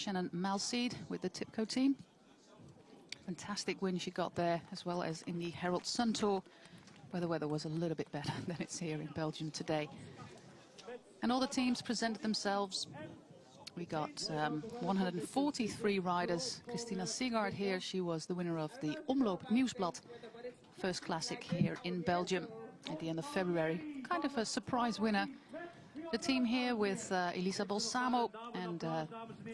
Shannon Malseed with the Tipco team. Fantastic win she got there, as well as in the Herald Sun Tour, where the weather was a little bit better than it's here in Belgium today. And all the teams presented themselves. We got 143 riders. Christina Sigard here, she was the winner of the Omloop Nieuwsblad first classic here in Belgium at the end of February. Kind of a surprise winner. The team here with Elisa Balsamo, and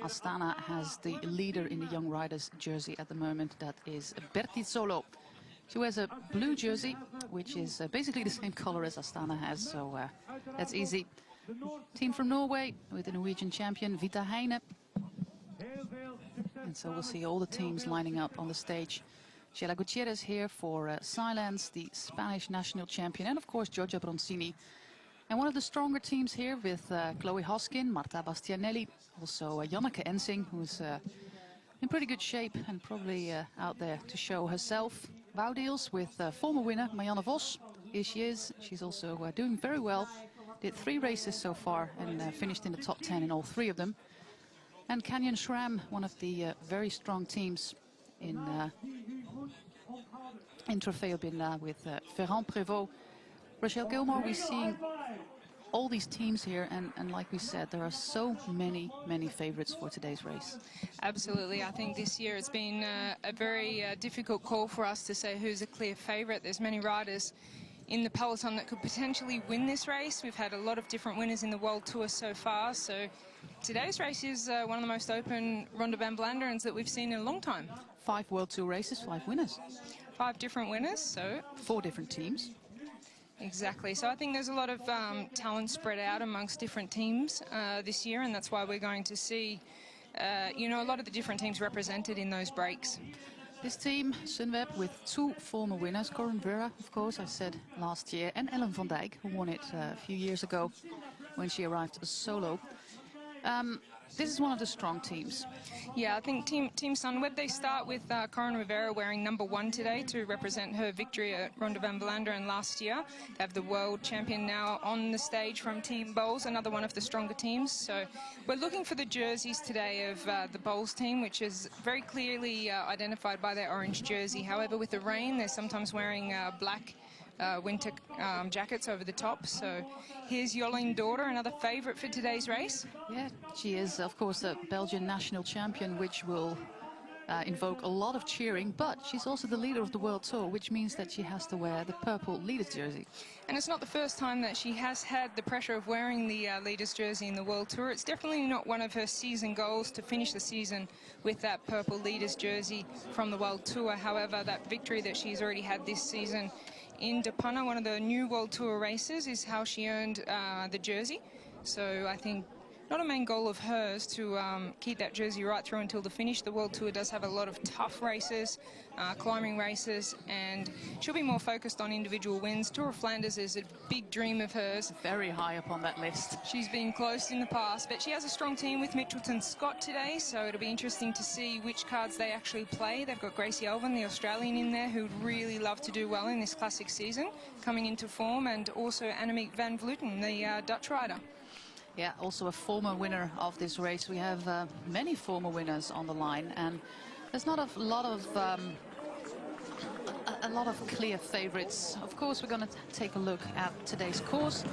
Astana has the leader in the young riders jersey at the moment. That is Berti Solo. She wears a blue jersey, which is basically the same color as Astana has, so that's easy. Team from Norway with the Norwegian champion Vita Heine. And so we'll see all the teams lining up on the stage. Sheila Gutierrez here for Silence, the Spanish national champion, and of course Giorgia Broncini. And one of the stronger teams here with Chloe Hoskin, Marta Bastianelli, also Janneke Ensing, who's in pretty good shape and probably out there to show herself. Woudeels with former winner Marianne Vos. Here she is. She's also doing very well. Did 3 races so far and finished in the top 10 in all 3 of them. And Canyon Schramm, one of the very strong teams in Trofeo Binda with Ferrand Prévost. Rochelle Gilmore, we're seeing all these teams here, and like we said, there are so many favorites for today's race. Absolutely. I think this year it's been a very difficult call for us to say who's a clear favorite. There's many riders in the peloton that could potentially win this race. We've had a lot of different winners in the World Tour so far, so today's race is one of the most open Ronde Van Vlaanderens that we've seen in a long time. 5 World Tour races, 5 winners. 5 different winners, so 4 different teams. Exactly. So I think there's a lot of talent spread out amongst different teams this year, and that's why we're going to see, you know, a lot of the different teams represented in those breaks. This team, Sunweb, with 2 former winners, Corinne Vera, of course, I said last year, and Ellen van Dijk, who won it a few years ago when she arrived as solo. This is one of the strong teams. Yeah, I think Team Sunweb, they start with Corinne Rivera wearing number 1 today to represent her victory at Ronde Van Vlaanderen last year. They have the world champion now on the stage from Team Bowles, another one of the stronger teams. So we're looking for the jerseys today of the Bowles team, which is very clearly identified by their orange jersey. However, with the rain, they're sometimes wearing black winter jackets over the top. So here's Jolien Daughter, another favourite for today's race. Yeah, she is, of course, a Belgian national champion, which will invoke a lot of cheering, but she's also the leader of the World Tour, which means that she has to wear the purple leader's jersey. And it's not the first time that she has had the pressure of wearing the leader's jersey in the World Tour. It's definitely not one of her season goals to finish the season with that purple leader's jersey from the World Tour. However, that victory that she's already had this season in De Panne, one of the new World Tour races, is how she earned the jersey. So I think not a main goal of hers to keep that jersey right through until the finish. The World Tour does have a lot of tough races, climbing races, and she'll be more focused on individual wins. Tour of Flanders is a big dream of hers. Very high up on that list. She's been close in the past, but she has a strong team with Mitchelton Scott today, so it'll be interesting to see which cards they actually play. They've got Gracie Elvin, the Australian, in there, who'd really love to do well in this classic season, coming into form, and also Annemiek van Vleuten, the Dutch rider. Yeah, also a former winner of this race. We have many former winners on the line, and there's not a lot of clear favorites. Of course, we're going to take a look at today's course.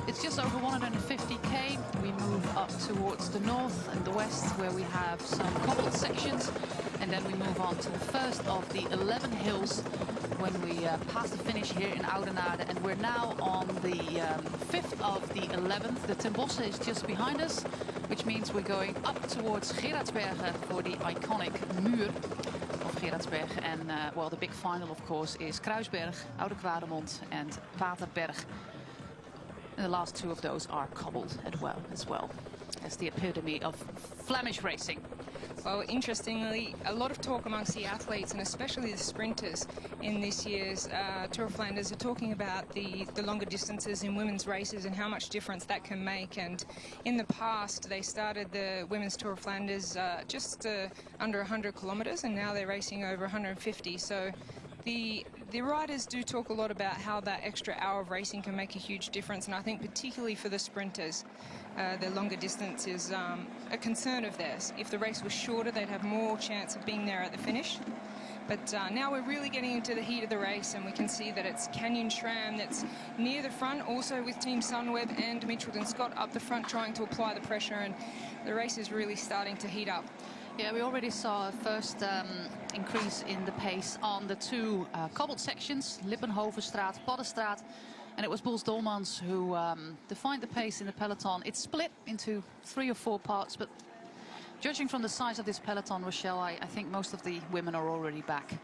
It's just over 150k. We move up towards the north and the west, where we have some cobbled sections, and then we move on to the first of the 11 hills when we pass the finish here in Oudenaarde, and we're now on the 5th of the 11th. The Ten Bossen is just behind us, which means we're going up towards Gerardsbergen for the iconic Muur of Gerardsberg. And well, the big final, of course, is Kruisberg, Oude Kwaremond, and Waterberg. And the last 2 of those are cobbled as well as the epitome of Flemish racing. Well, interestingly, a lot of talk amongst the athletes, and especially the sprinters in this year's Tour of Flanders, are talking about the longer distances in women's races and how much difference that can make. And in the past, they started the Women's Tour of Flanders just under 100 kilometres, and now they're racing over 150. So the the riders do talk a lot about how that extra hour of racing can make a huge difference, and I think particularly for the sprinters, the longer distance is a concern of theirs. If the race was shorter, they'd have more chance of being there at the finish. But now we're really getting into the heat of the race, and we can see that it's Canyon Schramm that's near the front, also with Team Sunweb and Mitchelton Scott up the front trying to apply the pressure, and the race is really starting to heat up. Yeah, we already saw a first increase in the pace on the two cobbled sections, Lippenhovenstraat, Paddenstraat, and it was Boels Dolmans who defined the pace in the peloton. It's split into 3 or 4 parts, but judging from the size of this peloton, Rochelle, I think most of the women are already back.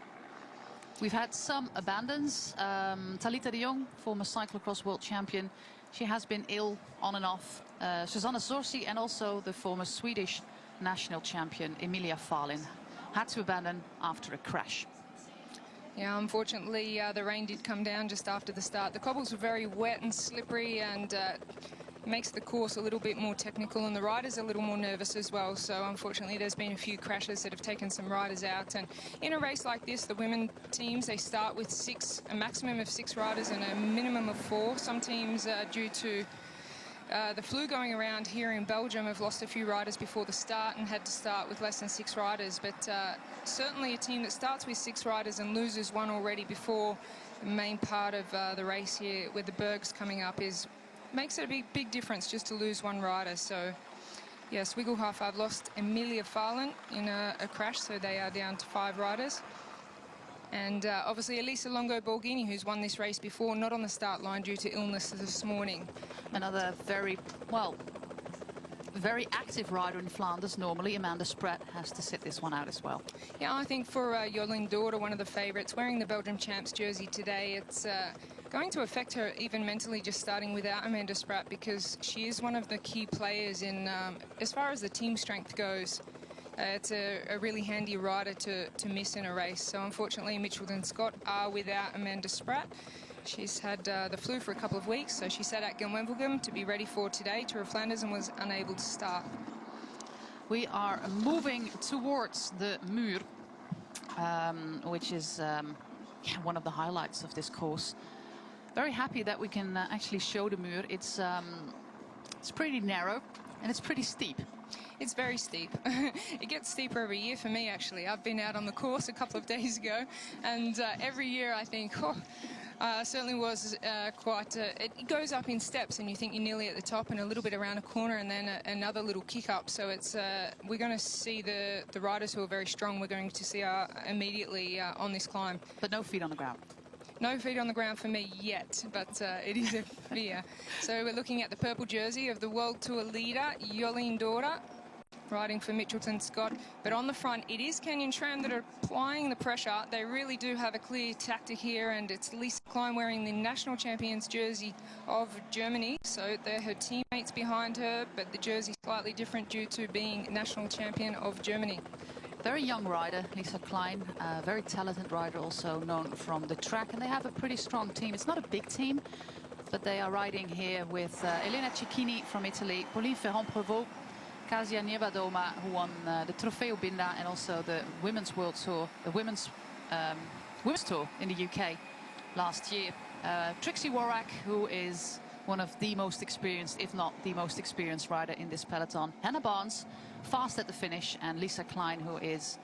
We've had some abandons. Talita de Jong, former cyclocross world champion, she has been ill on and off. Susanna Zorzi and also the former Swedish national champion Emilia Fahlin had to abandon after a crash. Yeah, unfortunately, the rain did come down just after the start. The cobbles were very wet and slippery, and makes the course a little bit more technical, and the riders are a little more nervous as well. So unfortunately, there's been a few crashes that have taken some riders out. And in a race like this, the women teams, they start with a maximum of 6 riders and a minimum of 4. Some teams, due to the flu going around here in Belgium, have lost a few riders before the start and had to start with less than 6 riders. But certainly a team that starts with 6 riders and loses 1 already before the main part of the race here, with the bergs coming up, makes it a big difference just to lose 1 rider. So yes, Wigglehaf have lost Emilia Fahlin in a crash, so they are down to 5 riders. And obviously Elisa Longo Borghini, who's won this race before, not on the start line due to illness this morning. Another very active rider in Flanders. Normally, Amanda Spratt has to sit this one out as well. Yeah, I think for Jolien Daughter, one of the favourites, wearing the Belgium champs jersey today, it's going to affect her even mentally, just starting without Amanda Spratt, because she is one of the key players in as far as the team strength goes. It's a really handy rider to miss in a race. So unfortunately, Mitchelton Scott are without Amanda Spratt. She's had the flu for a couple of weeks, so she sat at Gilmore to be ready for today, Tour of Flanders, and was unable to start. We are moving towards the Muur, which is one of the highlights of this course. Very happy that we can actually show the Muur. It's pretty narrow and it's pretty steep. It's very steep. It gets steeper every year for me, actually. I've been out on the course a couple of days ago, and every year I think, certainly was quite... it goes up in steps, and you think you're nearly at the top and a little bit around a corner, and then another little kick up. So it's we're going to see the riders who are very strong, we're going to see immediately on this climb. But no feet on the ground. No feet on the ground for me yet, but it is a fear. So we're looking at the purple jersey of the World Tour leader, Jolien Daughter, riding for Mitchelton Scott. But on the front, it is Canyon Schramm that are applying the pressure. They really do have a clear tactic here, and it's Lisa Klein wearing the national champions jersey of Germany. So they're her teammates behind her, but the jersey slightly different due to being national champion of Germany. Very young rider, Lisa Klein, very talented rider, also known from the track, and they have a pretty strong team. It's not a big team, but they are riding here with Elena Cecchini from Italy, Pauline Ferrand-Prévot, Kasia Niebadoma, who won the Trofeo Binda and also the Women's World Tour, the Women's Tour in the UK last year. Trixie Warrack, who is one of the most experienced, if not the most experienced rider in this peloton. Hannah Barnes, fast at the finish, and Lisa Klein, who is,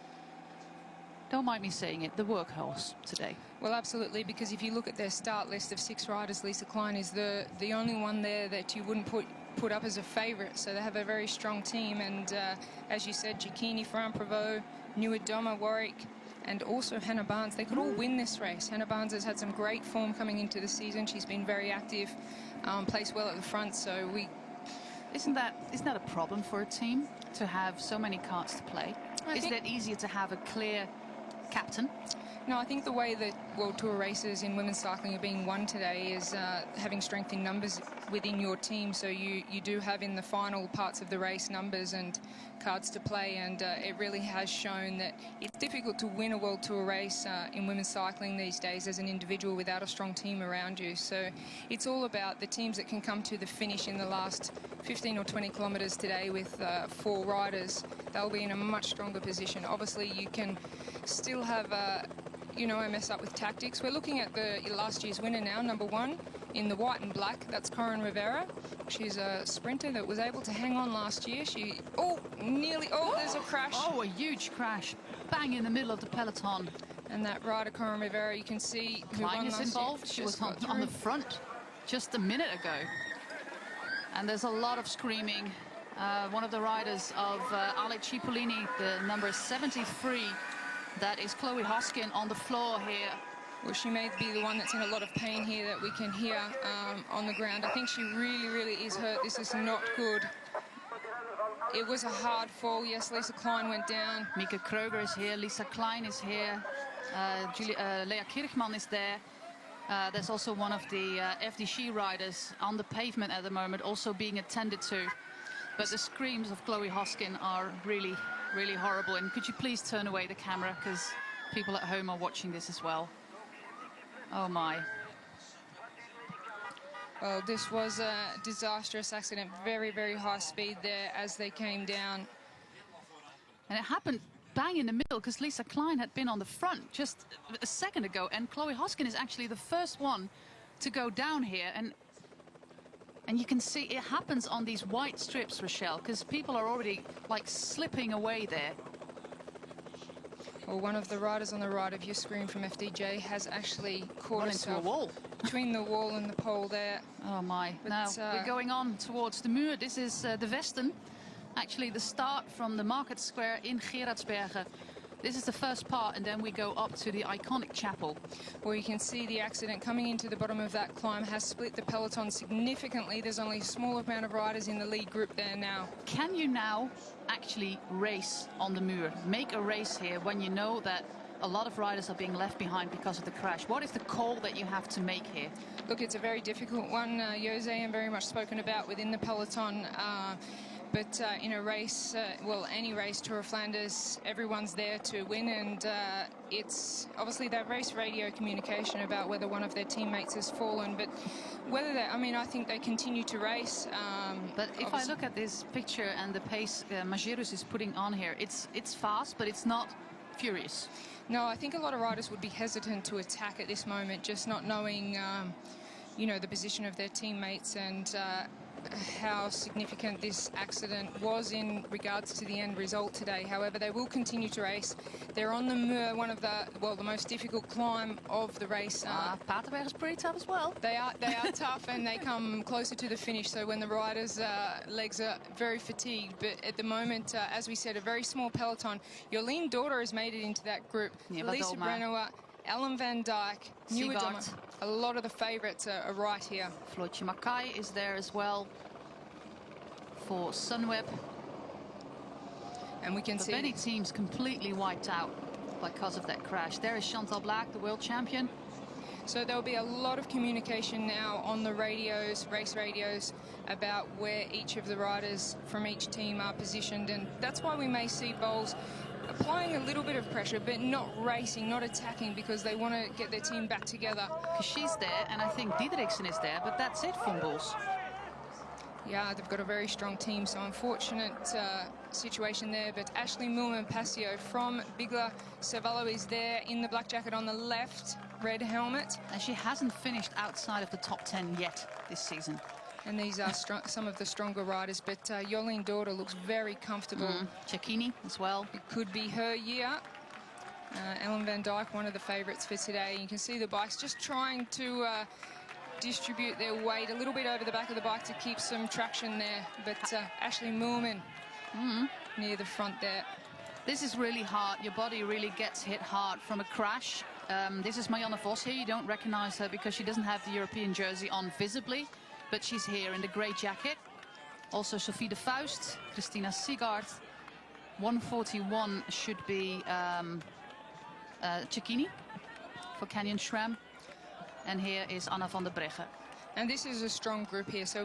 don't mind me saying it, the workhorse today. Well, absolutely, because if you look at their start list of 6 riders, Lisa Klein is the only one there that you wouldn't put up as a favourite. So they have a very strong team, and as you said, Cecchini, Ferrand-Prévot, Niebadoma, Warwick, and also Hannah Barnes. They could all win this race. Hannah Barnes has had some great form coming into the season. She's been very active, placed well at the front. So Isn't that a problem for a team to have so many cards to play? Isn't it easier to have a clear captain? No, I think the way that World Tour races in women's cycling are being won today is having strength in numbers within your team. So you do have in the final parts of the race numbers and cards to play, and it really has shown that it's difficult to win a World Tour race in women's cycling these days as an individual without a strong team around you. So it's all about the teams that can come to the finish in the last 15 or 20 kilometres today with 4 riders. They'll be in a much stronger position. Obviously, you can still have you know, I mess up with tactics. We're looking at the last year's winner now, number 1 in the white and black. That's Corinne Rivera. She's a sprinter that was able to hang on last year. She, there's a crash. Oh, a huge crash. Bang in the middle of the peloton. And that rider, Corinne Rivera, you can see who Klein won is last involved. year. She was on the front just a minute ago. And there's a lot of screaming. One of the riders of Ale Cipollini, the number 73, that is Chloe Hoskin on the floor here. Well, she may be the one that's in a lot of pain here that we can hear on the ground. I think she really, really is hurt. This is not good. It was a hard fall. Yes, Lisa Klein went down. Mika Kroger is here. Lisa Klein is here. Lea Kirchmann is there. There's also one of the FDG riders on the pavement at the moment, also being attended to. But the screams of Chloe Hoskin are really, really horrible. And could you please turn away the camera, because people at home are watching this as well. Oh my. Well, this was a disastrous accident. Very, very high speed there as they came down. And it happened bang in the middle, because Lisa Klein had been on the front just a second ago. And Chloe Hoskin is actually the first one to go down here. And you can see it happens on these white strips, Rochelle, because people are already like slipping away there. Well, one of the riders on the right of your screen from FDJ has actually caught into a wall. Between the wall and the pole there. Oh my. But, now we're going on towards the Muur. This is the Westen. Actually the start from the market square in Gerardsbergen. This is the first part, and then we go up to the iconic chapel. Well, you can see the accident coming into the bottom of that climb has split the peloton significantly. There's only a small amount of riders in the lead group there now. Can you now actually race on the Muur? Make a race here when you know that a lot of riders are being left behind because of the crash? What is the call that you have to make here? Look, it's a very difficult one, Jose, and very much spoken about within the peloton. But in a race, well, any race, Tour of Flanders, everyone's there to win, and it's obviously that race radio communication about whether one of their teammates has fallen, but whether they, I mean, I think they continue to race. But if I look at this picture and the pace Magirus is putting on here, it's fast, but it's not furious. No, I think a lot of riders would be hesitant to attack at this moment, just not knowing, you know, the position of their teammates and how significant this accident was in regards to the end result today. However, they will continue to race. They're on the Muur, one of the, well, the most difficult climb of the race. Paterberg is pretty tough as well. They are tough, and they come closer to the finish. So when the riders' legs are very fatigued, but at the moment, as we said, a very small peloton. Jolien Daughter has made it into that group. Yeah, Lisa Brenauer, Ellen van Dijk, Nieuwedoma. A lot of the favourites are right here. Floortje Mackay is there as well for Sunweb. And we can see many teams completely wiped out because of that crash. There is Chantal Blaak, the world champion. So there'll be a lot of communication now on the radios, race radios, about where each of the riders from each team are positioned. And that's why we may see Boels applying a little bit of pressure, but not racing, not attacking, because they want to get their team back together. Because she's there, and I think Diederiksen is there, but that's it from Boels. Yeah, they've got a very strong team, so unfortunate situation there. But Ashley Moolman-Passio from Bigla Cervelo is there in the black jacket on the left, red helmet. And she hasn't finished outside of the top 10 yet this season. And these are some of the stronger riders, but Jolien Daughter looks very comfortable. Cecchini as well. It could be her year. Ellen van Dijk, one of the favourites for today. You can see the bikes just trying to distribute their weight a little bit over the back of the bike to keep some traction there. But Ashley Moolman near the front there. This is really hard. Your body really gets hit hard from a crash. This is Marianne Vos here. You don't recognise her because she doesn't have the European jersey on visibly, but she's here in the grey jacket. Also Sophie de Vuist, Christina Sigard. 141 should be Cecchini for Canyon SRAM. And here is Anna van der Breggen. And this is a strong group here, so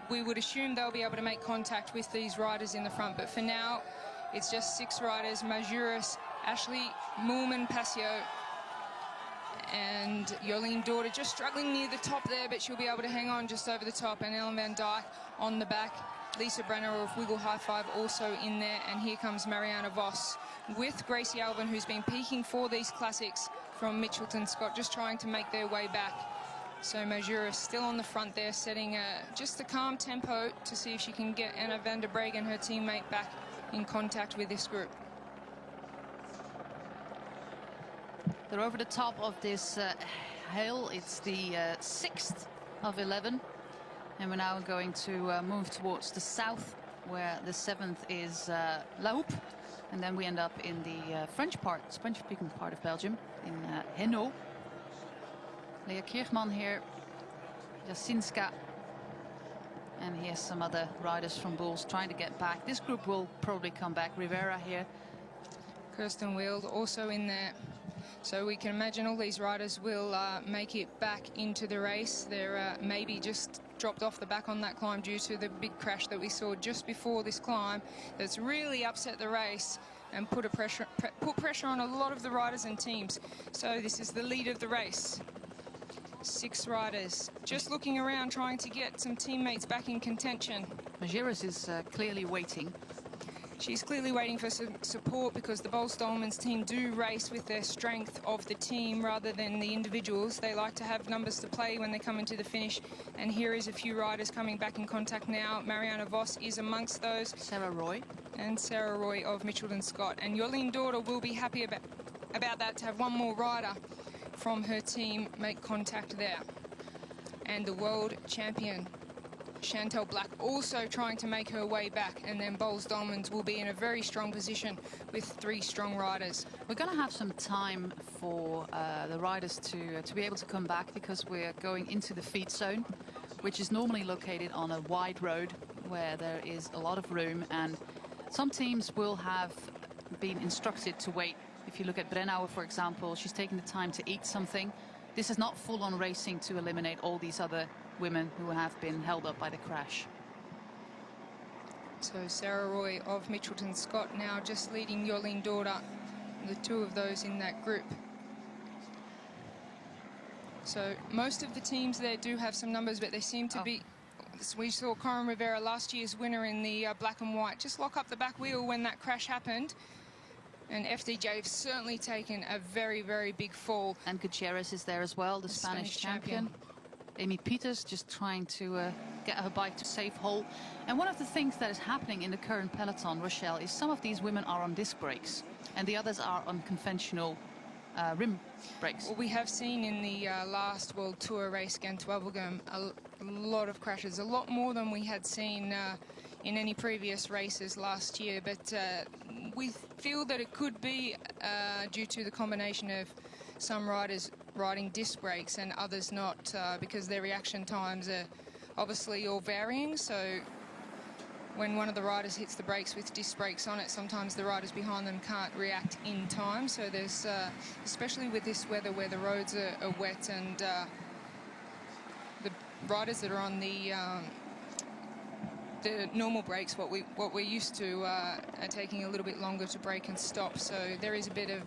we would assume they'll be able to make contact with these riders in the front. But for now, it's just 6 riders: Magirus, Ashley Moolman-Passio, and Jolien Daughter just struggling near the top there, but she'll be able to hang on just over the top. And Ellen van Dijk on the back. Lisa Brenauer of Wiggle High Five also in there. And here comes Marianne Vos with Gracie Alban, who's been peaking for these classics from Mitchelton Scott, just trying to make their way back. So Majura still on the front there, setting just a calm tempo to see if she can get Anna van der Breggen, her teammate, back in contact with this group. They're over the top of this hill. It's the 6th of 11. And we're now going to move towards the south, where the 7th is La Houppe. And then we end up in the French-speaking part of Belgium, in Hainaut. Lea Kirchmann here, Jasinska. And here's some other riders from Bulls trying to get back. This group will probably come back. Rivera here. Kirsten Wild also in there. So we can imagine all these riders will make it back into the race. They're maybe just dropped off the back on that climb due to the big crash that we saw just before this climb that's really upset the race and put pressure on a lot of the riders and teams. So this is the lead of the race. 6 riders just looking around, trying to get some teammates back in contention. Majeras is clearly waiting. She's clearly waiting for some support, because the Boels-Dolmans team do race with their strength of the team rather than the individuals. They like to have numbers to play when they come into the finish. And here is a few riders coming back in contact now. Marianne Vos is amongst those. Sarah Roy. And Sarah Roy of Mitchelton Scott. And Jolien Daughter will be happy about that, to have one more rider from her team make contact there. And the world champion, Chantal Black, also trying to make her way back, and then Boels-Dolmans will be in a very strong position with 3 strong riders. We're going to have some time for the riders to be able to come back, because we're going into the feed zone, which is normally located on a wide road where there is a lot of room, and some teams will have been instructed to wait. If you look at Brennauer, for example, she's taking the time to eat something. This is not full-on racing to eliminate all these other women who have been held up by the crash. So Sarah Roy of Mitchelton Scott now just leading Jolien Daughter, the 2 of those in that group. So most of the teams there do have some numbers, but they seem to be... We saw Corin Rivera, last year's winner in the black and white, just lock up the back wheel when that crash happened. And FDJ have certainly taken a very, very big fall. And Gutierrez is there as well, the Spanish champion. Amy Peters just trying to get her bike to safe hole. And one of the things that is happening in the current peloton, Rochelle, is some of these women are on disc brakes and the others are on conventional rim brakes. Well, we have seen in the last World Tour race against Wevelgem a lot of crashes, a lot more than we had seen in any previous races last year. But we feel that it could be due to the combination of some riders riding disc brakes and others not, because their reaction times are obviously all varying. So when one of the riders hits the brakes with disc brakes on it, sometimes the riders behind them can't react in time. So there's, especially with this weather where the roads are wet, and the riders that are on the normal brakes, what we're used to, are taking a little bit longer to brake and stop. So there is a bit of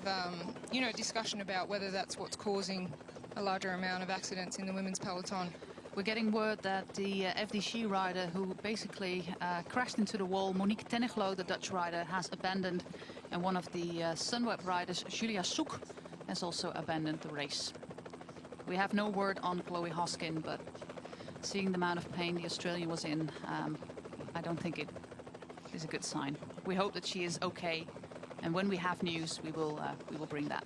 discussion about whether that's what's causing a larger amount of accidents in the women's peloton. We're getting word that the FDG rider who basically crashed into the wall, Monique Tenniglo, the Dutch rider, has abandoned, and one of the Sunweb riders, Julia Soek, has also abandoned the race. We have no word on Chloe Hoskin, but seeing the amount of pain the Australian was in, I don't think it is a good sign. We hope that she is okay, and when we have news, we will bring that.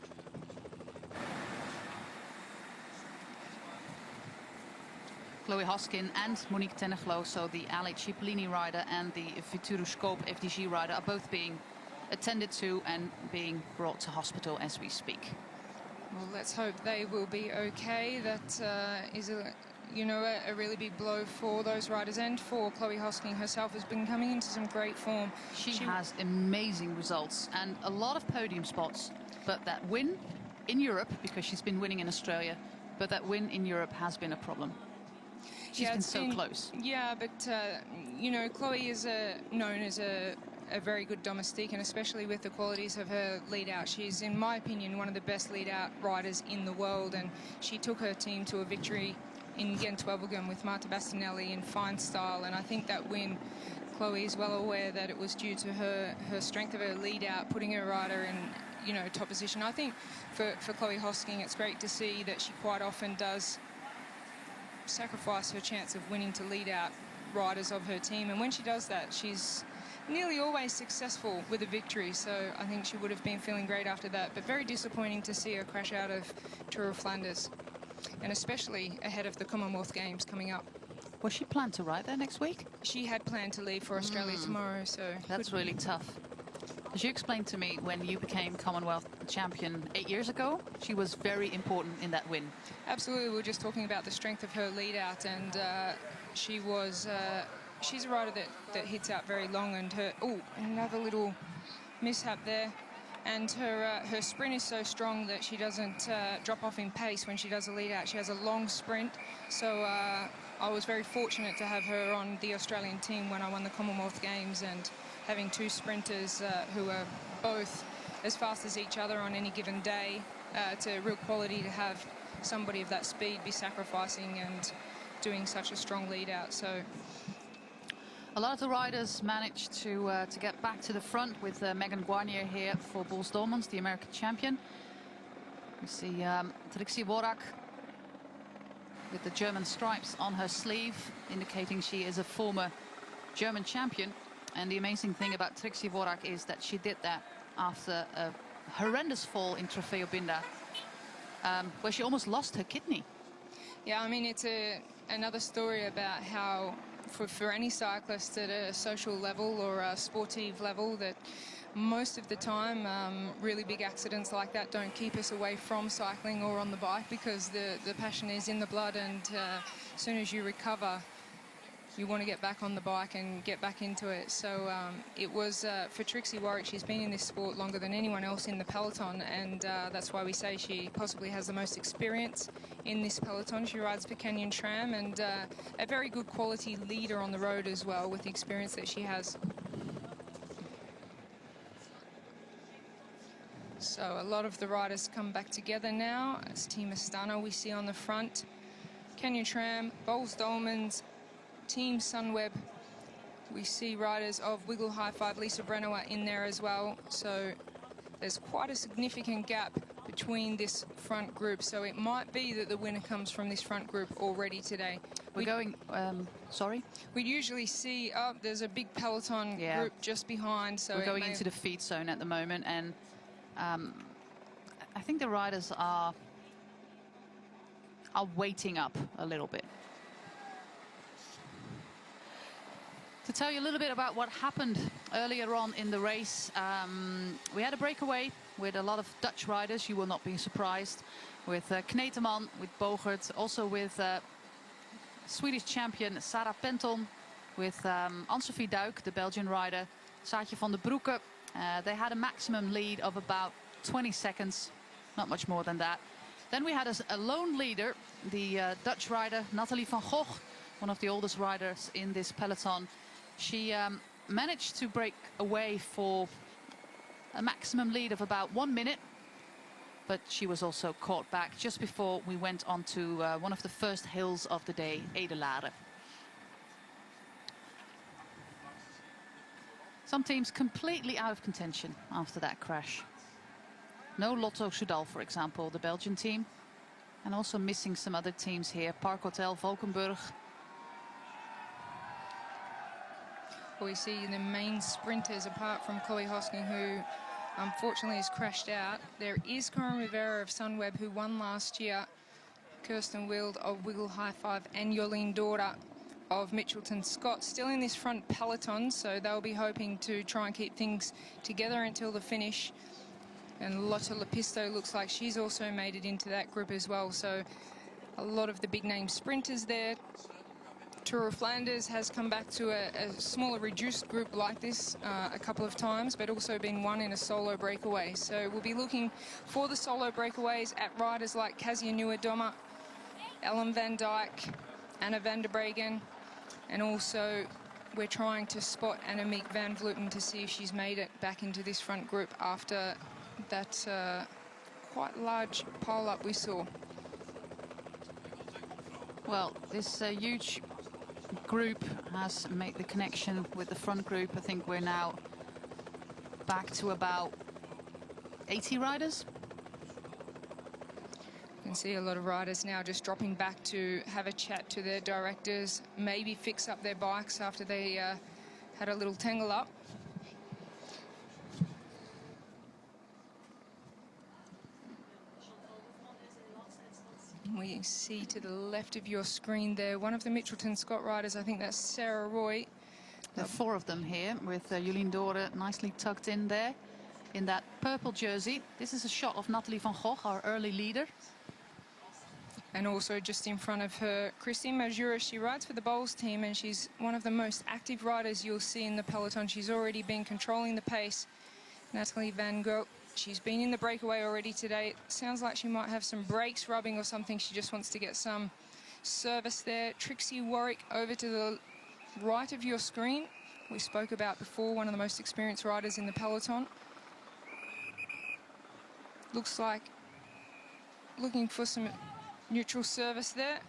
Chloe Hoskin and Monique Tenniglo, so the Ali Cipollini rider and the Futuroscope FDG rider, are both being attended to and being brought to hospital as we speak. Well, let's hope they will be okay. That is a really big blow for those riders, and for Chloe Hoskin herself, has been coming into some great form. She has amazing results and a lot of podium spots, but that win in Europe, because she's been winning in Australia, but that win in Europe has been a problem. She's been so close. Yeah, but Chloe is known as a very good domestique, and especially with the qualities of her lead out, she's, in my opinion, one of the best lead out riders in the world, and she took her team to a victory in Gent-Wevelgem with Marta Bastinelli in fine style. And I think that win, Chloe is well aware that it was due to her strength of her lead out, putting her rider you know, top position. I think for Chloe Hosking, it's great to see that she quite often does sacrifice her chance of winning to lead out riders of her team, and when she does that, she's nearly always successful with a victory. So I think she would have been feeling great after that, but very disappointing to see her crash out of Tour of Flanders, and especially ahead of the Commonwealth Games coming up. Was she planned to ride there next week? She had planned to leave for Australia tomorrow, so that's really tough. As you explained to me, when you became Commonwealth champion 8 years ago, she was very important in that win. Absolutely. We were just talking about the strength of her lead out, and she was she's a rider that hits out very long, and her another little mishap there, and her sprint is so strong that she doesn't drop off in pace when she does a lead out. She has a long sprint, so I was very fortunate to have her on the Australian team when I won the Commonwealth Games, and having two sprinters who are both as fast as each other on any given day, it's a real quality to have somebody of that speed be sacrificing and doing such a strong lead out. So a lot of the riders managed to get back to the front, with Megan Guarnier here for Boels Dolmans, the American champion. We see Trixie Worrack with the German stripes on her sleeve, indicating she is a former German champion. And the amazing thing about Trixie Worrack is that she did that after a horrendous fall in Trofeo Binda, where she almost lost her kidney. Yeah, I mean, it's another story about how for any cyclist at a social level or a sportive level, that most of the time really big accidents like that don't keep us away from cycling or on the bike, because the passion is in the blood, and as soon as you recover, you want to get back on the bike and get back into it. So it was for Trixie Worrack. She's been in this sport longer than anyone else in the peloton, and that's why we say she possibly has the most experience in this peloton. She rides for Canyon Tram, and a very good quality leader on the road as well, with the experience that she has. So a lot of the riders come back together now. It's Team Astana we see on the front. Canyon Tram, Boels Dolmans, Team Sunweb. We see riders of Wiggle High Five, Lisa Brennauer in there as well. So there's quite a significant gap between this front group. So it might be that the winner comes from this front group already today. We're going, sorry? We usually see, there's a big peloton group just behind. So we're going into the feed zone at the moment, and I think the riders are waiting up a little bit. To tell you a little bit about what happened earlier on in the race, we had a breakaway with a lot of Dutch riders. You will not be surprised, with Kneteman, with Bogert, also with Swedish champion Sarah Penton, with Anne-Sophie Duik, the Belgian rider, Saartje van der Broeke. They had a maximum lead of about 20 seconds, not much more than that. Then we had a lone leader, the Dutch rider Nathalie van Gogh, one of the oldest riders in this peloton. She managed to break away for a maximum lead of about 1 minute, but she was also caught back just before we went on to one of the first hills of the day, Edelare. Some teams completely out of contention after that crash. No Lotto Soudal, for example, the Belgian team, and also missing some other teams here, Park Hotel, Valkenburg. We see the main sprinters, apart from Chloe Hosking, who unfortunately has crashed out. There is Corinne Rivera of Sunweb, who won last year, Kirsten Wild of Wiggle High Five, and Jolien Dorda of Mitchelton Scott still in this front peloton, so they'll be hoping to try and keep things together until the finish. And Lotte Lepisto looks like she's also made it into that group as well, so a lot of the big name sprinters there. Tour of Flanders has come back to a smaller reduced group like this a couple of times, but also been won in a solo breakaway. So we'll be looking for the solo breakaways at riders like Kazia Nieuwendomme, Ellen van Dijk, Anna van der Breggen, and also we're trying to spot Annemiek van Vleuten to see if she's made it back into this front group after that quite large pile-up we saw. Well, this huge group has made the connection with the front group. I think we're now back to about 80 riders. You can see a lot of riders now just dropping back to have a chat to their directors, maybe fix up their bikes after they had a little tangle up. We see to the left of your screen there one of the Mitchelton Scott riders. I think that's Sarah Roy. There are 4 of them here, with Jolien Dore nicely tucked in there in that purple jersey. This is a shot of Nathalie van Gogh, our early leader. And also just in front of her, Christine Majura. She rides for the Bowls team, and she's one of the most active riders you'll see in the peloton. She's already been controlling the pace. Nathalie van Gogh, she's been in the breakaway already today. It sounds like she might have some brakes rubbing or something. She just wants to get some service there. Trixie Warwick over to the right of your screen. We spoke about before, one of the most experienced riders in the peloton. Looks like looking for some neutral service there,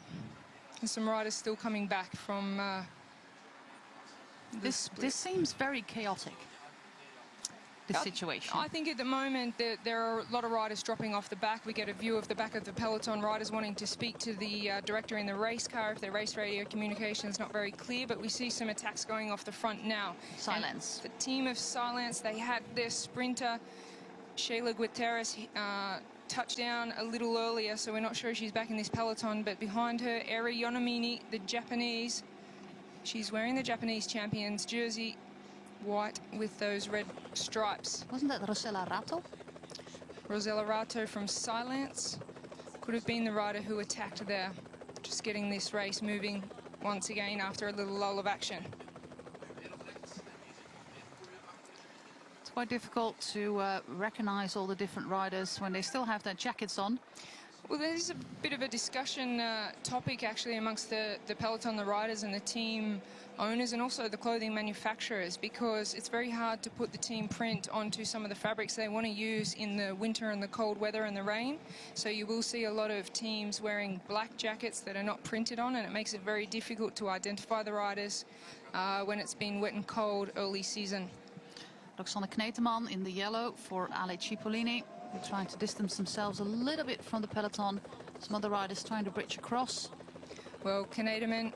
and some riders still coming back from This seems very chaotic, this situation. I think at the moment there are a lot of riders dropping off the back. We get a view of the back of the peloton, riders wanting to speak to the director in the race car if their race radio communication is not very clear, but we see some attacks going off the front now. Silence. And the team of Silence, they had their sprinter Sheila Guterres touchdown a little earlier, so we're not sure she's back in this peloton, but behind her, Eri Yonomini, the Japanese. She's wearing the Japanese champions jersey, white with those red stripes. Wasn't that Rosella Rato? Rosella Rato from Silence could have been the rider who attacked there, just getting this race moving once again after a little lull of action. Quite difficult to recognize all the different riders when they still have their jackets on. Well, there's a bit of a discussion topic actually amongst the peloton, the riders and the team owners, and also the clothing manufacturers, because it's very hard to put the team print onto some of the fabrics they want to use in the winter and the cold weather and the rain. So you will see a lot of teams wearing black jackets that are not printed on, and it makes it very difficult to identify the riders when it's been wet and cold early season. Roxanne Kneteman in the yellow for Ale Cipollini, trying to distance themselves a little bit from the peloton. Some other riders trying to bridge across. Well, Kneteman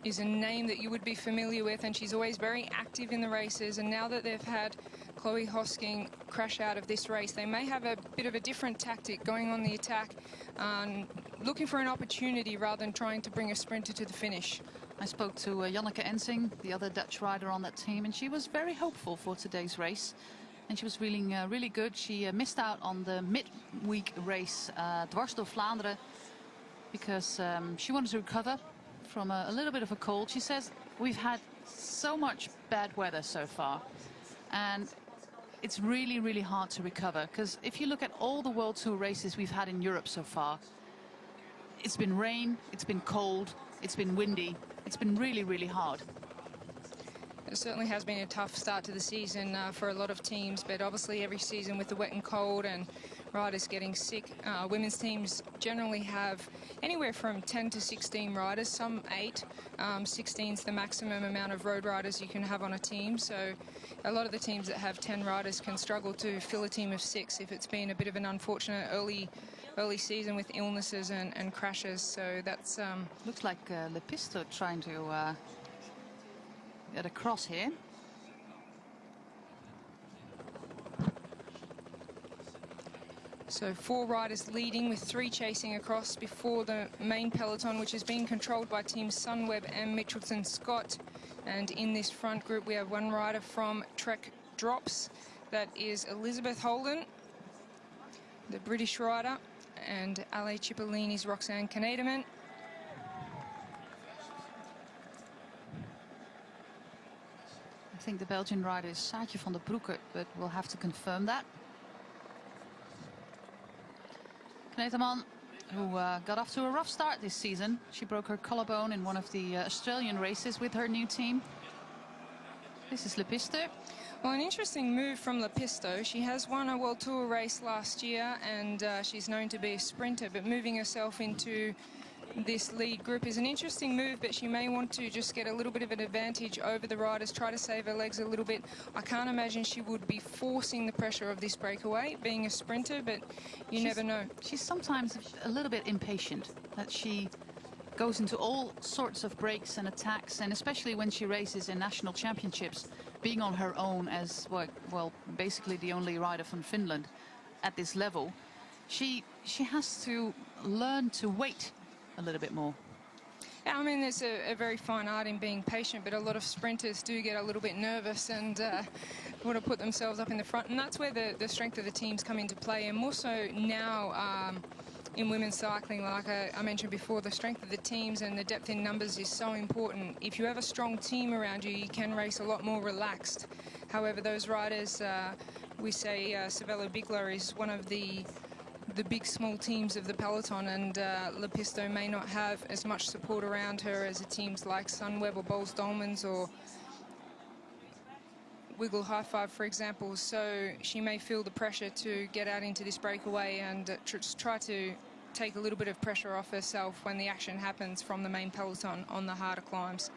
is a name that you would be familiar with, and she's always very active in the races. And now that they've had Chloe Hosking crash out of this race, they may have a bit of a different tactic, going on the attack, looking for an opportunity rather than trying to bring a sprinter to the finish. I spoke to Janneke Ensing, the other Dutch rider on that team, and she was very hopeful for today's race. And she was feeling really good. She missed out on the mid-week race, Dwars door Vlaanderen, because she wanted to recover from a little bit of a cold. She says, we've had so much bad weather so far, and it's really, really hard to recover. Because if you look at all the World Tour races we've had in Europe so far, it's been rain, it's been cold, it's been windy. It's been really, really hard. It certainly has been a tough start to the season for a lot of teams, but obviously every season with the wet and cold and riders getting sick, women's teams generally have anywhere from 10 to 16 riders, some 8. 16 is the maximum amount of road riders you can have on a team, so a lot of the teams that have 10 riders can struggle to fill a team of 6 if it's been a bit of an unfortunate early season with illnesses and crashes. So that's looks like Lepisto trying to get across here. So 4 riders leading with 3 chasing across before the main peloton, which is being controlled by teams Sunweb and Mitchelton Scott. And in this front group we have 1 rider from Trek Drops, that is Elizabeth Holden, the British rider, and Ale Cipollini's Roxanne Kneteman. I think the Belgian rider is Saatje van der Broeke, but we'll have to confirm that. Kneteman, who got off to a rough start this season. She broke her collarbone in one of the Australian races with her new team. This is Lepisto. Well, an interesting move from Lepisto. She has won a World Tour race last year, and she's known to be a sprinter, but moving herself into this lead group is an interesting move, but she may want to just get a little bit of an advantage over the riders, try to save her legs a little bit. I can't imagine she would be forcing the pressure of this breakaway, being a sprinter, but she's never know. She's sometimes a little bit impatient, that she goes into all sorts of breaks and attacks, and especially when she races in national championships, being on her own as, well, basically the only rider from Finland at this level, she has to learn to wait a little bit more. Yeah, I mean, there's a very fine art in being patient, but a lot of sprinters do get a little bit nervous and want to put themselves up in the front, and that's where the strength of the teams come into play, and more so now in women's cycling. Like I mentioned before, the strength of the teams and the depth in numbers is so important. If you have a strong team around you, you can race a lot more relaxed. However, those riders, we say Cervelo Bigler is one of the big small teams of the peloton, and Lepisto may not have as much support around her as the teams like Sunweb or Boels Dolmans or Wiggle High Five, for example. So she may feel the pressure to get out into this breakaway and try to take a little bit of pressure off herself when the action happens from the main peloton on the harder climbs.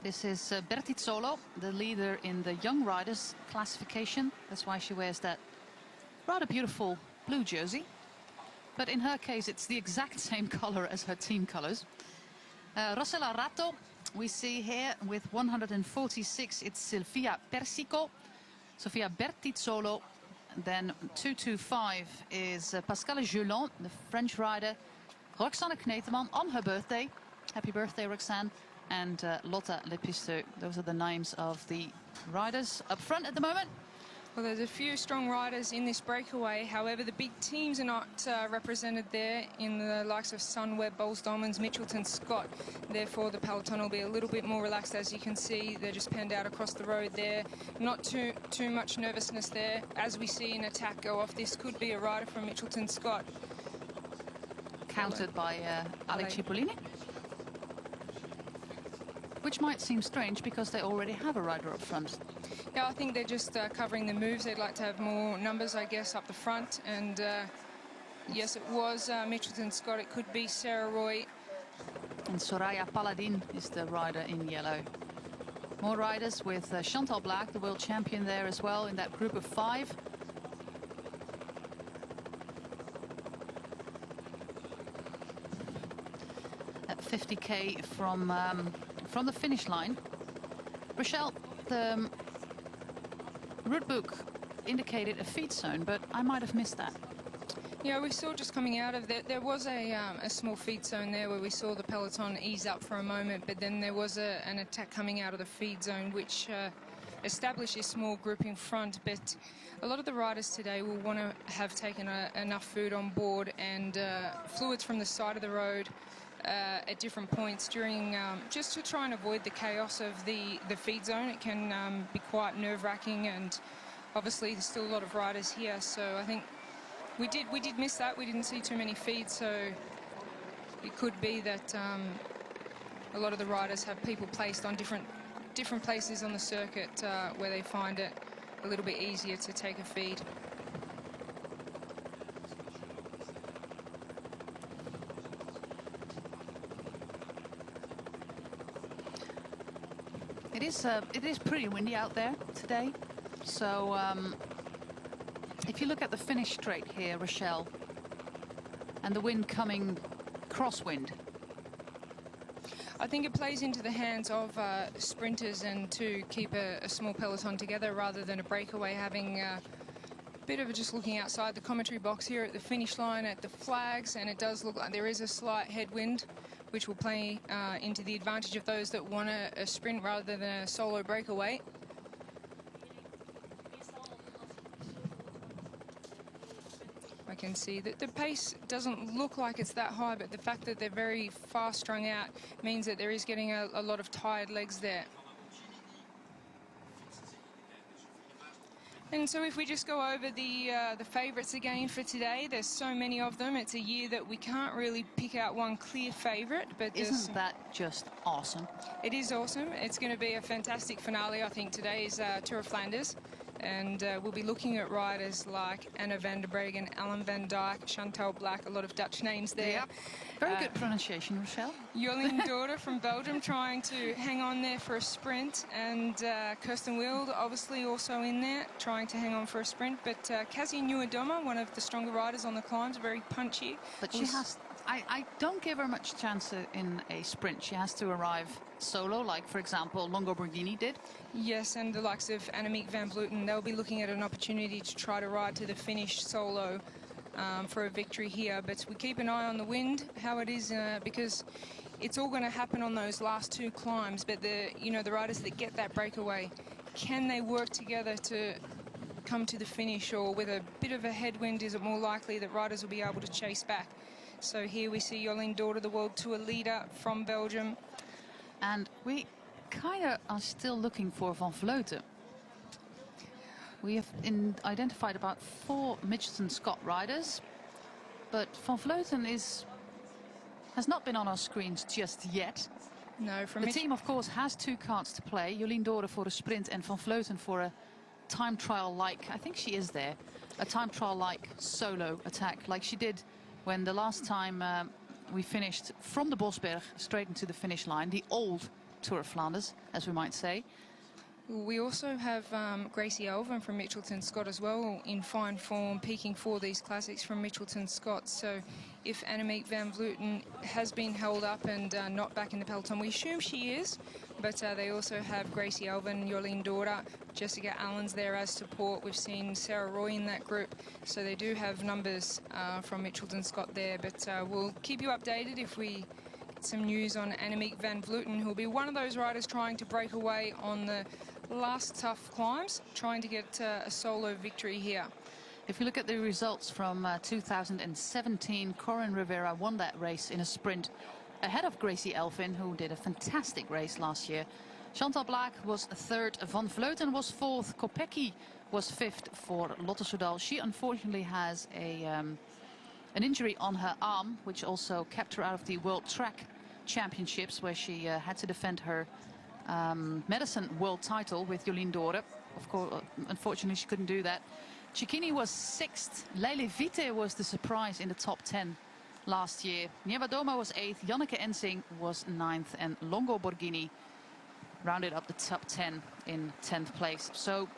This is Bertizzolo, the leader in the young riders classification. That's why she wears that rather beautiful blue jersey, but in her case it's the exact same color as her team colors. Rochelle Rato we see here with 146, it's Silvia Persico, Sofia Bertizzolo, then 225 is Pascale Gelon, the French rider, Roxanne Kneteman on her birthday, happy birthday Roxanne, and Lotta Lepisto. Those are the names of the riders up front at the moment. Well, there's a few strong riders in this breakaway. However, the big teams are not represented there in the likes of Sunweb, Boels Dolmans, Mitchelton, Scott. Therefore, the peloton will be a little bit more relaxed. As you can see, they're just penned out across the road there. Not too much nervousness there. As we see an attack go off, this could be a rider from Mitchelton, Scott. Countered by Alex Cipollini. Which might seem strange because they already have a rider up front. Yeah, I think they're just covering the moves. They'd like to have more numbers, I guess, up the front. And yes, it was Mitchelton Scott. It could be Sarah Roy. And Soraya Paladin is the rider in yellow. More riders with Chantal Blaak, the world champion, there as well in that group of 5. At 50k from the finish line. Rochelle, the route book indicated a feed zone, but I might have missed that. Yeah, we saw just coming out of there was a small feed zone there where we saw the peloton ease up for a moment, but then there was an attack coming out of the feed zone which established a small group in front. But a lot of the riders today will want to have taken enough food on board and fluids from the side of the road at different points during just to try and avoid the chaos of the feed zone. It can be quite nerve-wracking, and obviously there's still a lot of riders here, so I think we did miss that. We didn't see too many feeds, so it could be that a lot of the riders have people placed on different places on the circuit where they find it a little bit easier to take a feed. It is pretty windy out there today, so if you look at the finish straight here, Rochelle, and the wind coming crosswind, I think it plays into the hands of sprinters and to keep a small peloton together rather than a breakaway having a bit of just looking outside the commentary box here at the finish line at the flags, and it does look like there is a slight headwind, which will play into the advantage of those that want a sprint rather than a solo breakaway. I can see that the pace doesn't look like it's that high, but the fact that they're very fast strung out means that there is getting a lot of tired legs there. And so if we just go over the favourites again for today, there's so many of them. It's a year that we can't really pick out one clear favourite. But isn't that just awesome? It is awesome. It's going to be a fantastic finale, I think. Today is Tour of Flanders. And we'll be looking at riders like Anna van der Breggen, Alan van Dijk, Chantal Black, a lot of Dutch names there. Yep. Very good pronunciation, Rochelle. Jolien Daughter from Belgium trying to hang on there for a sprint, and Kirsten Wild obviously also in there trying to hang on for a sprint. But Kazi Nuadoma, one of the stronger riders on the climbs, very punchy. But she has, I don't give her much chance in a sprint. She has to arrive solo, like, for example, Longo Borghini did. Yes, and the likes of Annemiek van Vleuten, they'll be looking at an opportunity to try to ride to the finish solo for a victory here. But we keep an eye on the wind, how it is, because it's all going to happen on those last two climbs. But the riders that get that breakaway, can they work together to come to the finish, or with a bit of a headwind, is it more likely that riders will be able to chase back? So here we see Jolien Daughter, the World Tour leader from Belgium. And we kind of are still looking for Van Vleuten. We have identified about 4 Mitchelton-Scott riders, but Van Vleuten has not been on our screens just yet. No, from the team, of course, has 2 cards to play. Jolien Daughter for a sprint and Van Vleuten for a time trial-like, I think she is there, a time trial-like solo attack, like she did when the last time we finished from the Bosberg straight into the finish line, the old Tour of Flanders, as we might say. We also have Gracie Elvin from Mitchelton-Scott as well, in fine form, peaking for these classics from Mitchelton-Scott. So if Annemiek van Vleuten has been held up and not back in the peloton, we assume she is, but they also have Gracie Elvin, Jolien Daughter, Jessica Allen's there as support. We've seen Sarah Roy in that group, so they do have numbers from Mitchelton-Scott there. But we'll keep you updated if we get some news on Annemiek van Vleuten, who'll be one of those riders trying to break away on the last tough climbs, trying to get a solo victory here. If you look at the results from 2017, Corinne Rivera won that race in a sprint ahead of Gracie Elvin, who did a fantastic race last year. Chantal Blaak was 3rd, Van Vleuten was 4th, Kopecky was 5th for Lotte Soudal. She unfortunately has an injury on her arm, which also kept her out of the World Track Championships, where she had to defend her medicine world title with Jolien Daughter. Of course, unfortunately, she couldn't do that. Cicchini was 6th. Leile Vite was the surprise in the top 10 last year. Nievadoma was 8th. Janneke Ensing was 9th. And Longo Borghini rounded up the top 10 in 10th place. So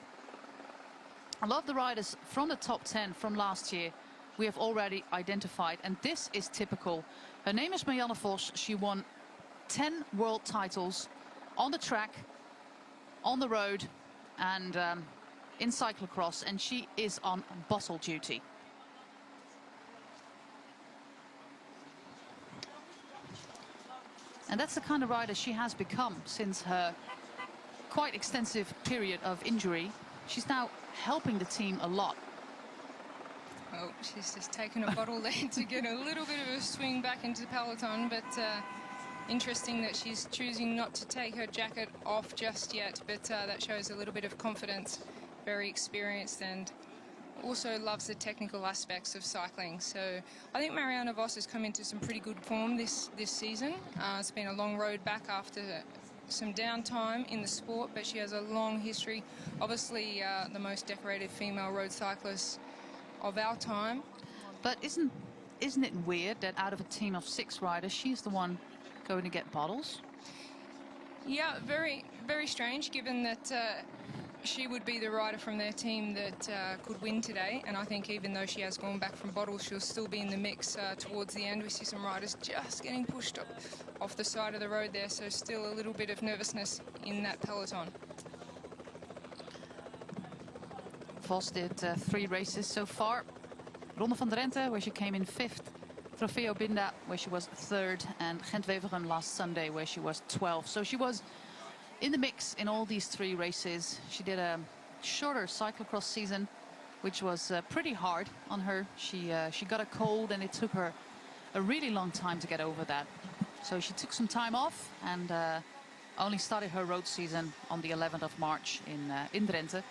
a lot of the riders from the top 10 from last year we have already identified. And this is typical. Her name is Marianne Vos. She won 10 world titles on the track, on the road, and in cyclocross, and she is on bustle duty. And that's the kind of rider she has become since her quite extensive period of injury. She's now helping the team a lot. Oh, she's just taken a bottle there to get a little bit of a swing back into the peloton, but interesting that she's choosing not to take her jacket off just yet, but that shows a little bit of confidence. Very experienced and also loves the technical aspects of cycling. So I think Marianne Vos has come into some pretty good form this season. It's been a long road back after some downtime in the sport, but she has a long history. Obviously the most decorated female road cyclist of our time. But isn't it weird that out of a team of 6 riders, she's the one going to get bottles? Yeah, very, very strange, given that she would be the rider from their team that could win today. And I think even though she has gone back from bottles, she'll still be in the mix towards the end. We see some riders just getting pushed off the side of the road there, so still a little bit of nervousness in that peloton. Vos did 3 races so far. Ronde van Drenthe, where she came in 5th. Trofeo Binda, where she was 3rd. And Gent-Wevelgem last Sunday, where she was 12th. So she was in the mix in all these 3 races. She did a shorter cyclocross season, which was pretty hard on her. She got a cold, and it took her a really long time to get over that. So she took some time off and only started her road season on the 11th of March in Drenthe.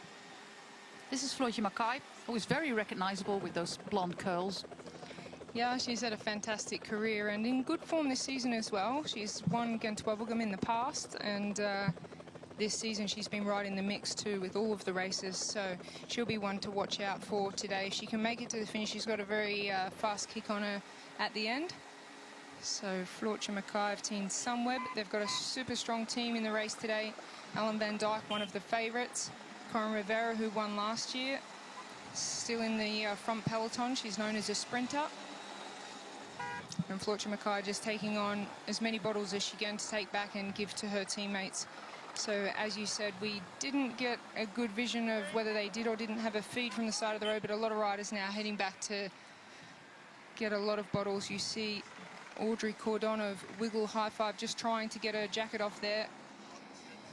This is Floortje Mackay, who is very recognizable with those blonde curls. Yeah, she's had a fantastic career and in good form this season as well. She's won Gent-Wevelgem in the past, and this season she's been right in the mix too with all of the races, so she'll be one to watch out for today. If she can make it to the finish, she's got a very fast kick on her at the end. So Floortje Mackay of Team Sunweb, they've got a super strong team in the race today. Ellen van Dijk, one of the favourites. Corinne Rivera, who won last year, still in the front peloton. She's known as a sprinter. And Floortje Mackay just taking on as many bottles as she can to take back and give to her teammates. So as you said, we didn't get a good vision of whether they did or didn't have a feed from the side of the road, but a lot of riders now heading back to get a lot of bottles. You see Audrey Cordon of Wiggle High Five just trying to get her jacket off there.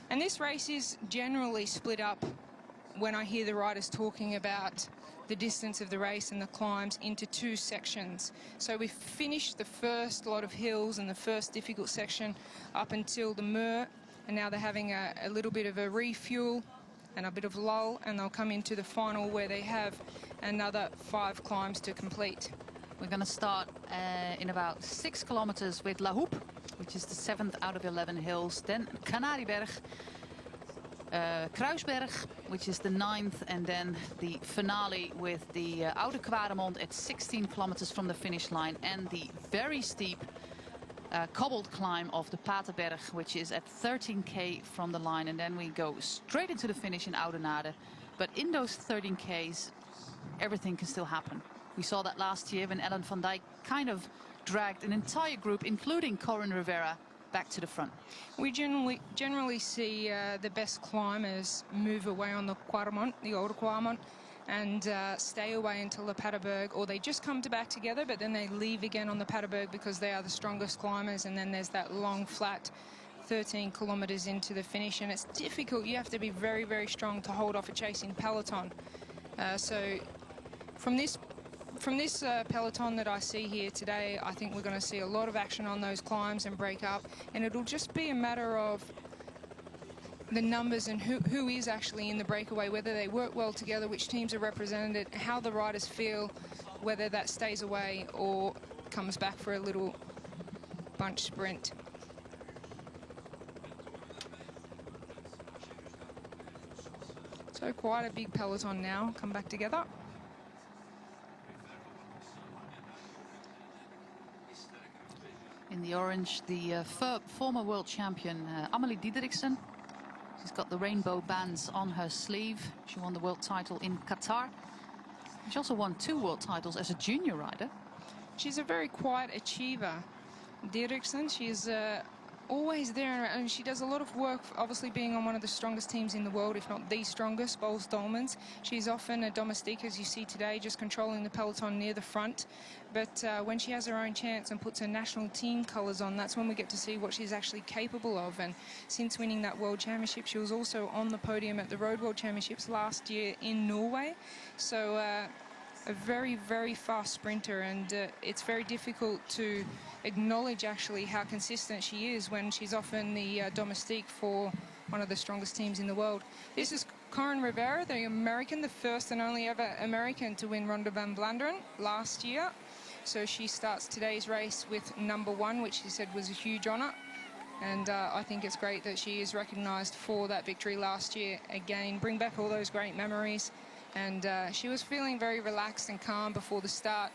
And this race is generally split up when I hear the riders talking about the distance of the race and the climbs into two sections. So we've finished the first lot of hills and the first difficult section up until the Mur, and now they're having a little bit of a refuel and a bit of lull, and they'll come into the final where they have another 5 climbs to complete. We're going to start in about 6 kilometers with La Houppe, which is the 7th out of 11 hills. Then Canarieberg, Kruisberg, which is the 9th, and then the finale with the Oude Kwaremond at 16 kilometers from the finish line, and the very steep cobbled climb of the Paterberg, which is at 13k from the line, and then we go straight into the finish in Oudenaarde. But in those 13k's, everything can still happen. We saw that last year when Ellen van Dijk kind of dragged an entire group, including Corinne Rivera, back to the front. We generally see the best climbers move away on the Kwaremond, the Oude Kwaremond, and stay away until the Paterberg, or they just come back together, but then they leave again on the Paterberg because they are the strongest climbers, and then there's that long, flat 13 kilometers into the finish, and it's difficult. You have to be very, very strong to hold off a chasing peloton. So from this peloton that I see here today, I think we're going to see a lot of action on those climbs and break up, and it'll just be a matter of the numbers and who is actually in the breakaway, whether they work well together, which teams are represented, how the riders feel, whether that stays away or comes back for a little bunch sprint. So quite a big peloton now come back together. In the orange, the former world champion Amelie Diederiksen. She's got the rainbow bands on her sleeve. She won the world title in Qatar. She also won 2 world titles as a junior rider. She's a very quiet achiever, Diederiksen. She's always there, and she does a lot of work, obviously being on one of the strongest teams in the world, if not the strongest, Boels Dolmans. She's often a domestique, as you see today, just controlling the peloton near the front. But when she has her own chance and puts her national team colours on, that's when we get to see what she's actually capable of. And since winning that World Championship, she was also on the podium at the Road World Championships last year in Norway. So a very, very fast sprinter, and it's very difficult to acknowledge actually how consistent she is when she's often the domestique for one of the strongest teams in the world. This is Corinne Rivera, the American, the first and only ever American to win Ronde Van Vlaanderen last year. So she starts today's race with #1, which she said was a huge honour. And I think it's great that she is recognised for that victory last year. Again, bring back all those great memories. And she was feeling very relaxed and calm before the start.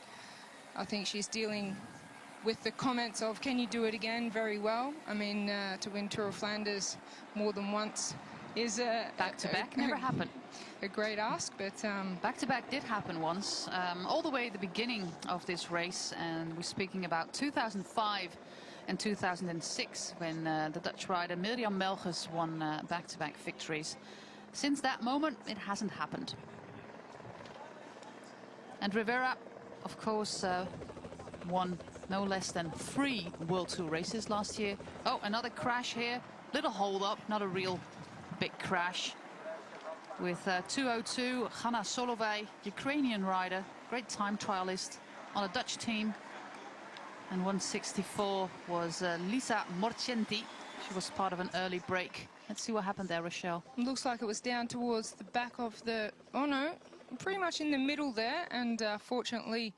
I think she's dealing with the comments of, can you do it again, very well. I mean, to win Tour of Flanders more than once is back-to-back never happened. A great ask, but back-to-back did happen once, all the way at the beginning of this race, and we're speaking about 2005 and 2006 when the Dutch rider Mirjam Melges won back-to-back victories. Since that moment, it hasn't happened. And Rivera, of course, won no less than 3 World Tour races last year. Oh, another crash here. Little hold up, not a real big crash. With 2:02, Hanna Solovay, Ukrainian rider, great time trialist on a Dutch team. And 1:64 was Lisa Morcenti. She was part of an early break. Let's see what happened there, Rochelle. Looks like it was down towards the back of the... Oh, no, pretty much in the middle there. And fortunately,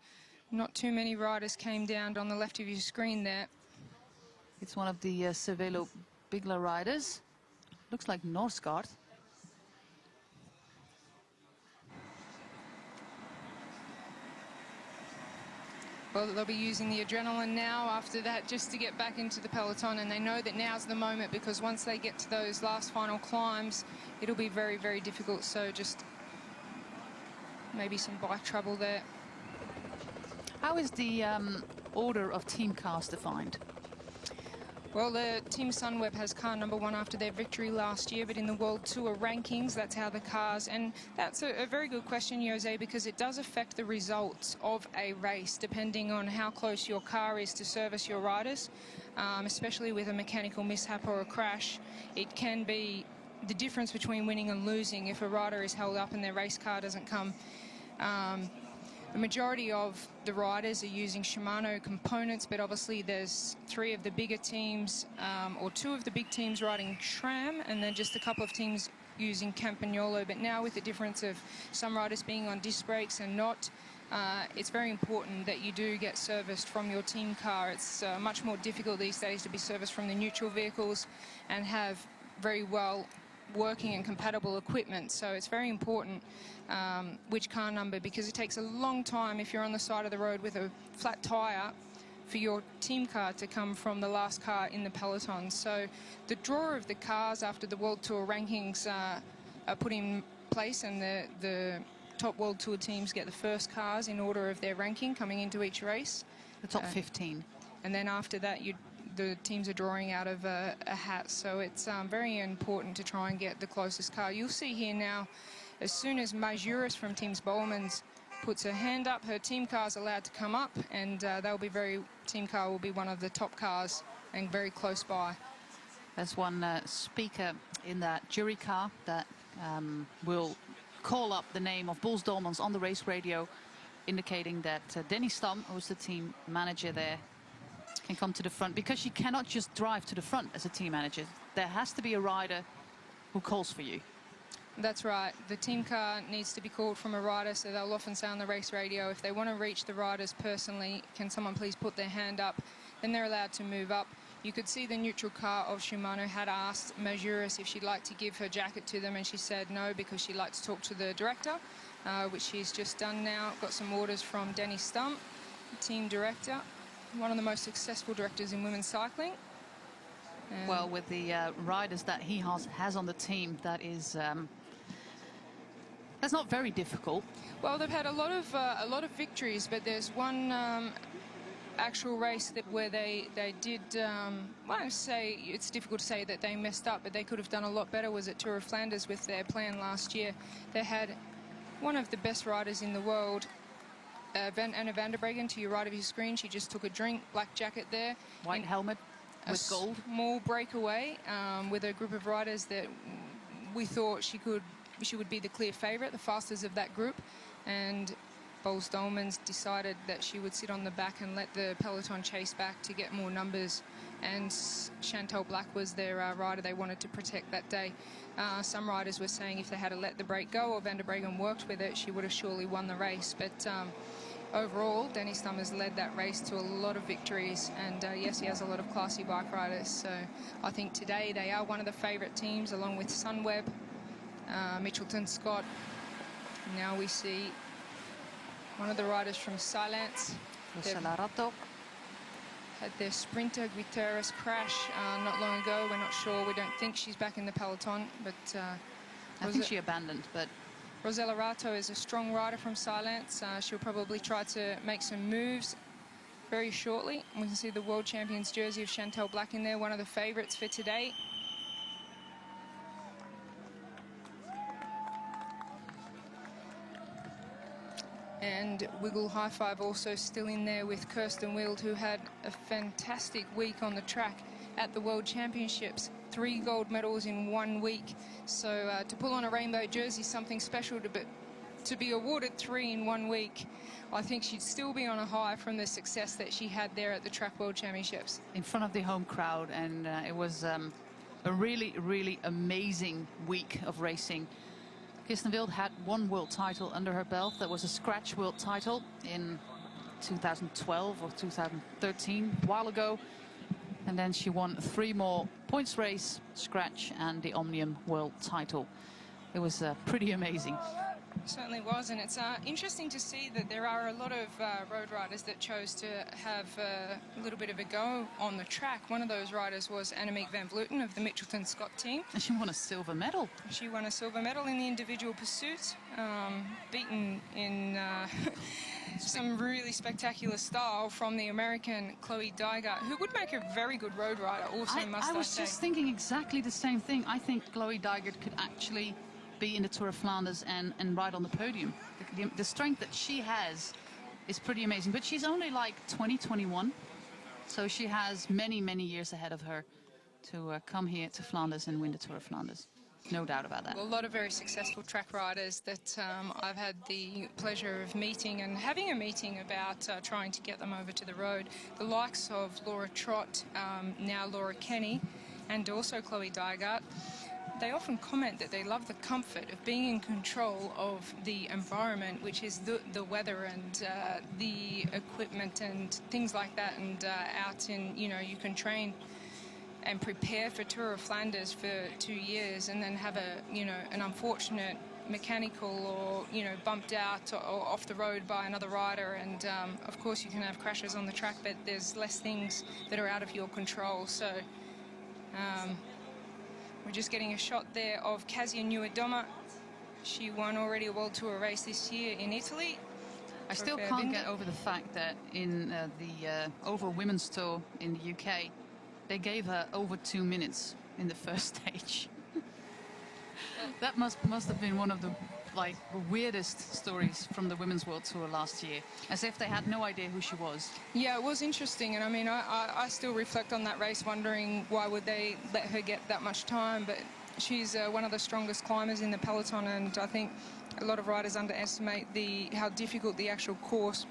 not too many riders came down on the left of your screen there. It's one of the Cervelo Bigla riders. looks like Norsgaard. Well, they'll be using the adrenaline now after that just to get back into the peloton, and they know that now's the moment, because once they get to those last final climbs, it'll be very, very difficult. So just maybe some bike trouble there. How is the order of team cars defined? Well, the Team Sunweb has car number 1 after their victory last year, but in the World Tour rankings, that's how the cars... And that's a very good question, Jose, because it does affect the results of a race, depending on how close your car is to service your riders, especially with a mechanical mishap or a crash. It can be the difference between winning and losing if a rider is held up and their race car doesn't come. The majority of the riders are using Shimano components, but obviously there's 3 of the bigger teams, or 2 of the big teams riding SRAM, and then just a couple of teams using Campagnolo. But now with the difference of some riders being on disc brakes and not, it's very important that you do get serviced from your team car. It's much more difficult these days to be serviced from the neutral vehicles and have very well working and compatible equipment. So it's very important which car number, because it takes a long time if you're on the side of the road with a flat tire for your team car to come from the last car in the peloton. So the draw of the cars after the World Tour rankings are put in place, and the top World Tour teams get the first cars in order of their ranking coming into each race. The top 15. And then after that, the teams are drawing out of a hat. So it's very important to try and get the closest car. You'll see here now, as soon as Majuris from Team Bowman's puts her hand up, her team car's allowed to come up, and team car will be one of the top cars and very close by. There's one speaker in that jury car that will call up the name of Boels Dolmans on the race radio, indicating that Denny Stam, who's the team manager there, can come to the front, because she cannot just drive to the front as a team manager. There has to be a rider who calls for you. That's right. The team car needs to be called from a rider, so they'll often say on the race radio, if they want to reach the riders personally, can someone please put their hand up? Then they're allowed to move up. You could see the neutral car of Shimano had asked Majuris if she'd like to give her jacket to them, and she said no, because she'd like to talk to the director, which she's just done now. Got some orders from Denny Stump, team director, one of the most successful directors in women's cycling. Well, with the riders that he has on the team, that is that's not very difficult. Well, they've had a lot of victories, but there's one actual race where they did. Well, I say it's difficult to say that they messed up, but they could have done a lot better. Was at Tour of Flanders with their plan last year. They had one of the best riders in the world, Anna van der Breggen, to your right of your screen. She just took a drink, black jacket there. White helmet with gold. Small breakaway with a group of riders that we thought she would be the clear favourite, the fastest of that group. And Boels Dolmans decided that she would sit on the back and let the peloton chase back to get more numbers. And Chantal Black was their rider they wanted to protect that day. Some riders were saying if they had to let the break go or Van der Breggen worked with it, she would have surely won the race. But overall, Denny Stam has led that race to a lot of victories. And yes, he has a lot of classy bike riders. So I think today they are one of the favourite teams, along with Sunweb, Mitchelton Scott. Now we see one of the riders from Silence. Had their sprinter Guterres crash not long ago. We're not sure. We don't think she's back in the peloton, but I think she abandoned. But Rosella Rato is a strong rider from Silence. She'll probably try to make some moves very shortly. We can see the World Champions jersey of Chantal Black in there, one of the favourites for today. And Wiggle High Five also still in there with Kirsten Wild, who had a fantastic week on the track at the World Championships. 3 gold medals in 1 week. So to pull on a rainbow jersey, something special, to be awarded 3 in 1 week, I think she'd still be on a high from the success that she had there at the Track World Championships. In front of the home crowd, and it was a really, really amazing week of racing. Kirsten Wild had 1 world title under her belt. That was a scratch world title in 2012 or 2013, a while ago. And then she won 3 more points race, scratch, and the Omnium World title. It was pretty amazing. It certainly was, and it's interesting to see that there are a lot of road riders that chose to have a little bit of a go on the track. One of those riders was Annemiek van Vleuten of the Mitchelton Scott team. And she won a silver medal. She won a silver medal in the individual pursuit, beaten in some really spectacular style from the American Chloe Dygert, who would make a very good road rider also, I was just thinking exactly the same thing. I think Chloe Dygert could actually be in the Tour of Flanders and ride on the podium. The strength that she has is pretty amazing. But she's only like 20, 21. So she has many, many years ahead of her to come here to Flanders and win the Tour of Flanders. No doubt about that. Well, a lot of very successful track riders that I've had the pleasure of meeting and having a meeting about trying to get them over to the road. The likes of Laura Trott, now Laura Kenny, and also Chloe Dygert. They often comment that they love the comfort of being in control of the environment, which is the weather and the equipment and things like that. And out in, you can train and prepare for Tour of Flanders for 2 years and then have an unfortunate mechanical or, bumped out or off the road by another rider. And of course you can have crashes on the track, but there's less things that are out of your control. So we're just getting a shot there of Kasia Nieuwendomme. She won already a World Tour race this year in Italy. I still can't get over the fact that in the Oval Women's Tour in the UK, they gave her over 2 minutes in the first stage. That must have been one of the weirdest stories from the Women's World Tour last year, as if they had no idea who she was. Yeah, it was interesting, and I mean, I still reflect on that race wondering why would they let her get that much time, but she's one of the strongest climbers in the peloton, and I think a lot of riders underestimate how difficult the actual course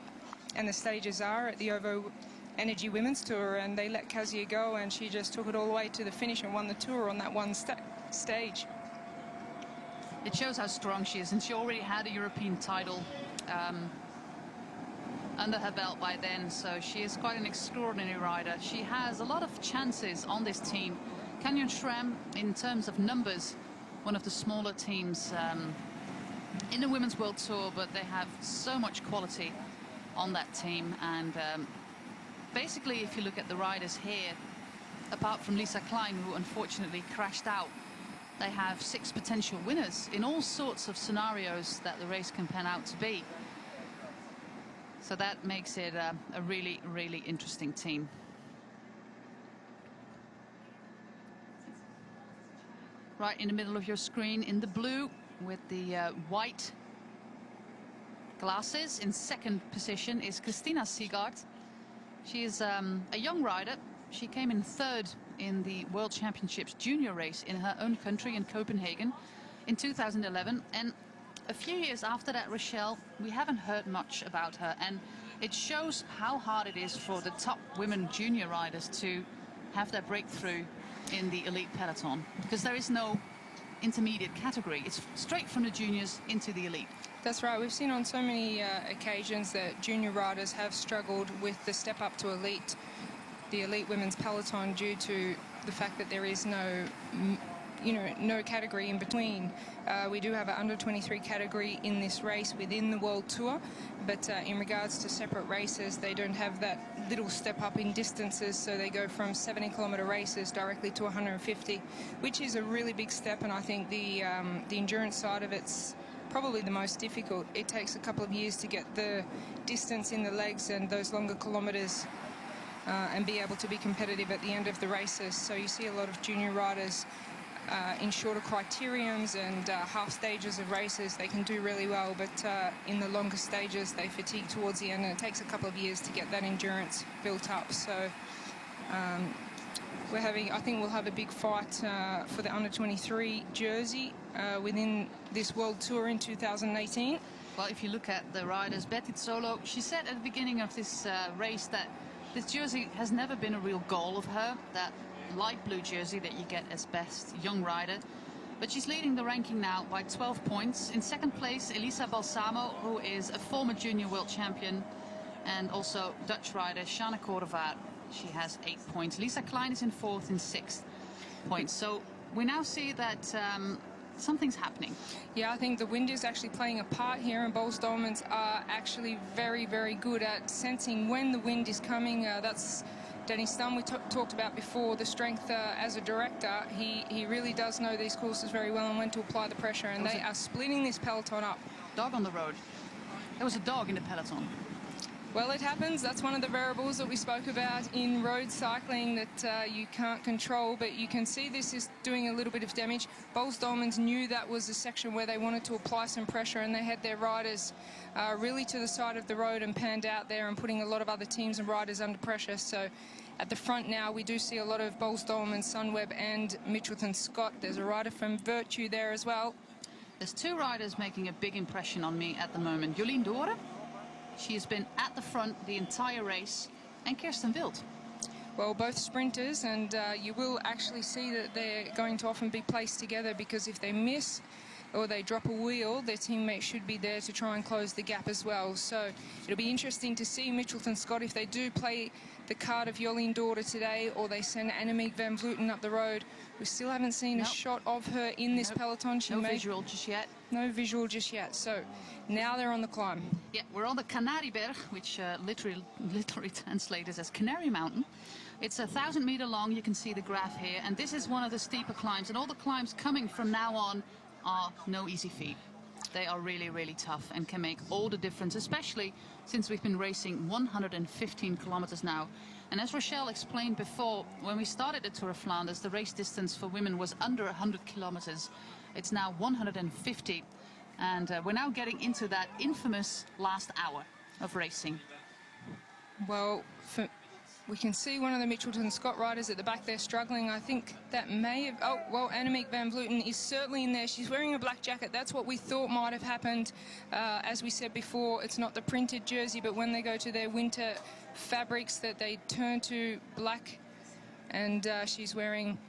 and the stages are at the OVO Energy Women's Tour, and they let Kasia go, and she just took it all the way to the finish and won the Tour on that one stage. It shows how strong she is, and she already had a European title under her belt by then, so she is quite an extraordinary rider. She has a lot of chances on this team. Canyon SRAM, in terms of numbers, one of the smaller teams in the Women's World Tour, but they have so much quality on that team. And basically, if you look at the riders here, apart from Lisa Klein, who unfortunately crashed out, they have 6 potential winners in all sorts of scenarios that the race can pan out to be. So that makes it a really, really interesting team. Right in the middle of your screen in the blue with the white glasses in second position is Christina Siegard. She is a young rider. She came in third in the World Championships junior race in her own country in Copenhagen in 2011. And a few years after that, Rochelle, we haven't heard much about her. And it shows how hard it is for the top women junior riders to have their breakthrough in the elite peloton, because there is no intermediate category. It's straight from the juniors into the elite. That's right. We've seen on so many occasions that junior riders have struggled with the step up to the elite women's peloton due to the fact that there is no category in between. We do have an under 23 category in this race within the World Tour, but in regards to separate races, they don't have that little step up in distances, so they go from 70-kilometre races directly to 150, which is a really big step, and I think the endurance side of it's probably the most difficult. It takes a couple of years to get the distance in the legs and those longer kilometres and be able to be competitive at the end of the races. So you see a lot of junior riders in shorter criteriums and half stages of races, they can do really well, but in the longer stages they fatigue towards the end, and it takes a couple of years to get that endurance built up. So I think we'll have a big fight for the under 23 jersey within this World Tour in 2018. Well, if you look at the riders, Betty Solo, she said at the beginning of this race that this jersey has never been a real goal of her, that light blue jersey that you get as best young rider. But she's leading the ranking now by 12 points. In second place, Elisa Balsamo, who is a former junior world champion, and also Dutch rider Shana Kordevaart. She has 8 points. Lisa Klein is in 4th in 6th points. So we now see that something's happening. Yeah, I think the wind is actually playing a part here, and Boels Dolmans are actually very, very good at sensing when the wind is coming. That's Danny Stum we talked about before, the strength as a director. He really does know these courses very well and when to apply the pressure, and they are splitting this peloton up. Dog on the road. There was a dog in the peloton. Well, it happens. That's one of the variables that we spoke about in road cycling that you can't control, but you can see this is doing a little bit of damage. Boels Dolmans knew that was a section where they wanted to apply some pressure, and they had their riders really to the side of the road and panned out there and putting a lot of other teams and riders under pressure. So at the front now, we do see a lot of Boels Dolmans, Sunweb and Mitchelton Scott. There's a rider from Virtue there as well. There's 2 riders making a big impression on me at the moment. Jolien Dore. She has been at the front the entire race, and Kirsten Wild. Well, both sprinters, and you will actually see that they're going to often be placed together, because if they miss or they drop a wheel, their teammate should be there to try and close the gap as well. So it'll be interesting to see Mitchelton Scott if they do play the card of Jolien Dore today, or they send Annemiek van Vleuten up the road. We still haven't seen a shot of her in this peloton. No visual just yet. No visual just yet. So now they're on the climb. Yeah, we're on the Canarieberg, which literally translated as Canary Mountain. It's 1,000 meter long. You can see the graph here, and this is one of the steeper climbs, and all the climbs coming from now on are no easy feat. They are really, really tough and can make all the difference, especially since we've been racing 115 kilometers now. And as Rochelle explained before, when we started the Tour of Flanders, the race distance for women was under 100 kilometers. It's now 150. And we're now getting into that infamous last hour of racing. Well, we can see one of the Mitchelton Scott riders at the back there struggling. I think that may have... Oh, well, Annemiek van Vleuten is certainly in there. She's wearing a black jacket. That's what we thought might have happened. As we said before, it's not the printed jersey, but when they go to their winter fabrics that they turn to black. And she's wearing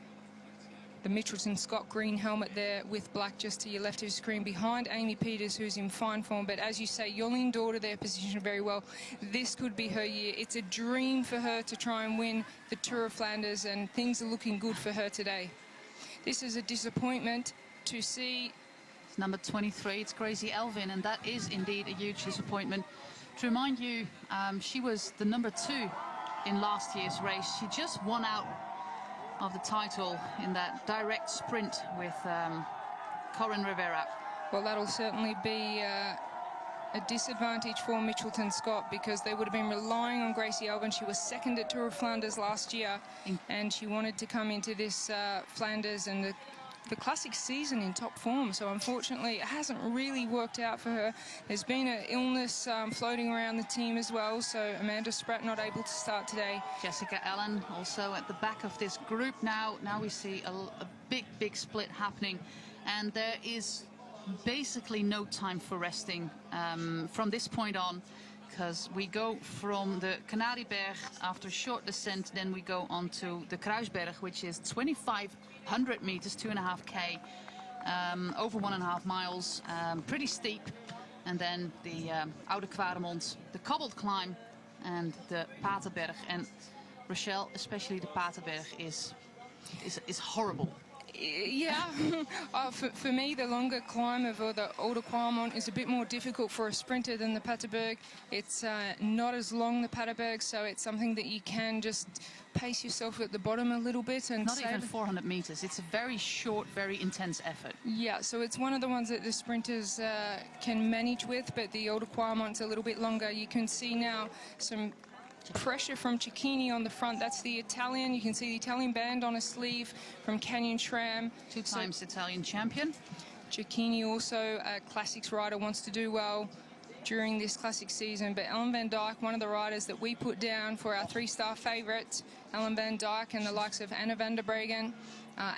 the Mitchelton Scott green helmet there with black just to your left of the screen, behind Amy Peters, who's in fine form. But as you say, Jolien Dore there positioned very well. This could be her year. It's a dream for her to try and win the Tour of Flanders, and things are looking good for her today. This is a disappointment to see. It's number 23. It's Gracie Elvin, and that is indeed a huge disappointment. To remind you, she was the number 2 in last year's race. She just won out of the title in that direct sprint with Corinne Rivera. Well, that'll certainly be a disadvantage for Mitchelton Scott, because they would have been relying on Gracie Elvin. She was 2nd at Tour of Flanders last year, and she wanted to come into this Flanders and the classic season in top form. So unfortunately it hasn't really worked out for her. There's been an illness floating around the team as well, so Amanda Spratt not able to start today. Jessica Allen also at the back of this group now. Now we see a big split happening, and there is basically no time for resting from this point on, because we go from the Canarieberg after a short descent, then we go on to the Kruisberg, which is 2,500 meters, 2.5K, over 1.5 miles, pretty steep. And then the Oude Kwaremond, the cobbled climb, and the Paterberg. And Rochelle, especially the Paterberg, is horrible. Yeah, for me, the longer climb of the Oude Kwaremond is a bit more difficult for a sprinter than the Paterberg. It's not as long, the Paterberg, so it's something that you can just pace yourself at the bottom a little bit. And not even 400 meters. It's a very short, very intense effort. Yeah, so it's one of the ones that the sprinters can manage with, but the Oude Kwaremond's a little bit longer. You can see now some pressure from Cecchini on the front. That's the Italian. You can see the Italian band on a sleeve from Canyon SRAM. 2 times Italian champion. Cecchini, also a classics rider, wants to do well during this classic season. But Ellen van Dijk, one of the riders that we put down for our 3-star favourite, Ellen van Dijk, and the likes of Anna van der Breggen.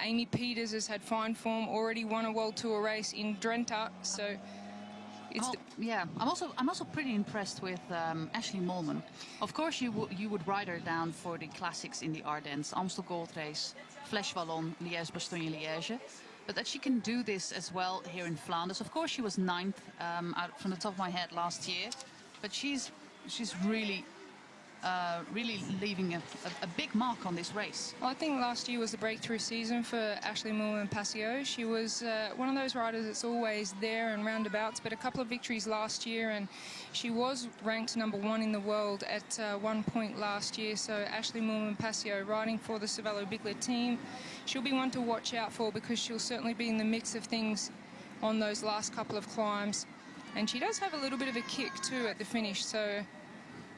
Amy Peters has had fine form, already won a World Tour race in Drenthe. So I'm also pretty impressed with Ashley Mollman. Of course, you would write her down for the classics in the Ardennes, Amstel Gold Race, Flèche Wallonne, Liège-Bastogne-Liège, but that she can do this as well here in Flanders. Of course, she was 9th out from the top of my head last year, but she's really really leaving a big mark on this race. Well, I think last year was the breakthrough season for Ashley Moolman-Pasio. She was one of those riders that's always there and roundabouts, but a couple of victories last year, and she was ranked #1 in the world at one point last year. So Ashley Moolman-Pasio riding for the Cervelo Bigler team, she'll be one to watch out for because she'll certainly be in the mix of things on those last couple of climbs. And she does have a little bit of a kick too at the finish, so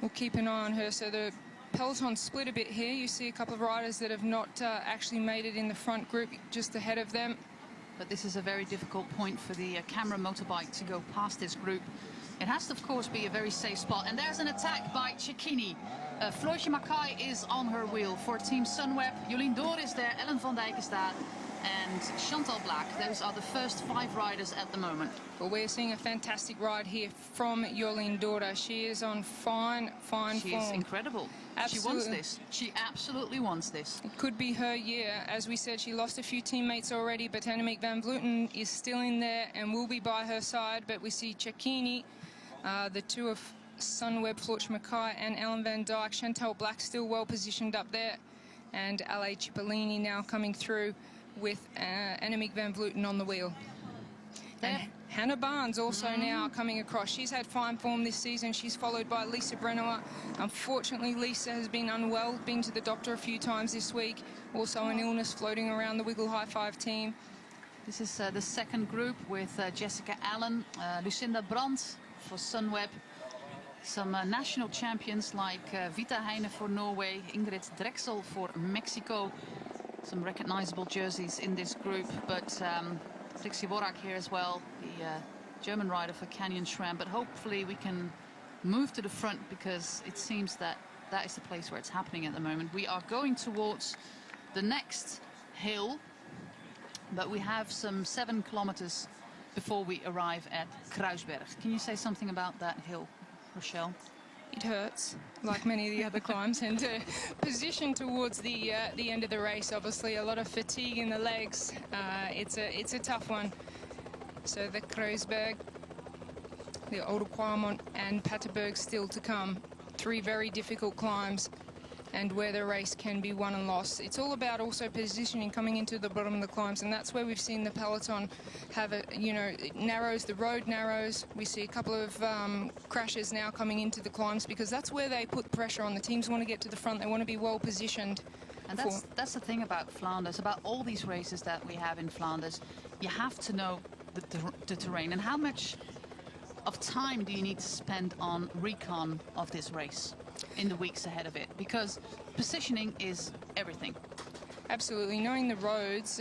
we'll keep an eye on her. So the peloton split a bit here. You see a couple of riders that have not actually made it in the front group just ahead of them. But this is a very difficult point for the camera motorbike to go past this group. It has to, of course, be a very safe spot. And there's an attack by Cecchini. Floortje Mackay is on her wheel for Team Sunweb. Jolien Door is there, Ellen van Dijk is there, and Chantal Blaak. Those are the first 5 riders at the moment. Well, we're seeing a fantastic ride here from Jolien Door. She is on fine form. She is incredible. Absolutely. She wants this. She absolutely wants this. It could be her year. As we said, she lost a few teammates already, but Annemiek van Vleuten is still in there and will be by her side. But we see Cecchini, the two of Sunweb, Floortje Mackay and Ellen van Dijk. Chantal Blaak still well positioned up there. And Ale Cipollini now coming through with Annemiek van Vleuten on the wheel. And Hannah Barnes also now coming across. She's had fine form this season. She's followed by Lisa Brennauer. Unfortunately, Lisa has been unwell, been to the doctor a few times this week. Also an illness floating around the Wiggle High Five team. This is the second group with Jessica Allen, Lucinda Brandt for Sunweb. Some national champions like Vita Heine for Norway, Ingrid Drexel for Mexico. Some recognizable jerseys in this group, but Trixie Worrack here as well, the German rider for Canyon SRAM. But hopefully we can move to the front because it seems that that is the place where it's happening at the moment. We are going towards the next hill, but we have some 7 kilometers before we arrive at Kruisberg. Can you say something about that hill, Rochelle? It hurts, like many of the other climbs, and position towards the end of the race. Obviously, a lot of fatigue in the legs. It's a tough one. So the Kruisberg, the Oude Kwaremont and Paterberg still to come. 3 very difficult climbs, and where the race can be won and lost. It's all about also positioning coming into the bottom of the climbs, and that's where we've seen the peloton have a, it narrows, the road narrows. We see a couple of crashes now coming into the climbs because that's where they put pressure on. The teams want to get to the front, they want to be well positioned. And that's the thing about Flanders, about all these races that we have in Flanders. You have to know the terrain, and how much of time do you need to spend on recon of this race in the weeks ahead of it, because positioning is everything. Absolutely, knowing the roads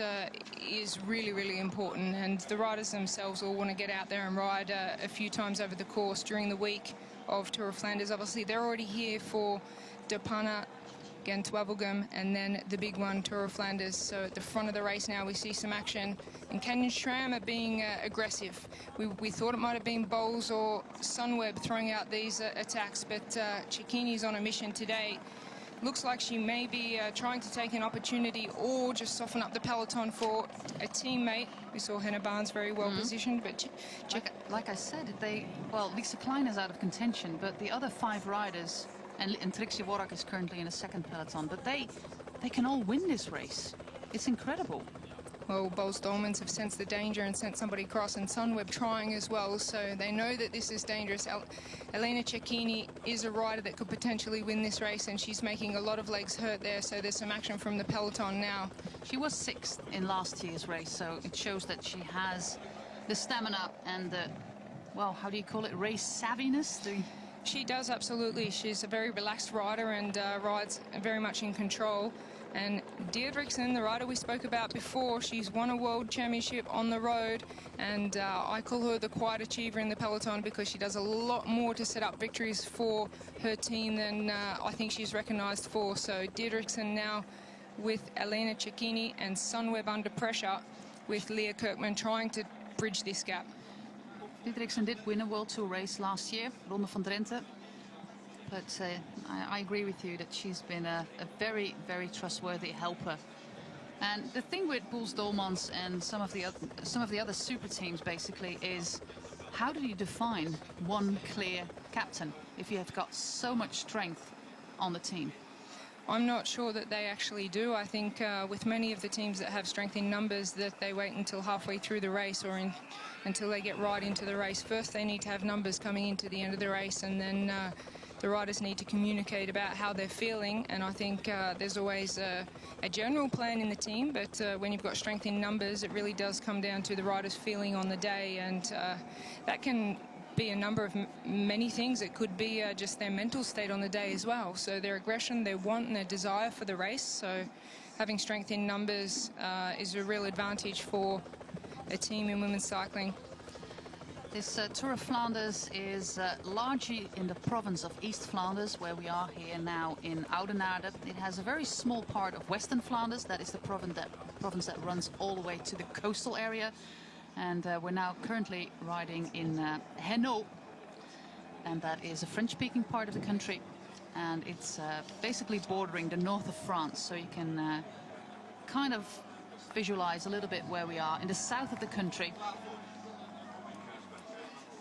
is really, really important, and the riders themselves all want to get out there and ride a few times over the course during the week of Tour of Flanders. Obviously, they're already here for De Panne, Gent-Wevelgem, and then the big one, Tour of Flanders. So at the front of the race now, we see some action, and Canyon SRAM are being aggressive. We thought it might have been Bowles or Sunweb throwing out these attacks, but Cecchini's on a mission today. Looks like she may be trying to take an opportunity or just soften up the peloton for a teammate. We saw Hannah Barnes very well positioned, but like I said, Lisa Klein is out of contention, but the other 5 riders, and Trixie Worrack is currently in a second peloton, but they can all win this race. It's incredible. Well, Boels Dolmans have sensed the danger and sent somebody across, and Sunweb trying as well, so they know that this is dangerous. Elena Cecchini is a rider that could potentially win this race, and she's making a lot of legs hurt there, so there's some action from the peloton now. She was 6th in last year's race, so it shows that she has the stamina and the, well, how do you call it, race savviness? She does, absolutely. She's a very relaxed rider and rides very much in control. And Deirdrickson, the rider we spoke about before, she's won a world championship on the road, and I call her the quiet achiever in the peloton because she does a lot more to set up victories for her team than I think she's recognised for. So Deirdrickson now with Elena Cecchini, and Sunweb under pressure with Leah Kirkman trying to bridge this gap. Deirdrickson did win a World Tour race last year, Ronde van Drenthe. But I agree with you that she's been a very, very trustworthy helper. And the thing with Boels Dolmans and some of the other super teams basically is, how do you define one clear captain if you have got so much strength on the team? I'm not sure that they actually do. I think with many of the teams that have strength in numbers, that they wait until halfway through the race or until they get right into the race. First, they need to have numbers coming into the end of the race, and then the riders need to communicate about how they're feeling. And I think there's always a general plan in the team, but when you've got strength in numbers, it really does come down to the riders' feeling on the day, and that can be a number of many things. It could be just their mental state on the day as well. So their aggression, their want and their desire for the race. So having strength in numbers is a real advantage for a team in women's cycling. This Tour of Flanders is largely in the province of East Flanders, where we are here now in Oudenaarde. It has a very small part of Western Flanders. That is the province that runs all the way to the coastal area. And we're now currently riding in Hainaut, and that is a French-speaking part of the country, and it's basically bordering the north of France, so you can kind of visualize a little bit where we are in the south of the country.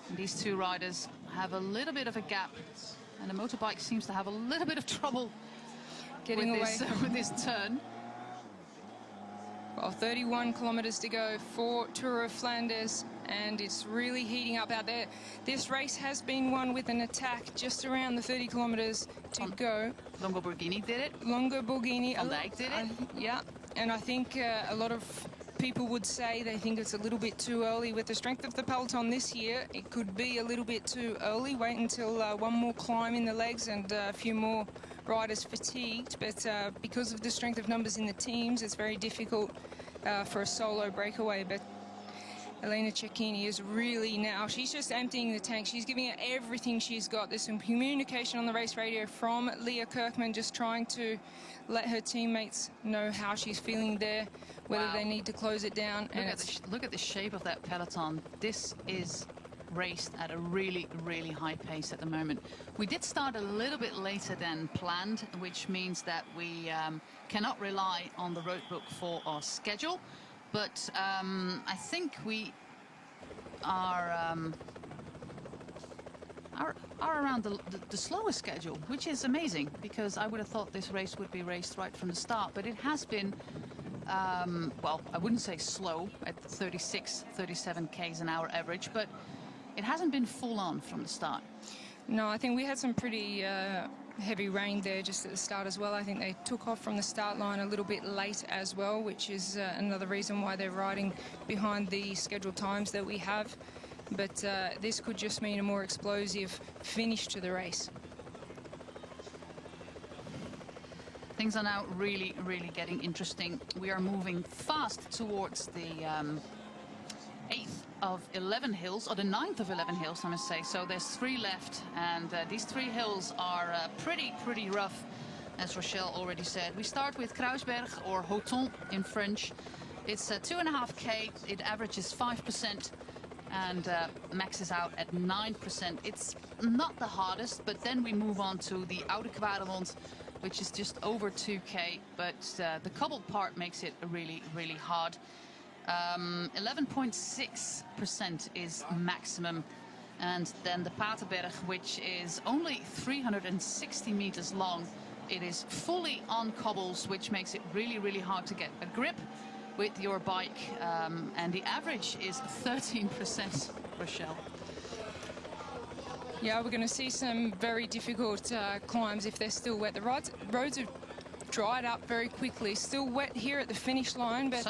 And these two riders have a little bit of a gap, and the motorbike seems to have a little bit of trouble getting away with this turn. Well, 31 kilometres to go for Tour of Flanders, and it's really heating up out there. This race has been won with an attack just around the 30 kilometres to go. Longo Borghini did it. Longo Borghini. Van Dijk did it. Yeah, and I think a lot of people would say they think it's a little bit too early. With the strength of the peloton this year, it could be a little bit too early. Wait until one more climb in the legs and a few more riders fatigued, but because of the strength of numbers in the teams, it's very difficult for a solo breakaway. But Elena Cecchini is really now, she's just emptying the tank. She's giving it everything she's got. There's some communication on the race radio from Leah Kirkman, just trying to let her teammates know how she's feeling there, whether they need to close it down. Look at the shape of that peloton. This is raced at a really, really high pace at the moment. We did start a little bit later than planned, which means that we cannot rely on the road book for our schedule, but I think we are around the slowest schedule, which is amazing, because I would have thought this race would be raced right from the start, but it has been well, I wouldn't say slow at 36, 37 k's an hour average, but it hasn't been full on from the start. No, I think we had some pretty heavy rain there just at the start as well. I think they took off from the start line a little bit late as well, which is another reason why they're riding behind the scheduled times that we have. But this could just mean a more explosive finish to the race. Things are now really, really getting interesting. We are moving fast towards the 8th of 11 hills, or the 9th of 11 hills, I must say. So there's 3 left, and these 3 hills are pretty rough, as Rochelle already said. We start with Kruisberg, or Hoton in French. It's 2.5k, it averages 5%, and maxes out at 9%. It's not the hardest, but then we move on to the Oude Kwaremond, which is just over 2k, but the cobbled part makes it really, really hard. 11.6% is maximum, and then the Paterberg, which is only 360 meters long. It is fully on cobbles, which makes it really, really hard to get a grip with your bike, and the average is 13%, Rochelle. Yeah, we're going to see some very difficult climbs if they're still wet. The roads have dried up very quickly. Still wet here at the finish line, but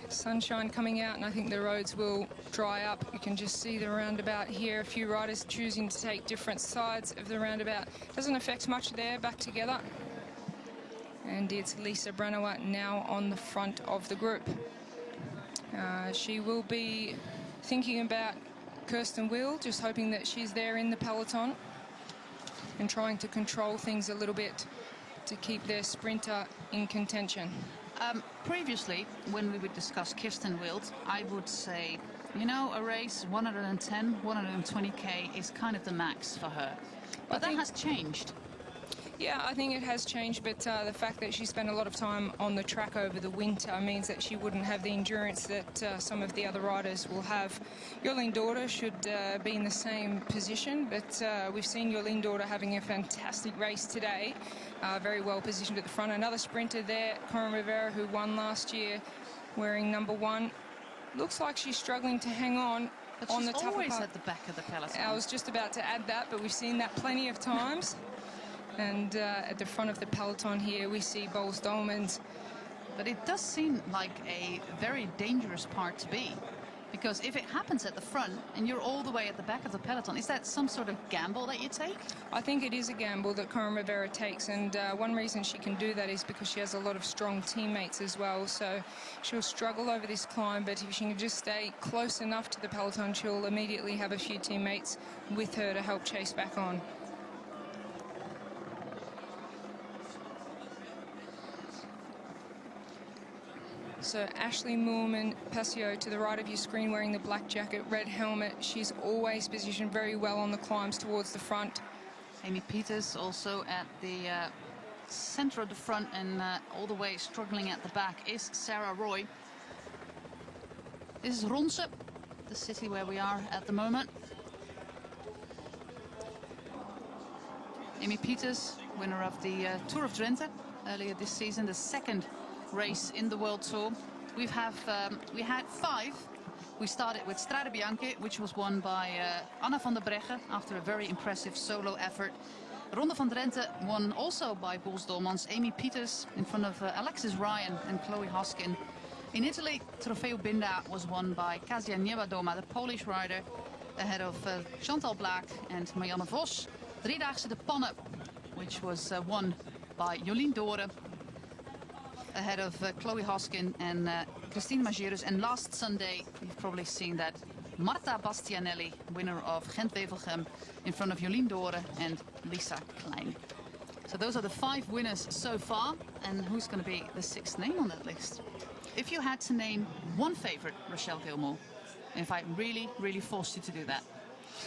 sunshine coming out, and I think the roads will dry up. You can just see the roundabout here. A few riders choosing to take different sides of the roundabout. Doesn't affect much there, back together. And it's Lisa Brennauer now on the front of the group. She will be thinking about Kirsten Wheel, just hoping that she's there in the peloton and trying to control things a little bit to keep their sprinter in contention. Previously, when we would discuss Kirsten Wild, I would say, you know, a race 110, 120k is kind of the max for her. But that has changed. Yeah, I think it has changed, but the fact that she spent a lot of time on the track over the winter means that she wouldn't have the endurance that some of the other riders will have. Jolien Daughter should be in the same position, but we've seen Jolien Daughter having a fantastic race today, very well positioned at the front. Another sprinter there, Corinne Rivera, who won last year, wearing number 1. Looks like she's struggling to hang on. But on she's the tougher always part. at the back of the peloton. I was just about to add that, but we've seen that plenty of times. And at the front of the peloton here, we see Boels Dolmans. But it does seem like a very dangerous part to be. Because if it happens at the front and you're all the way at the back of the peloton, is that some sort of gamble that you take? I think it is a gamble that Corinne Rivera takes, and one reason she can do that is because she has a lot of strong teammates as well. So she'll struggle over this climb, but if she can just stay close enough to the peloton, she'll immediately have a few teammates with her to help chase back on. So Ashley Moorman-Passio to the right of your screen, wearing the black jacket, red helmet. She's always positioned very well on the climbs towards the front. Amy Peters also at the center of the front, and all the way struggling at the back is Sarah Roy. This is Ronde, the city where we are at the moment. Amy Peters, winner of the Tour of Drenthe earlier this season, the second race in the World Tour. We had 5. We started with Strade Bianche, which was won by Anna van der Breggen after a very impressive solo effort. Ronde van Drenthe won also by Boels Dolmans, Amy Peters in front of Alexis Ryan and Chloe Hoskin. In Italy, Trofeo Binda was won by Kasia Niewiadoma, the Polish rider, ahead of Chantal Blaak and Marianne Vos. Driedaagse de Panne, which was won by Jolien Daughter, ahead of Chloe Hoskin and Christine Magirus. And last Sunday, you've probably seen that Marta Bastianelli, winner of Gent-Wevelgem, in front of Jolien Daughter and Lisa Klein. So those are the 5 winners so far. And who's going to be the 6th name on that list? If you had to name one favorite, Rochelle Gilmore, and if I really, really forced you to do that,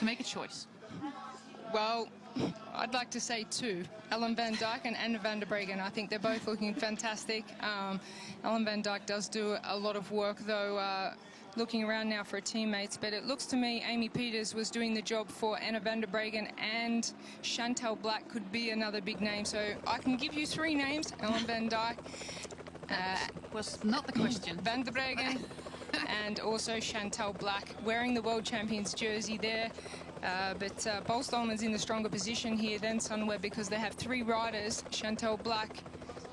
to make a choice. Well, I'd like to say 2, Ellen van Dijk and Anna van der Breggen. I think they're both looking fantastic. Ellen van Dijk does do a lot of work, though, looking around now for her teammates. But it looks to me Amy Peters was doing the job for Anna van der Breggen, and Chantal Blaak could be another big name. So I can give you 3 names, Ellen van Dijk. Was not the question. Van der Breggen and also Chantal Blaak, wearing the World Champions jersey there. But Boels Dolmans in the stronger position here than Sunweb, because they have 3 riders, Chantal Blaak,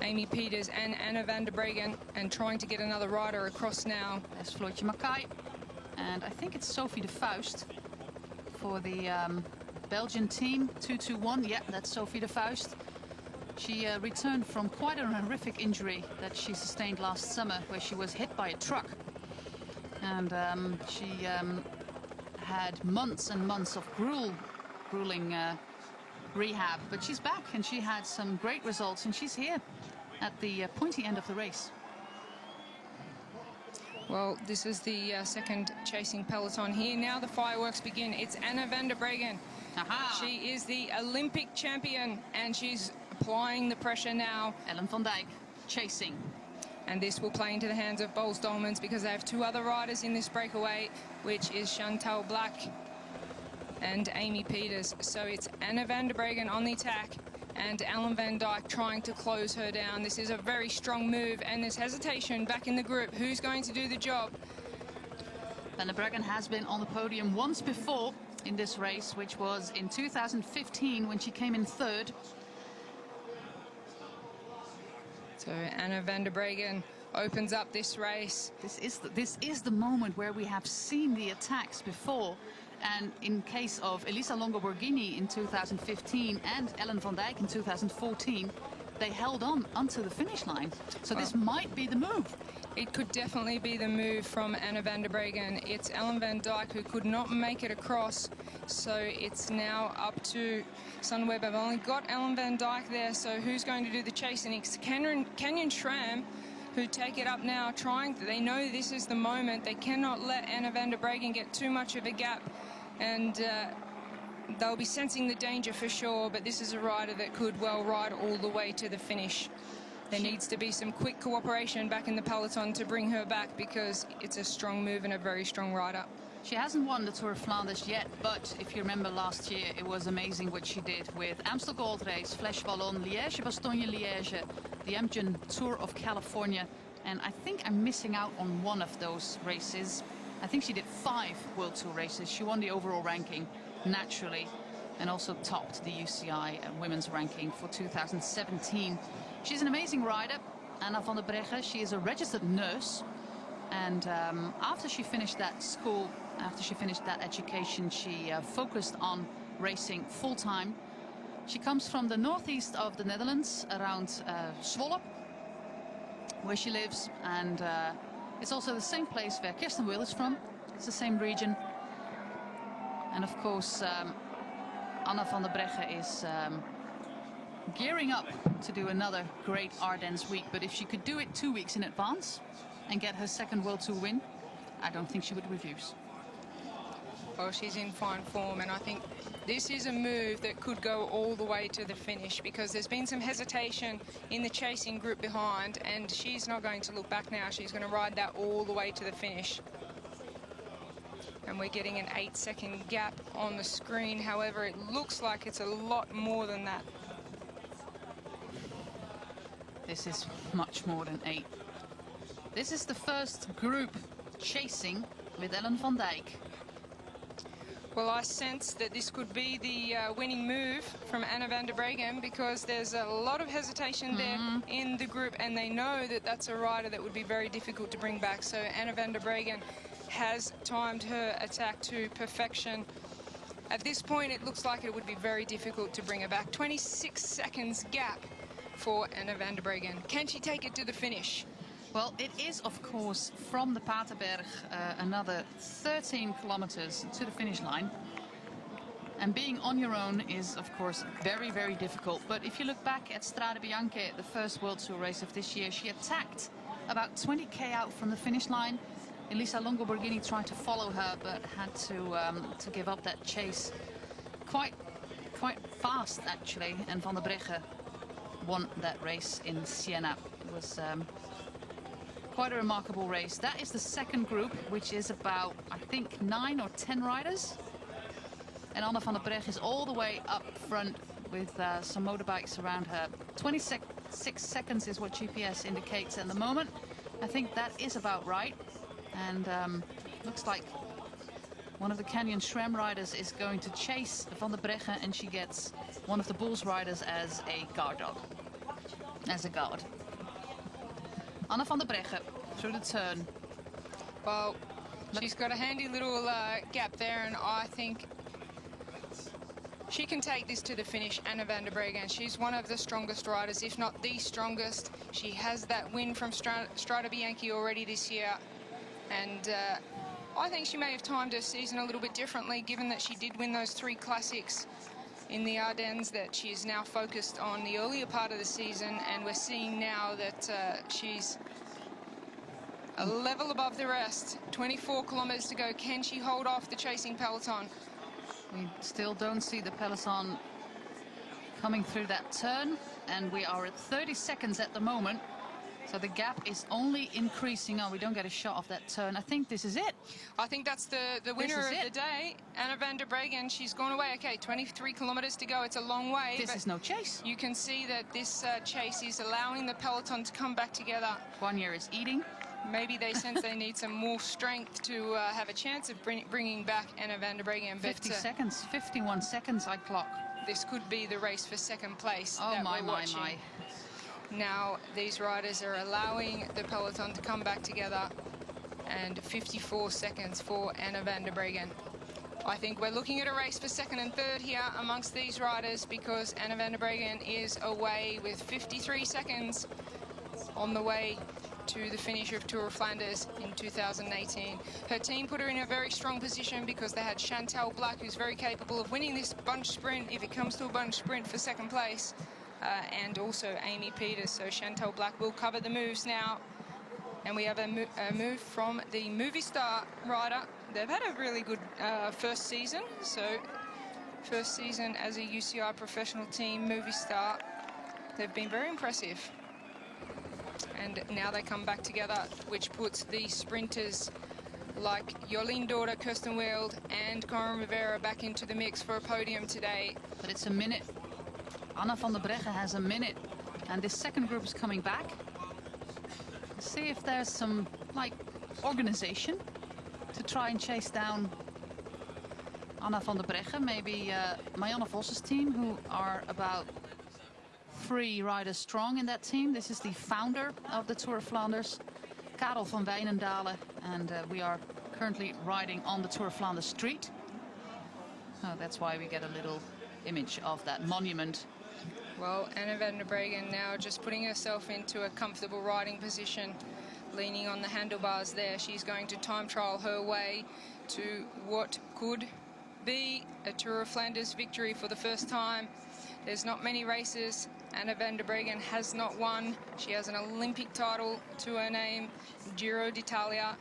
Amy Peters and Anna van der Breggen, and trying to get another rider across now. There's Floortje Mackay, and I think it's Sophie de Vuist for the Belgian team. 221, yeah, that's Sophie de Vuist. She returned from quite a horrific injury that she sustained last summer, where she was hit by a truck. And she had months and months of grueling rehab, but she's back and she had some great results, and she's here at the pointy end of the race. Well, this is the second chasing peloton here. Now the fireworks begin. It's Anna van der Breggen. Aha. She is the Olympic champion, and she's applying the pressure now. Ellen van Dijk chasing. And this will play into the hands of Boels Dolmans, because they have 2 other riders in this breakaway, which is Chantal Blaak and Amy Peters. So it's Anna van der Breggen on the attack and Ellen van Dijk trying to close her down. This is a very strong move, and there's hesitation back in the group. Who's going to do the job? Van der Breggen has been on the podium once before in this race, which was in 2015 when she came in 3rd. So Anna van der Breggen opens up this race. This is the moment where we have seen the attacks before, and in case of Elisa Longo Borghini in 2015 and Ellen van Dijk in 2014, they held on until the finish line. So this might be the move. It could definitely be the move from Anna van der Breggen. It's Ellen van Dijk who could not make it across, so it's now up to Sunweb. I've only got Ellen van Dijk there, so who's going to do the chasing? It's Canyon Schramm who take it up now, they know this is the moment. They cannot let Anna van der Breggen get too much of a gap, and they'll be sensing the danger for sure, but this is a rider that could well ride all the way to the finish. There needs to be some quick cooperation back in the peloton to bring her back, because it's a strong move and a very strong rider. She hasn't won the Tour of Flanders yet, but if you remember last year, it was amazing what she did with Amstel Gold Race, Flèche Wallonne, Liège-Bastogne-Liège, the Amgen Tour of California. And I think I'm missing out on one of those races. I think she did 5 World Tour races. She won the overall ranking naturally and also topped the UCI women's ranking for 2017. She's an amazing rider, Anna van der Breggen. She is a registered nurse. And after she finished that school, after she finished that education, she focused on racing full-time. She comes from the northeast of the Netherlands, around Zwolle, where she lives. And it's also the same place where Kirsten Wild is from. It's the same region. And of course, Anna van der Breggen is gearing up to do another great Ardennes week. But if she could do it 2 weeks in advance and get her second World Tour win, I don't think she would refuse. Well, she's in fine form, and I think this is a move that could go all the way to the finish, because there's been some hesitation in the chasing group behind, and she's not going to look back now. She's going to ride that all the way to the finish. And we're getting an 8-second gap on the screen. However, it looks like it's a lot more than that. This is much more than 8. This is the first group chasing with Ellen van Dijk. Well, I sense that this could be the winning move from Anna van der Breggen, because there's a lot of hesitation there in the group, and they know that that's a rider that would be very difficult to bring back. So Anna van der Breggen has timed her attack to perfection. At this point, it looks like it would be very difficult to bring her back. 26 seconds gap for Anna van der Breggen. Can she take it to the finish? Well, it is, of course, from the Paterberg another 13 kilometers to the finish line. And being on your own is, of course, very, very difficult. But if you look back at Strade Bianche, the first World Tour race of this year, she attacked about 20k out from the finish line. Elisa Longo Borghini tried to follow her, but had to give up that chase quite fast, actually. And Van der Breggen won that race in Siena. It was quite a remarkable race. That is the second group, which is about, I think, 9 or 10 riders. And Anna van der Breggen is all the way up front with some motorbikes around her. 26 seconds is what GPS indicates at the moment. I think that is about right. And looks like one of the Canyon SRAM riders is going to chase Van der Breggen, and she gets one of the Bulls riders as a guard dog, as a guard. Anna van der Breggen through the turn. Well, she's got a handy little gap there, and I think she can take this to the finish, Anna van der Breggen. She's one of the strongest riders, if not the strongest. She has that win from Strade Bianche already this year. And I think she may have timed her season a little bit differently, given that she did win those 3 classics in the Ardennes, that she is now focused on the earlier part of the season. And we're seeing now that she's a level above the rest. 24 kilometers to go. Can she hold off the chasing peloton? We still don't see the peloton coming through that turn, and we are at 30 seconds at the moment. So the gap is only increasing. Oh, we don't get a shot of that turn. I think this is it. I think that's the winner of the day, Anna van der Breggen. She's gone away. Okay, 23 kilometers to go. It's a long way. This is no chase. You can see that this chase is allowing the peloton to come back together. Wanya is eating. Maybe they sense they need some more strength to have a chance of bringing back Anna van der Breggen. 50 seconds, 51 seconds I clock. This could be the race for second place. Oh, that my. Now these riders are allowing the peloton to come back together, and 54 seconds for Anna van der Breggen. I think we're looking at a race for second and third here amongst these riders, because Anna van der Breggen is away with 53 seconds on the way to the finish of Tour of Flanders in 2018. Her team put her in a very strong position, because they had Chantal Black, who's very capable of winning this bunch sprint if it comes to a bunch sprint, for second place. And also Amy Peters. So Chantal Black will cover the moves now. And we have a move from the Movistar rider. They've had a really good first season, so first season as a UCI professional team, movie star. They've been very impressive. And now they come back together, which puts the sprinters like Jolien Daughter, Kirsten Wild and Corin Rivera back into the mix for a podium today. But it's a minute. Anna van der Breggen has a minute. And this second group is coming back. Let's see if there's some, like, organization to try and chase down Anna van der Breggen. Maybe Marianne Vos's team, who are about 3 riders strong in that team. This is the founder of the Tour of Flanders, Karel van Wijnendalen, and we are currently riding on the Tour of Flanders street. Oh, that's why we get a little image of that monument. Well, Anna van der Breggen now just putting herself into a comfortable riding position, leaning on the handlebars there. She's going to time trial her way to what could be a Tour of Flanders victory for the first time. There's not many races Anna van der Breggen has not won. She has an Olympic title to her name, Giro d'Italia,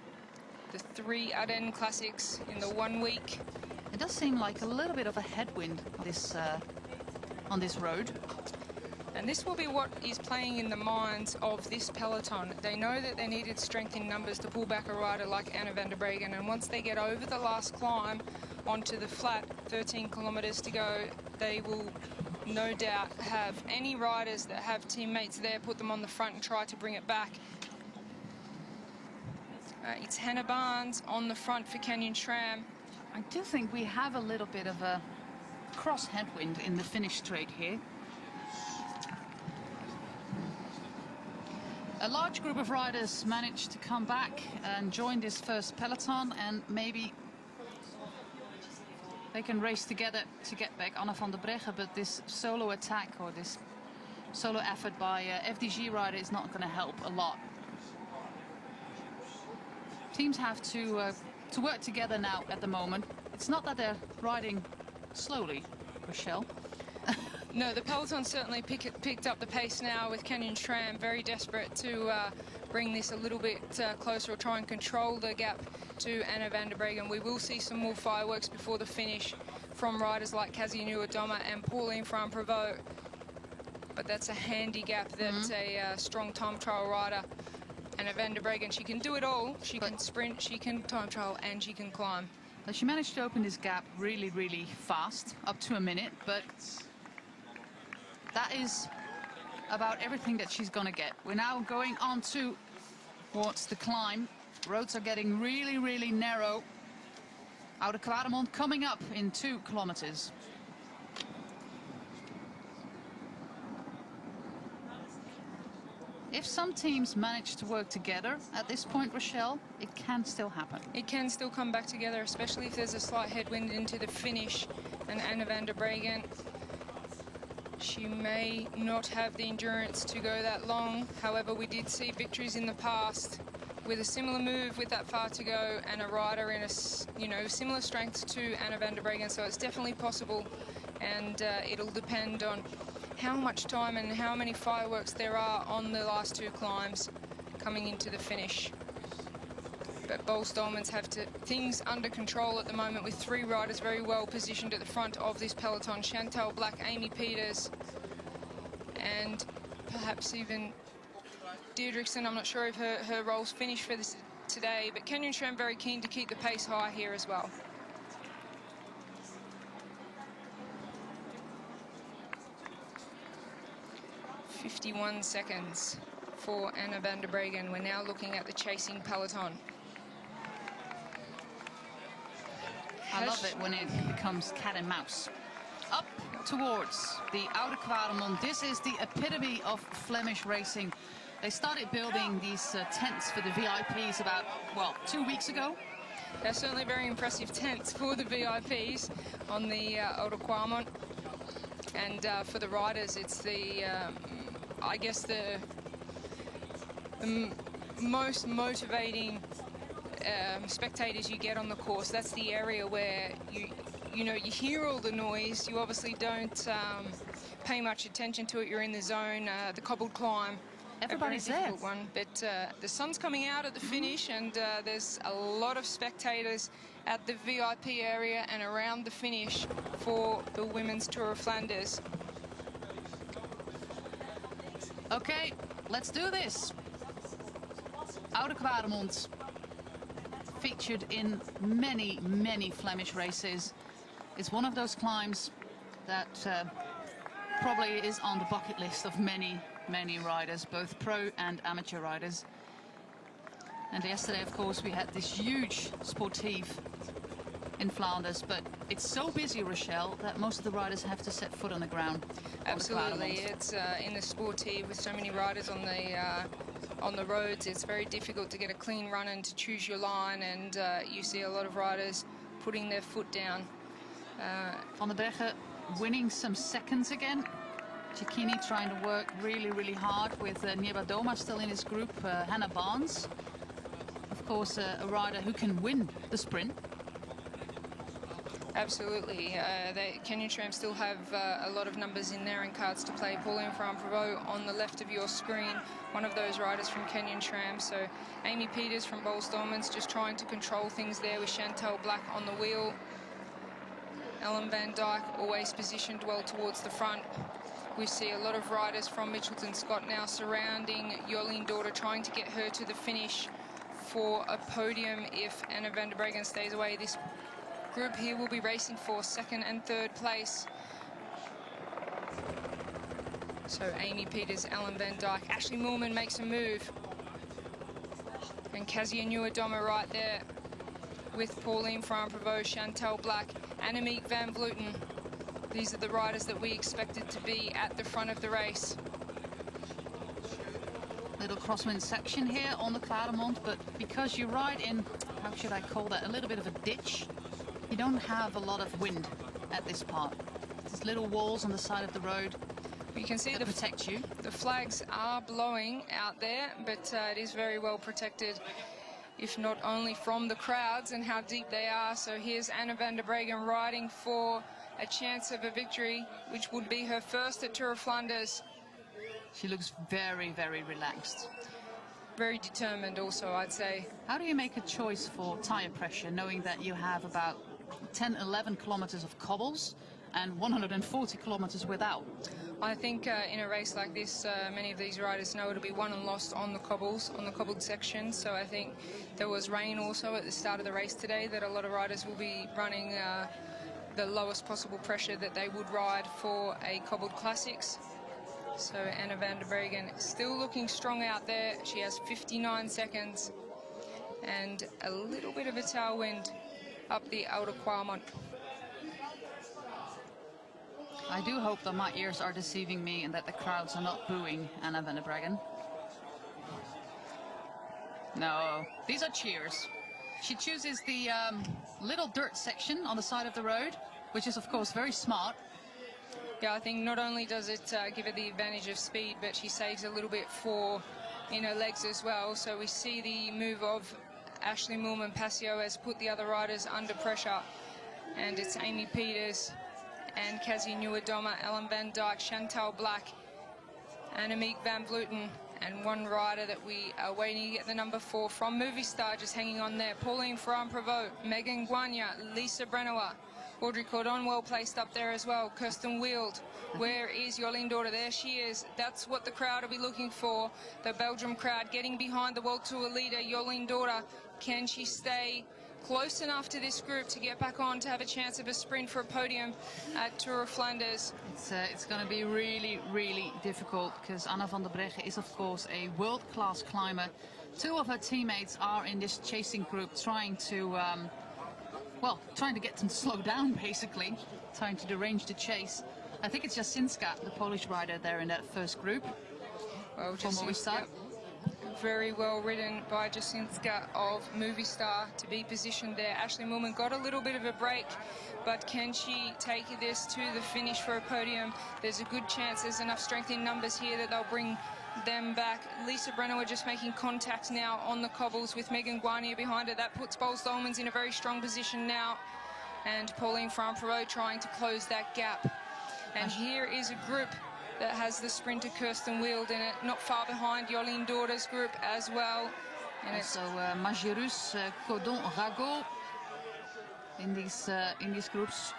the 3 Ardennes Classics in the 1 week. It does seem like a little bit of a headwind on this road. And this will be what is playing in the minds of this peloton. They know that they needed strength in numbers to pull back a rider like Anna van der Breggen, and once they get over the last climb onto the flat, 13 kilometers to go, they will no doubt have any riders that have teammates there put them on the front and try to bring it back. It's Hannah Barnes on the front for Canyon SRAM. I do think we have a little bit of a cross headwind in the finish straight here. A large group of riders managed to come back and join this first peloton, and maybe they can race together to get back Anna van der Breggen, but this solo attack or this solo effort by FDG rider is not going to help a lot. Teams have to work together now at the moment. It's not that they're riding slowly, Rochelle. No, the peloton certainly picked up the pace now with Canyon SRAM, very desperate to bring this a little bit closer or try and control the gap to Anna van der Breggen. We will see some more fireworks before the finish from riders like Kasia Nieuwedoma and Pauline van Prevot. But that's a handy gap that a strong time trial rider, Anna van der Breggen, she can do it all. She can sprint, she can time trial, and she can climb. But she managed to open this gap really, really fast, up to a minute, but that is about everything that she's going to get. We're now going on towards the climb. Roads are getting really, really narrow. Oude Kwaremond coming up in 2 kilometers. If some teams manage to work together at this point, Rochelle, it can still happen. It can still come back together, especially if there's a slight headwind into the finish. And Anna van der Breggen, she may not have the endurance to go that long. However, we did see victories in the past with a similar move with that far to go and a rider in a similar strength to Anna van der Breggen. So it's definitely possible, and it'll depend on how much time and how many fireworks there are on the last 2 climbs coming into the finish. But Boels Dolmans have things under control at the moment, with 3 riders very well positioned at the front of this peloton. Chantal Black, Amy Peters, and perhaps even Deirdrickson. I'm not sure if her role's finished for this today, but Canyon SRAM very keen to keep the pace high here as well. .51 seconds for Anna van der Breggen. We're now looking at the chasing peloton. I love it when it becomes cat and mouse. Up towards the Oude Kwaremond. This is the epitome of Flemish racing. They started building these tents for the VIPs about, well, 2 weeks ago. They're certainly very impressive tents for the VIPs on the Oude Kwaremond. And for the riders, it's the, I guess, the most motivating spectators you get on the course. That's the area where you hear all the noise. You obviously don't pay much attention to it. You're in the zone, the cobbled climb, Everybody's a very there. difficult one, but the sun's coming out at the finish, and there's a lot of spectators at the VIP area and around the finish for the Women's Tour of Flanders. Okay, let's do this. Oude Kwaremond, featured in many, many Flemish races. It's one of those climbs that probably is on the bucket list of many riders, both pro and amateur riders. And yesterday, of course, we had this huge sportief in Flanders, but it's so busy, Rochelle, that most of the riders have to set foot on the ground. Absolutely, it's in the sportief with so many riders on the roads. It's very difficult to get a clean run and to choose your line, and you see a lot of riders putting their foot down. Van der Breggen winning some seconds again. Cecchini trying to work really hard with Niebadoma still in his group. Hannah Barnes, of course, a rider who can win the sprint. Absolutely. Canyon Tram still have a lot of numbers in there and cards to play. Pauline Franprevot on the left of your screen, one of those riders from Canyon Tram. So Amy Peters from Bolstormans just trying to control things there with Chantal Black on the wheel. Ellen Van Dyke always positioned well towards the front. We see a lot of riders from Mitchelton Scott now surrounding Jolien Daughter, trying to get her to the finish for a podium if Anna van der Breggen stays away. This group here will be racing for second and third place. So Amy Peters, Ellen Van Dyke, Ashley Moorman makes a move. And Kazia Nieuwedoma right there with Pauline Franprevot, Chantal Black, Annemiek van Vleuten. These are the riders that we expected to be at the front of the race. Little crosswind section here on the Kwaremond, but because you ride in, how should I call that, a little bit of a ditch, you don't have a lot of wind at this part. There's little walls on the side of the road. You can see that protect you. The flags are blowing out there, but it is very well protected, if not only from the crowds and how deep they are. So here's Anna van der Breggen riding for a chance of a victory, which would be her first at Tour of Flanders. She looks very relaxed. Very determined also, I'd say. How do you make a choice for tire pressure, knowing that you have about 10-11 kilometers of cobbles and 140 kilometers without? I think in a race like this, many of these riders know it'll be won and lost on the cobbles, on the cobbled sections. So I think there was rain also at the start of the race today, that a lot of riders will be running the lowest possible pressure that they would ride for a cobbled classics. So Anna van der Breggen still looking strong out there. She has 59 seconds and a little bit of a tailwind up the Oude Kwaremond. I do hope that my ears are deceiving me and that the crowds are not booing Anna van der Breggen. No, these are cheers. She chooses the little dirt section on the side of the road, which is of course very smart. Yeah, I think not only does it give her the advantage of speed, but she saves a little bit in her legs as well. So we see the move of Ashley Moorman Passio has put the other riders under pressure. And it's Amy Peters and Kazia Nieuwedoma, Ellen Van Dyke, Chantal Black, Annemiek van Vleuten, and one rider that we are waiting to get the number 4 from Movistar, just hanging on there. Pauline Franprevot, Megan Guanya, Lisa Brennauer, Audrey Cordon well placed up there as well. Kirsten Wield. Where is Jolien Daughter? There she is. That's what the crowd will be looking for. The Belgium crowd getting behind the World Tour leader, Jolien Daughter. Can she stay close enough to this group to get back on to have a chance of a sprint for a podium at Tour of Flanders? It's going to be really difficult, because Anna van der Breggen is of course a world-class climber. 2 of her teammates are in this chasing group trying to get them to slow down, basically, trying to derange the chase. I think it's Jasinska, the Polish rider, there in that first group. Well, from Movistar. Very well ridden by Jasinska of Movistar to be positioned there. Ashley Moorman got a little bit of a break, but can she take this to the finish for a podium? There's a good chance. There's enough strength in numbers here that they'll bring them back. Lisa Brennauer just making contact now on the cobbles with Megan Guarnier behind her. That puts Bolstormans in a very strong position now. And Pauline Franprevot trying to close that gap. And here is a group that has the sprinter Kirsten Wield in it, not far behind Jolien Dorder's group as well. And also Magirus, Codon, Rago in these groups.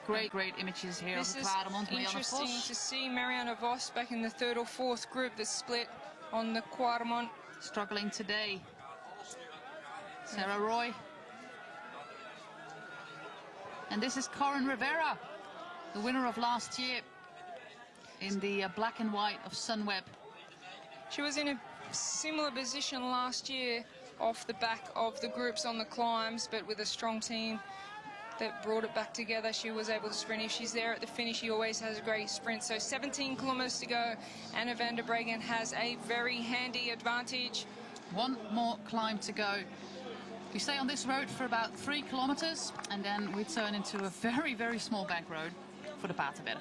Great images here of Klaremont. This is interesting to see Marianne Vos back in the third or fourth group that split on the Klaremont. Struggling today. Sarah Roy. And this is Corinne Rivera, the winner of last year in the black and white of Sunweb. She was in a similar position last year off the back of the groups on the climbs, but with a strong team that brought it back together, she was able to sprint. If she's there at the finish, she always has a great sprint. So 17 kilometers to go. Anna van der Breggen has a very handy advantage. One more climb to go. We stay on this road for about 3 kilometers, and then we turn into a very small back road for the Paterberg.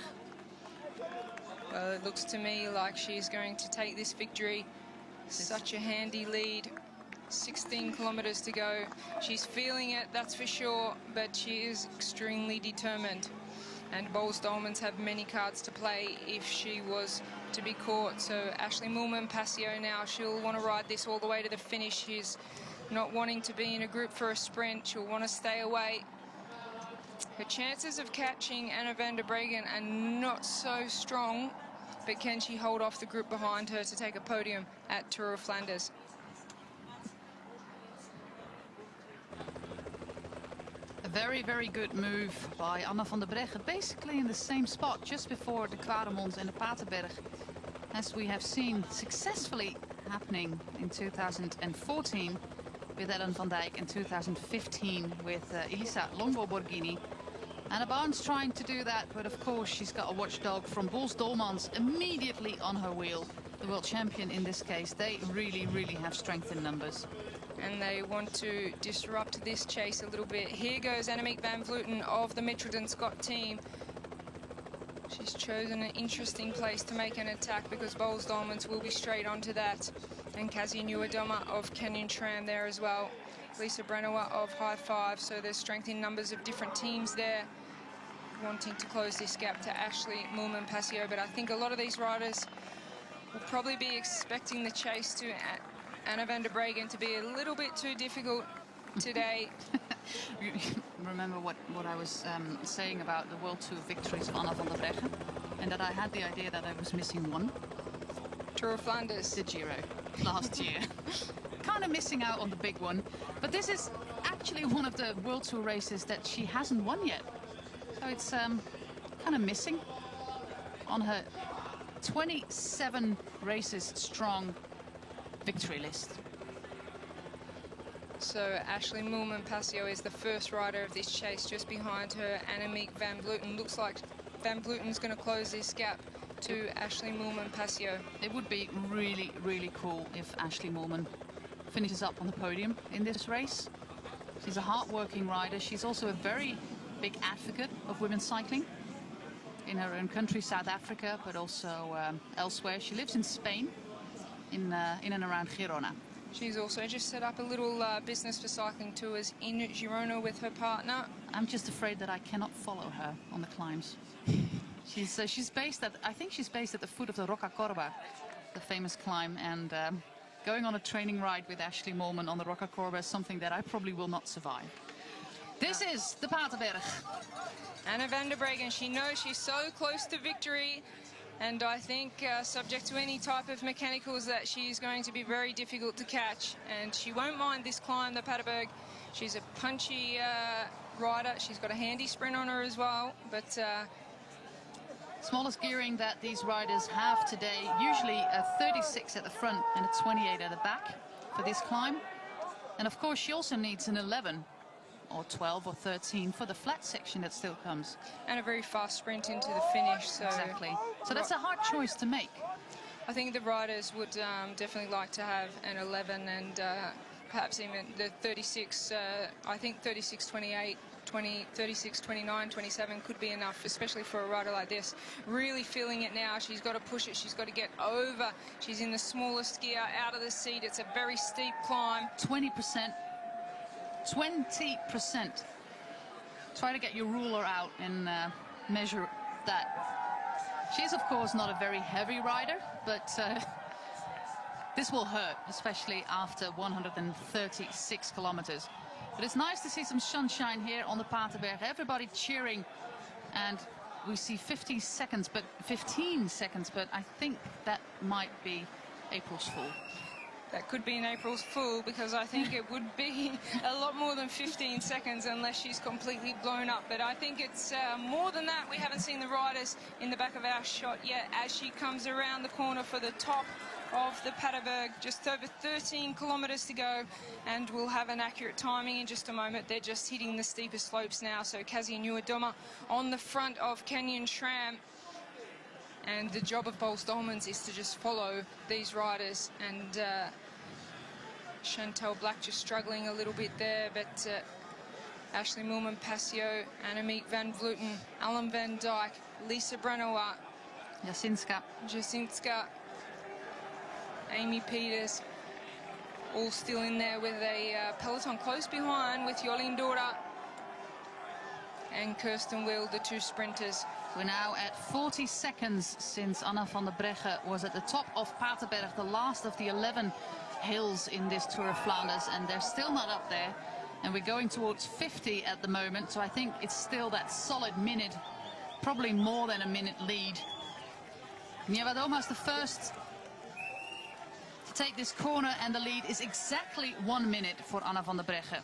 Well, it looks to me like she's going to take this victory. Such a handy lead. 16 kilometers to go. She's feeling it, that's for sure, but she is extremely determined. And Boels Dolmans have many cards to play if she was to be caught. So Ashley Moolman-Passio now, she'll want to ride this all the way to the finish. She's not wanting to be in a group for a sprint. She'll want to stay away. Her chances of catching Anna van der Breggen are not so strong, but can she hold off the group behind her to take a podium at Tour of Flanders? A very good move by Anna van der Breggen, basically in the same spot just before the Klaremont and the Paterberg, as we have seen successfully happening in 2014 with Ellen van Dijk and 2015 with Elisa Longo Borghini. Anna Barnes trying to do that, but of course she's got a watchdog from Boels Dolmans immediately on her wheel. The world champion in this case. They really have strength in numbers. And they want to disrupt this chase a little bit. Here goes Annemiek van Vleuten of the Mitchelton Scott team. She's chosen an interesting place to make an attack because Boels Dolmans will be straight onto that. And Kasia Nieuwedoma of Canyon Tram there as well. Lisa Brennauer of High Five. So there's strength in numbers of different teams there wanting to close this gap to Ashley Moolman-Passio. But I think a lot of these riders will probably be expecting the chase to Anna van der Breggen to be a little bit too difficult today. Remember what I was saying about the World Tour victories of Anna van der Breggen, and that I had the idea that I was missing one. Tour of Flanders. The Giro last year. Kind of missing out on the big one, but this is actually one of the World Tour races that she hasn't won yet. So it's kind of missing on her 27 races strong victory list. So Ashley Moolman-Passio is the first rider of this chase, just behind her Annemiek van Vleuten. Looks like van Vleuten's going to close this gap to Ashley Moolman-Passio. It would be really cool if Ashley Moolman finishes up on the podium in this race. She's a hard-working rider. She's also a very big advocate of women's cycling in her own country, South Africa, but also elsewhere. She lives in Spain, in and around Girona. She's also just set up a little business for cycling tours in Girona with her partner. I'm just afraid that I cannot follow her on the climbs. She's based at, I think she's based at the foot of the Roca Corba, the famous climb, and going on a training ride with Ashley Moolman on the Roca Corba is something that I probably will not survive. This is the Paterberg. Anna van der Breggen, she knows she's so close to victory. And I think subject to any type of mechanicals that she's going to be very difficult to catch. And she won't mind this climb, the Paterberg. She's a punchy rider. She's got a handy sprint on her as well. But smallest gearing that these riders have today, usually a 36 at the front and a 28 at the back for this climb. And of course she also needs an 11 or 12 or 13 for the flat section that still comes. And a very fast sprint into the finish. So exactly. So that's a hard choice to make. I think the riders would definitely like to have an 11 and perhaps even the 36. I think 36, 28, 20, 36, 29, 27 could be enough, especially for a rider like this. Really feeling it now. She's got to push it. She's got to get over. She's in the smallest gear, out of the seat. It's a very steep climb. 20%. 20%. try to get your ruler out and measure that. She's, of course, not a very heavy rider, but this will hurt, especially after 136 kilometers. But it's nice to see some sunshine here on the Paterberg. Everybody cheering, and we see 15 seconds, but I think that might be April's Fool. That could be an April's Fool, because I think it would be a lot more than 15 seconds unless she's completely blown up. But I think it's more than that. We haven't seen the riders in the back of our shot yet as she comes around the corner for the top of the Paterberg. Just over 13 kilometers to go, and we'll have an accurate timing in just a moment. They're just hitting the steeper slopes now. So Kazi Nieuwedoma on the front of Kenyon Schramm. And the job of Paul Stolmans is to just follow these riders. And Chantal Black just struggling a little bit there, but Ashley Moolman-Passio, Annemiek van Vleuten, Ellen van Dijk, Lisa Branois, Jasinska, Amy Peters, all still in there with a peloton close behind, with Jolien Dora and Kirsten Wild, the two sprinters. We're now at 40 seconds since Anna van der Breggen was at the top of Paterberg, the last of the 11 hills in this Tour of Flanders, and they're still not up there. And we're going towards 50 at the moment, so I think it's still that solid minute, probably more than a minute lead. Nieuwedoma is the first to take this corner, and the lead is exactly 1 minute for Anna van der Breggen,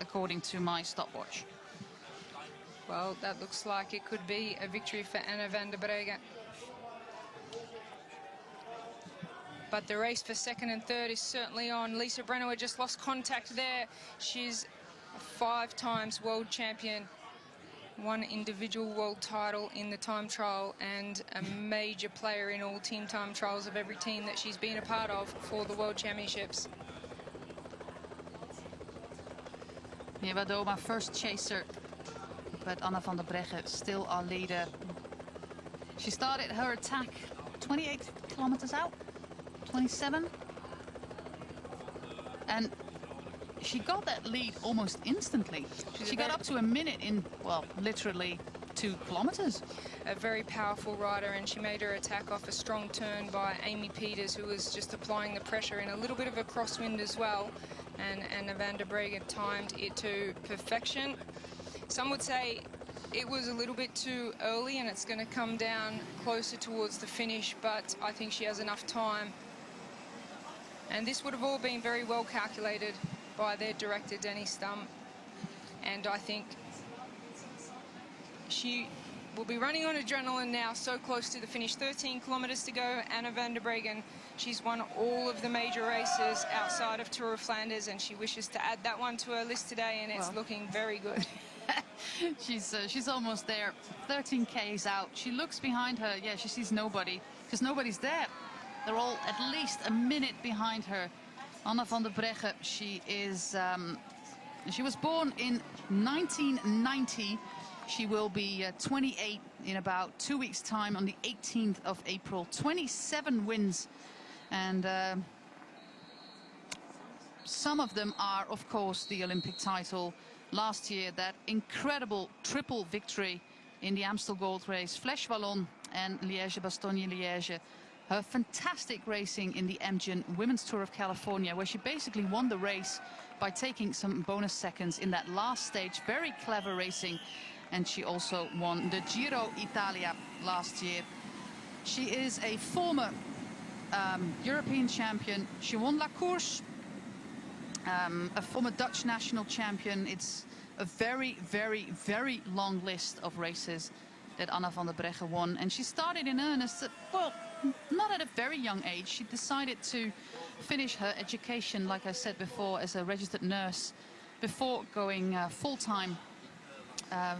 according to my stopwatch. Well, that looks like it could be a victory for Anna van der Breggen. But the race for second and third is certainly on. Lisa Brenower just lost contact there. She's a 5 times world champion, 1 individual world title in the time trial, and a major player in all team time trials of every team that she's been a part of for the World Championships. Nieuwedoma first chaser, but Anna van der Breggen still our leader. She started her attack 28 kilometers out, 27. And she got that lead almost instantly. She got up to a minute in, well, literally 2 kilometers. A very powerful rider, and she made her attack off a strong turn by Amy Peters, who was just applying the pressure in a little bit of a crosswind as well. And Anna van der Breggen timed it to perfection. Some would say it was a little bit too early, and it's going to come down closer towards the finish, but I think she has enough time. And this would have all been very well calculated by their director, Denny Stum. And I think she will be running on adrenaline now, so close to the finish. 13 kilometers to go. Anna van der Breggen, she's won all of the major races outside of Tour of Flanders, and she wishes to add that one to her list today, and it's looking very good. She's almost there. 13 Ks out. She looks behind her. Yeah, she sees nobody, because nobody's there. They're all at least a minute behind her. Anna van der Breggen, she was born in 1990. She will be 28 in about 2 weeks' time, on the 18th of April. 27 wins, and some of them are, of course, the Olympic title. Last year, that incredible triple victory in the Amstel Gold Race, Flèche Wallonne and Liège-Bastogne-Liège. Her fantastic racing in the Amgen Women's Tour of California, where she basically won the race by taking some bonus seconds in that last stage. Very clever racing. And she also won the Giro Italia last year. She is a former European champion. She won La Course, a former Dutch national champion. It's a very, very, very long list of races that Anna van der Breggen won. And she started in earnest at, well, not at a very young age. She decided to finish her education, like I said before, as a registered nurse before going full-time,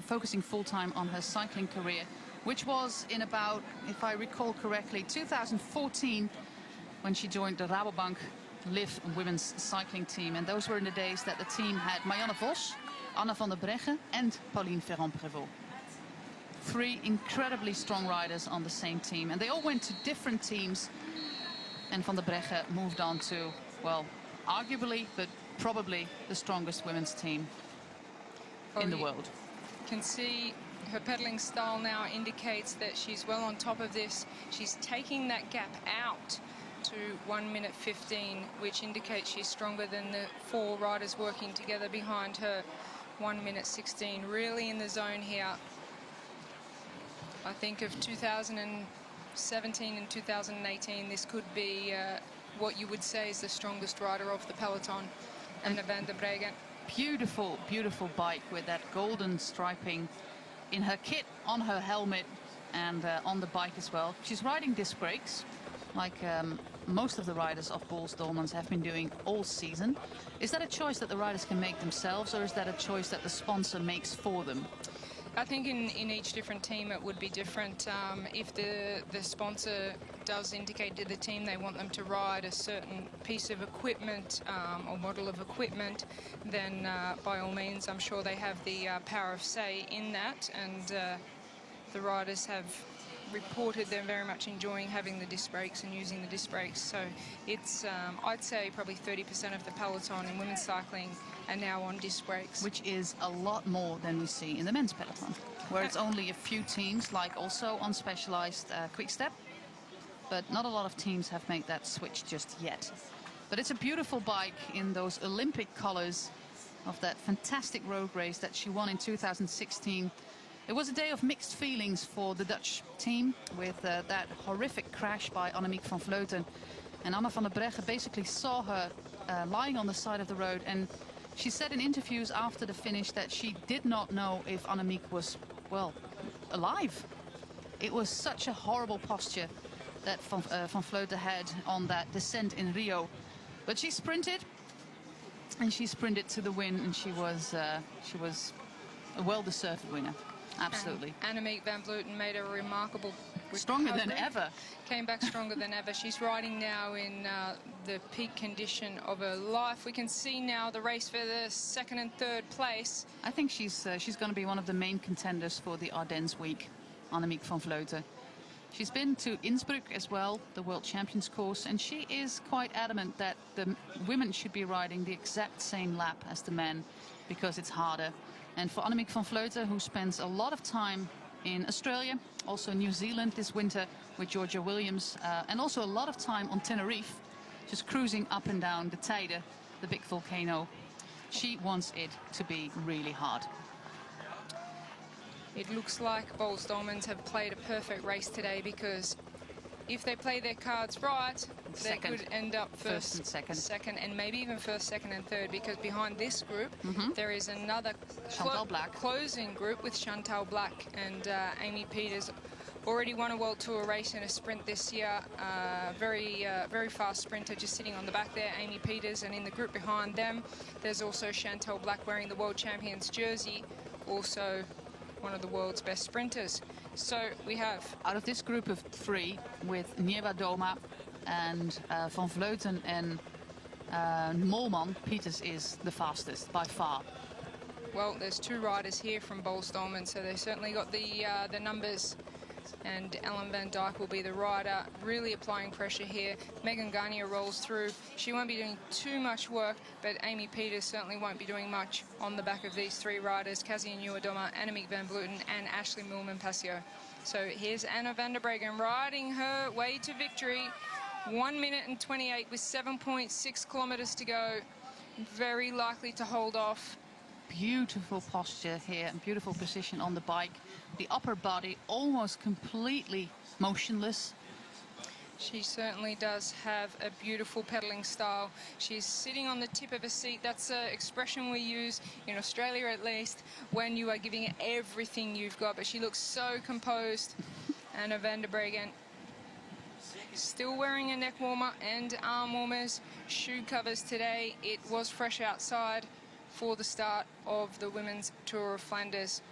focusing full-time on her cycling career, which was in about, if I recall correctly, 2014, when she joined the Rabobank Liv women's cycling team. And those were in the days that the team had Marianne Vos, Anna van der Breggen and Pauline Ferrand-Prévot. 3 incredibly strong riders on the same team, and they all went to different teams, and van der Breggen moved on to, well, arguably, but probably the strongest women's team in the world. can see her pedaling style now indicates that she's well on top of this. She's taking that gap out to 1 minute 15, which indicates she's stronger than the 4 riders working together behind her. 1 minute 16, really in the zone here. I think of 2017 and 2018, this could be what you would say is the strongest rider of the peloton, Anna van der Breggen. Beautiful, beautiful bike with that golden striping in her kit, on her helmet, and on the bike as well. She's riding disc brakes, like most of the riders of Boels Dolmans have been doing all season. Is that a choice that the riders can make themselves, or is that a choice that the sponsor makes for them? I think in each different team it would be different. If the sponsor does indicate to the team they want them to ride a certain piece of equipment or model of equipment, then by all means I'm sure they have the power of say in that, and the riders have reported they're very much enjoying having the disc brakes and using the disc brakes. So it's I'd say probably 30% of the peloton in women's cycling are now on disc brakes, which is a lot more than we see in the men's peloton, where it's only a few teams, like also on specialized quick step, but not a lot of teams have made that switch just yet. But it's a beautiful bike in those Olympic colors of that fantastic road race that she won in 2016. It was a day of mixed feelings for the Dutch team with that horrific crash by Annemiek van Vleuten. And Anna van der Breggen basically saw her lying on the side of the road, and she said in interviews after the finish that she did not know if Annemiek was, well, alive. It was such a horrible posture that van Vleuten had on that descent in Rio. But she sprinted, and she sprinted to the win, and she was a well-deserved winner. Absolutely. Annemiek van Vleuten made a remarkable stronger than ever. Came back stronger than ever. She's riding now in the peak condition of her life. We can see now the race for the 2nd and 3rd place. I think she's going to be one of the main contenders for the Ardennes week, Annemiek van Vleuten. She's been to Innsbruck as well, the World Champions course, and she is quite adamant that the women should be riding the exact same lap as the men because it's harder. And for Annemiek van Vleuten, who spends a lot of time in Australia, also New Zealand this winter with Georgia Williams, and also a lot of time on Tenerife, just cruising up and down the Teide, the big volcano, she wants it to be really hard. It looks like Boels Dolmans have played a perfect race today, because if they play their cards right, they could end up first and second, and maybe even first, second and third, because behind this group there is another closing group with Chantal Black and Amy Peters. Already won a World Tour race in a sprint this year. Very fast sprinter just sitting on the back there, Amy Peters, and in the group behind them there's also Chantal Black wearing the World Champions jersey, also one of the world's best sprinters. So we have, out of this group of 3, with Niewiadoma and Van Vleuten and Mollman, Peters is the fastest by far. Well, there's 2 riders here from Boels Dolmans, so they certainly got the numbers. And Ellen van Dijk will be the rider, really applying pressure here. Megan Garnier rolls through. She won't be doing too much work, but Amy Peters certainly won't be doing much on the back of these 3 riders, Kasia Nieuwedoma, Annemiek van Vleuten and Ashley Moolman-Pasio. So here's Anna van der Breggen riding her way to victory. 1 minute and 28 with 7.6 kilometers to go. Very likely to hold off. Beautiful posture here and beautiful position on the bike. The upper body almost completely motionless. She certainly does have a beautiful pedaling style. She's sitting on the tip of a seat. That's an expression we use in Australia, at least, when you are giving it everything you've got. But she looks so composed. Anna van der Breggen still wearing a neck warmer and arm warmers, shoe covers today. It was fresh outside for the start of the Women's Tour of Flanders.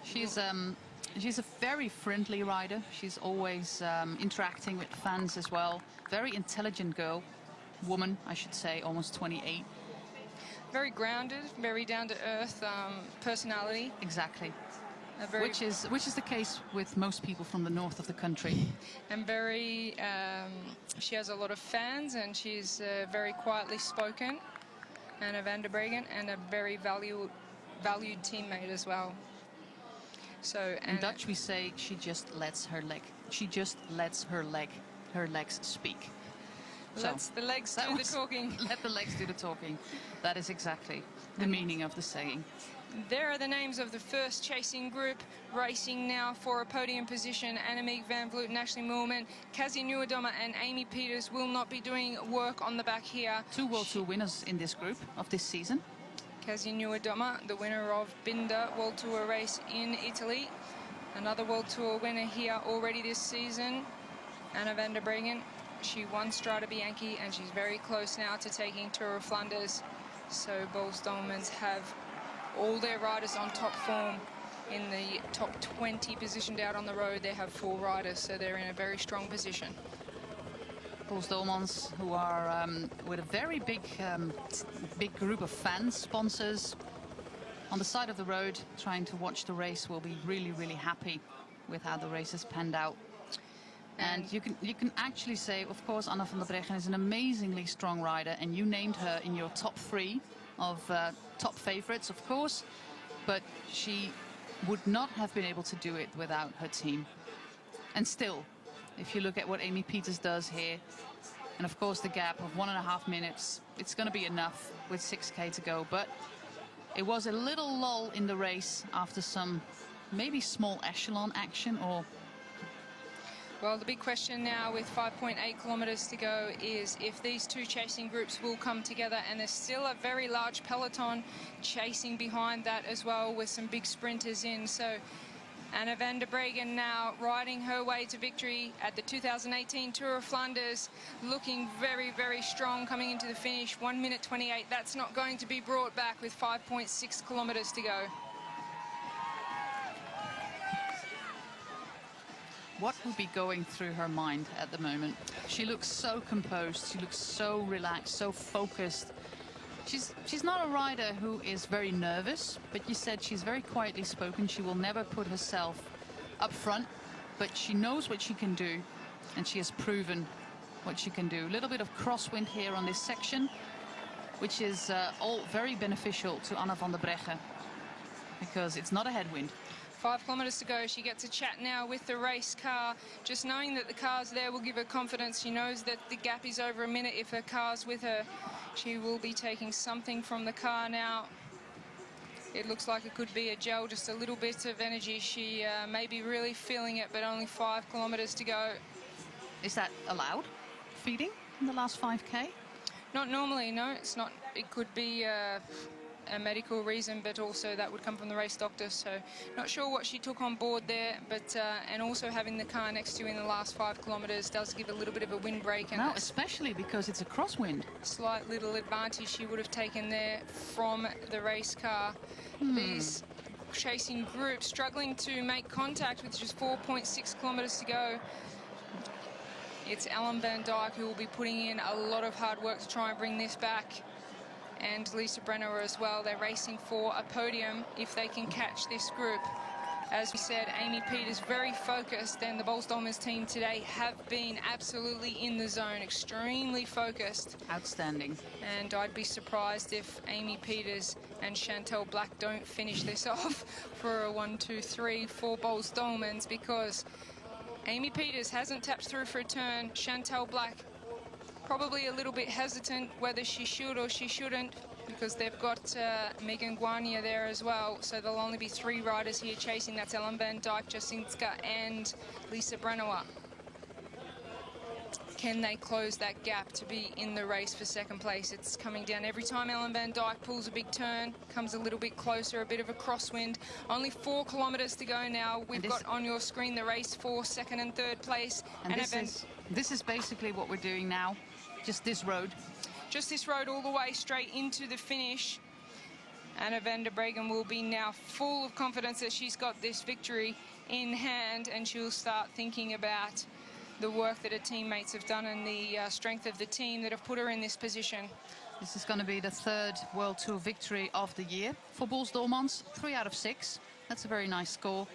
She's a very friendly rider. She's always interacting with fans as well. Very intelligent woman, I should say, almost 28. Very grounded, very down-to-earth personality. Exactly. Which is the case with most people from the north of the country. And very, she has a lot of fans, and she's very quietly spoken. Anna van der Breggen, and a very valued teammate as well. So in Dutch we say she just lets her legs speak. Lets the legs do the talking. Let the legs do the talking. That is exactly the meaning of the saying. There are the names of the first chasing group racing now for a podium position. Annemiek van Vleuten and Ashley Moorman, Cassie Nieuwendomme and Amy Peters will not be doing work on the back here. 2 World Tour winners in this group of this season. Cassie Nieuwendomme, the winner of Binder World Tour race in Italy. Another World Tour winner here already this season. Anna van der Breggen, she won Strade Bianchi and she's very close now to taking Tour of Flanders. So Boels Dolmans have all their riders on top form. In the top 20 positioned out on the road, they have 4 riders, so they're in a very strong position. Boels Dolmans, who are with a very big group of fans, sponsors, on the side of the road, trying to watch the race, will be really, really happy with how the race has panned out. And you can actually say, of course, Anna van der Breggen is an amazingly strong rider, and you named her in your top 3 of top favorites, of course, but she would not have been able to do it without her team. And still, if you look at what Amy Peters does here, and of course the gap of 1.5 minutes, it's going to be enough with 6K to go. But it was a little lull in the race after some maybe small echelon action, or... Well, the big question now with 5.8 kilometres to go is if these 2 chasing groups will come together, and there's still a very large peloton chasing behind that as well with some big sprinters in. So Anna van der Breggen now riding her way to victory at the 2018 Tour of Flanders, looking very, very strong coming into the finish. 1 minute 28. That's not going to be brought back with 5.6 kilometres to go. What would be going through her mind at the moment? She looks so composed, she looks so relaxed, so focused. She's not a rider who is very nervous, but you said she's very quietly spoken. She will never put herself up front, but she knows what she can do, and she has proven what she can do. A little bit of crosswind here on this section, which is all very beneficial to Anna van der Breggen, because it's not a headwind. 5 kilometres to go. She gets a chat now with the race car. Just knowing that the car's there will give her confidence. She knows that the gap is over a minute if her car's with her. She will be taking something from the car now. It looks like it could be a gel, just a little bit of energy. She may be really feeling it, but only 5 kilometres to go. Is that allowed, feeding in the last 5K? Not normally, no. It's not. It could be a medical reason, but also that would come from the race doctor. So not sure what she took on board there, but and also having the car next to you in the last 5 kilometres does give a little bit of a windbreak. And no, especially because it's a crosswind. Slight little advantage she would have taken there from the race car. These chasing groups struggling to make contact with just 4.6 kilometres to go. It's Ellen van Dijk who will be putting in a lot of hard work to try and bring this back. And Lisa Brenner as well. They're racing for a podium if they can catch this group. As we said, Amy Peters very focused, and the Boels Dolmans team today have been absolutely in the zone, extremely focused. Outstanding. And I'd be surprised if Amy Peters and Chantal Black don't finish this off for a 1, 2, 3 for Boels Dolmans, because Amy Peters hasn't tapped through for a turn. Chantal Black probably a little bit hesitant whether she should or she shouldn't, because they've got Megan Guarnier there as well. So there'll only be 3 riders here chasing. That's Ellen van Dijk, Jasinska and Lisa Brenner. Can they close that gap to be in the race for second place? It's coming down every time Ellen van Dijk pulls a big turn, comes a little bit closer, a bit of a crosswind. Only 4 kilometres to go now. We've got on your screen the race for second and third place. And this is basically what we're doing now. Just this road. Just this road all the way straight into the finish. Anna van der Breggen will be now full of confidence that she's got this victory in hand, and she'll start thinking about the work that her teammates have done and the strength of the team that have put her in this position. This is going to be the 3rd World Tour victory of the year for Boels Dolmans. 3 out of 6. That's a very nice score.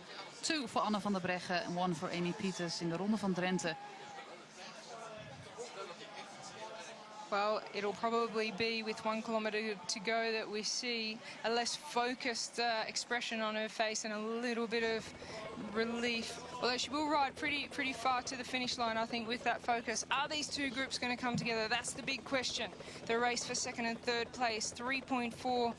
2 for Anna van der Breggen and 1 for Amy Peters in the Ronde van Drenthe. Well, it'll probably be with 1 kilometre to go that we see a less focused expression on her face and a little bit of relief. Although she will ride pretty far to the finish line, I think, with that focus. Are these two groups going to come together? That's the big question. The race for second and third place, 3.4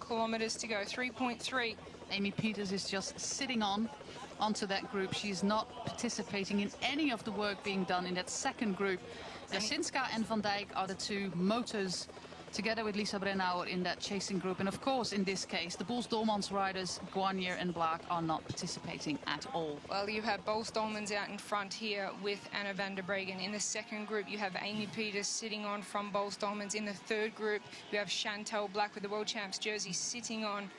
kilometres to go, 3.3. Amy Peters is just sitting onto that group. She's not participating in any of the work being done in that second group. Jasinska and Van Dijk are the two motors, together with Lisa Brennauer, in that chasing group. And of course, in this case, the Boels Dolmans riders, Guarnier and Blaak, are not participating at all. Well, you have Boels Dolmans out in front here with Anna van der Breggen. In the second group, you have Amy Peters sitting on from Boels Dolmans. In the third group, you have Chantal Blaak with the World Champs jersey sitting on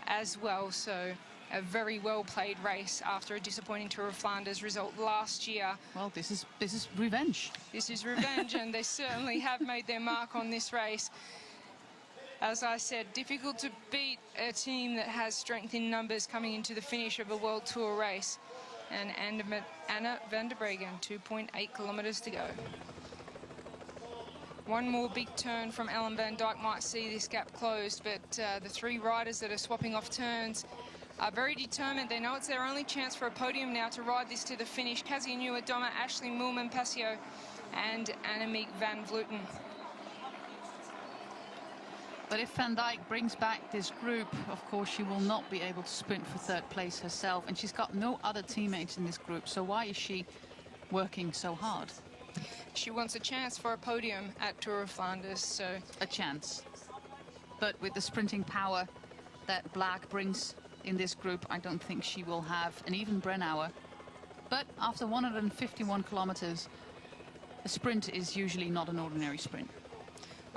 as well. So a very well-played race after a disappointing Tour of Flanders result last year. Well, this is revenge. This is revenge, and they certainly have made their mark on this race. As I said, difficult to beat a team that has strength in numbers coming into the finish of a World Tour race. And Anna van der Breggen, 2.8 kilometres to go. One more big turn from Ellen van Dijk might see this gap closed, but the three riders that are swapping off turns are very determined. They know it's their only chance for a podium now to ride this to the finish. Cassie Nieuwe-Dommer, Ashley Moolman-Passio and Annemiek van Vleuten. But if Van Dijk brings back this group, of course, she will not be able to sprint for third place herself. And she's got no other teammates in this group. So why is she working so hard? She wants a chance for a podium at Tour of Flanders, so... A chance. But with the sprinting power that Blaak brings in this group, I don't think she will have, and even Brennauer. But after 151 kilometers, a sprint is usually not an ordinary sprint.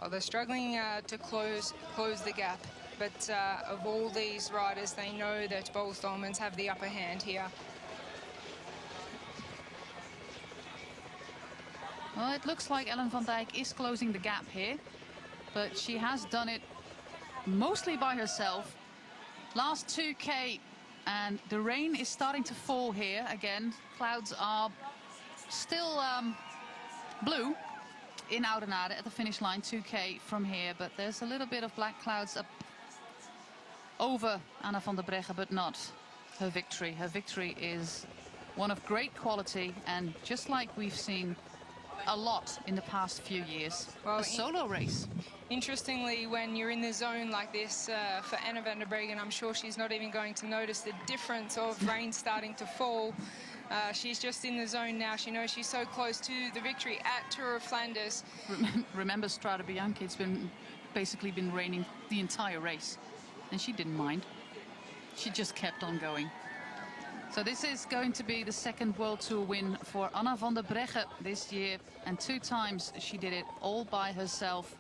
Well, they're struggling to close the gap, but of all these riders, they know that Boels Dolmans have the upper hand here. Well, it looks like Ellen van Dijk is closing the gap here, but she has done it mostly by herself. Last 2K, and the rain is starting to fall here again. Clouds are still blue in Oudenaarde at the finish line, 2K from here, but there's a little bit of black clouds up over Anna van der Breggen, but not her victory. Her victory is one of great quality, and just like we've seen a lot in the past few years, a solo race. Interestingly, when you're in the zone like this, for Anna van der Breggen, I'm sure she's not even going to notice the difference of rain starting to fall. She's just in the zone now. She knows she's so close to the victory at Tour of Flanders. Remember Strade Bianche, it's basically been raining the entire race, and she didn't mind. She just kept on going. So this is going to be the second World Tour win for Anna van der Breggen this year, and 2 times she did it all by herself.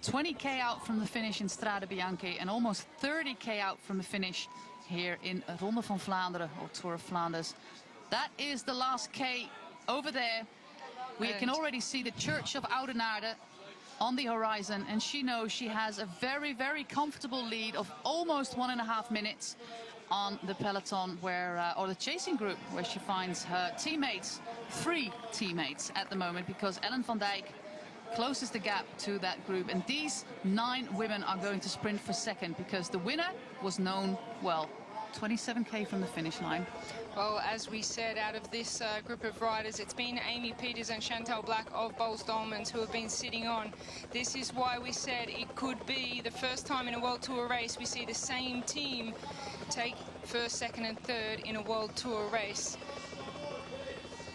20k out from the finish in Strade Bianche and almost 30k out from the finish here in Ronde van Vlaanderen, or Tour of Flanders. That is the last K over there. We can already see the church of Oudenaarde on the horizon, and she knows she has a very, very comfortable lead of almost 1.5 minutes on the peloton, where or the chasing group, where she finds her teammates, 3 teammates at the moment, because Ellen van Dijk closes the gap to that group, and these 9 women are going to sprint for second, because the winner was known, well, 27k from the finish line. Well, as we said, out of this group of riders, it's been Amy Peters and Chantal Blaak of Boels Dolmans who have been sitting on. This is why we said it could be the first time in a World Tour race we see the same team take first, second and third in a World Tour race.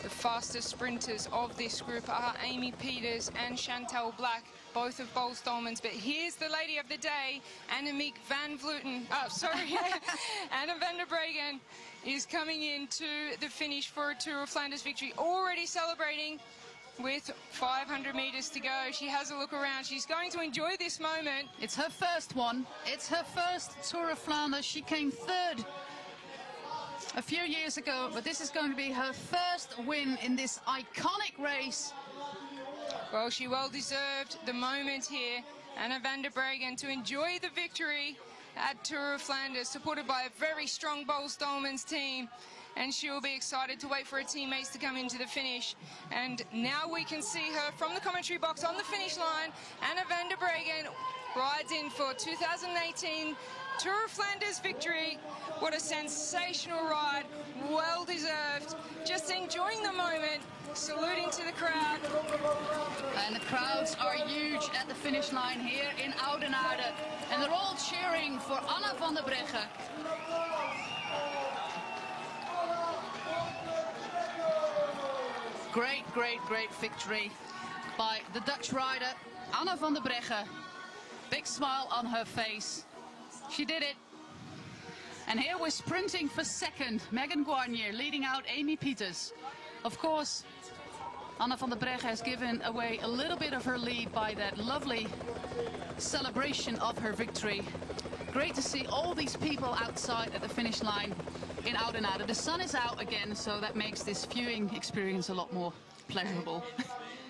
The fastest sprinters of this group are Amy Peters and Chantal Blaak, both of Boels Dolmans. But here's the lady of the day, Annemiek van Vleuten. Oh, sorry, Anna van der Breggen is coming into the finish for a Tour of Flanders victory, already celebrating with 500 meters to go. She has a look around. She's going to enjoy this moment. It's her first one. It's her first Tour of Flanders. She came third a few years ago, but this is going to be her first win in this iconic race. Well, she well deserved the moment here, Anna van der Breggen, to enjoy the victory at Tour of Flanders, supported by a very strong Boels Dolmans team. and she will be excited to wait for her teammates to come into the finish. And now we can see her from the commentary box on the finish line. Anna van der Breggen rides in for 2018 Tour of Flanders victory. What a sensational ride, well deserved. Just enjoying the moment, saluting to the crowd. And the crowds are huge at the finish line here in Oudenaarde. And they're all cheering for Anna van der Breggen. Great, great, great victory by the Dutch rider, Anna van der Breggen. Big smile on her face. She did it. And here we're sprinting for second. Megan Guarnier leading out Amy Pieters. Of course, Anna van der Breggen has given away a little bit of her lead by that lovely celebration of her victory. Great to see all these people outside at the finish line in Oudenaarde. The sun is out again, so that makes this viewing experience a lot more pleasurable.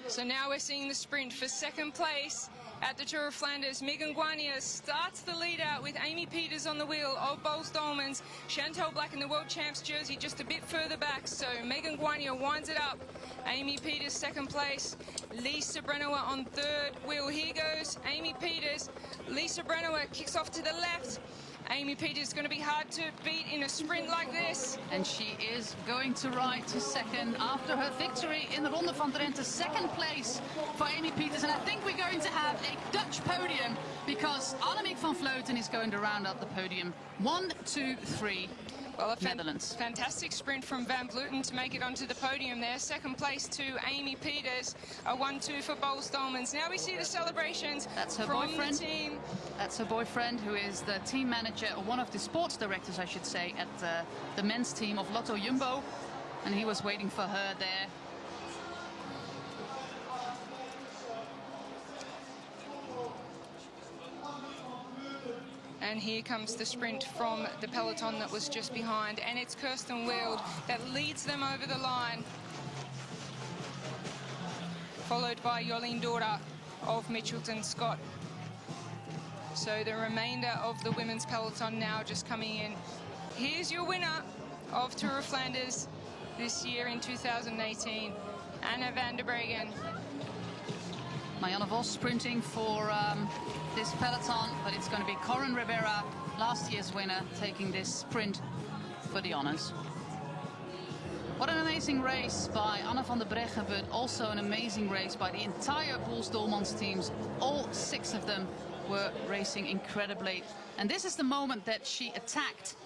So now we're seeing the sprint for second place at the Tour of Flanders. Megan Guarnier starts the lead out with Amy Pieters on the wheel of Boels Dolmans. Chantal Black in the World Champs jersey just a bit further back, so Megan Guarnier winds it up. Amy Pieters second place. Lisa Brennauer on third wheel. Here goes Amy Pieters. Lisa Brennauer kicks off to the left. Amy Pieters is going to be hard to beat in a sprint like this. And she is going to ride to second after her victory in the Ronde van Drenthe. Second place for Amy Pieters. And I think we're going to have a Dutch podium because Annemiek van Vleuten is going to round out the podium. 1, 2, 3. Well, a Netherlands. Fantastic sprint from Van Vleuten to make it onto the podium there. Second place to Amy Pieters, a 1-2 for Boels Dolmans. Now we see the celebrations from the team. That's her boyfriend, who is the team manager, or one of the sports directors, I should say, at the men's team of Lotto Jumbo. And he was waiting for her there. And here comes the sprint from the peloton that was just behind. And it's Kirsten Wild that leads them over the line. Followed by Jolien Dorda of Mitchelton Scott. So the remainder of the women's peloton now just coming in. Here's your winner of Tour of Flanders this year in 2018, Anna van der Breggen. Marianne Vos sprinting for this peloton, but it's going to be Corin Rivera, last year's winner, taking this sprint for the honors. What an amazing race by Anna van der Breggen, but also an amazing race by the entire Boels Dolmans teams. All 6 of them were racing incredibly. And this is the moment that she attacked.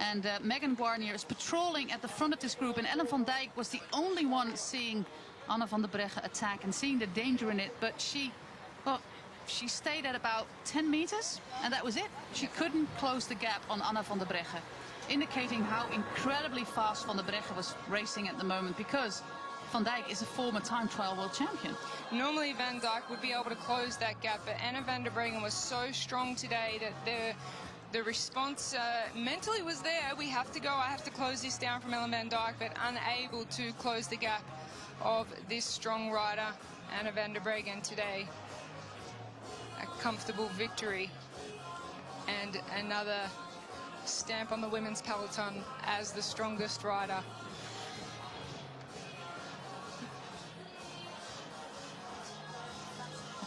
And Megan Guarnier is patrolling at the front of this group, and Ellen van Dijk was the only one seeing Anna van der Breggen attack and seeing the danger in it, but she stayed at about 10 meters, and that was it. She couldn't close the gap on Anna van der Breggen, indicating how incredibly fast Van der Breggen was racing at the moment, because Van Dijk is a former time trial world champion. Normally Van Dijk would be able to close that gap, but Anna van der Breggen was so strong today that the response mentally was there. We have to go, I have to close this down from Ellen van Dijk, but unable to close the gap of this strong rider, Anna van der Breggen, today. A comfortable victory and another stamp on the women's peloton as the strongest rider.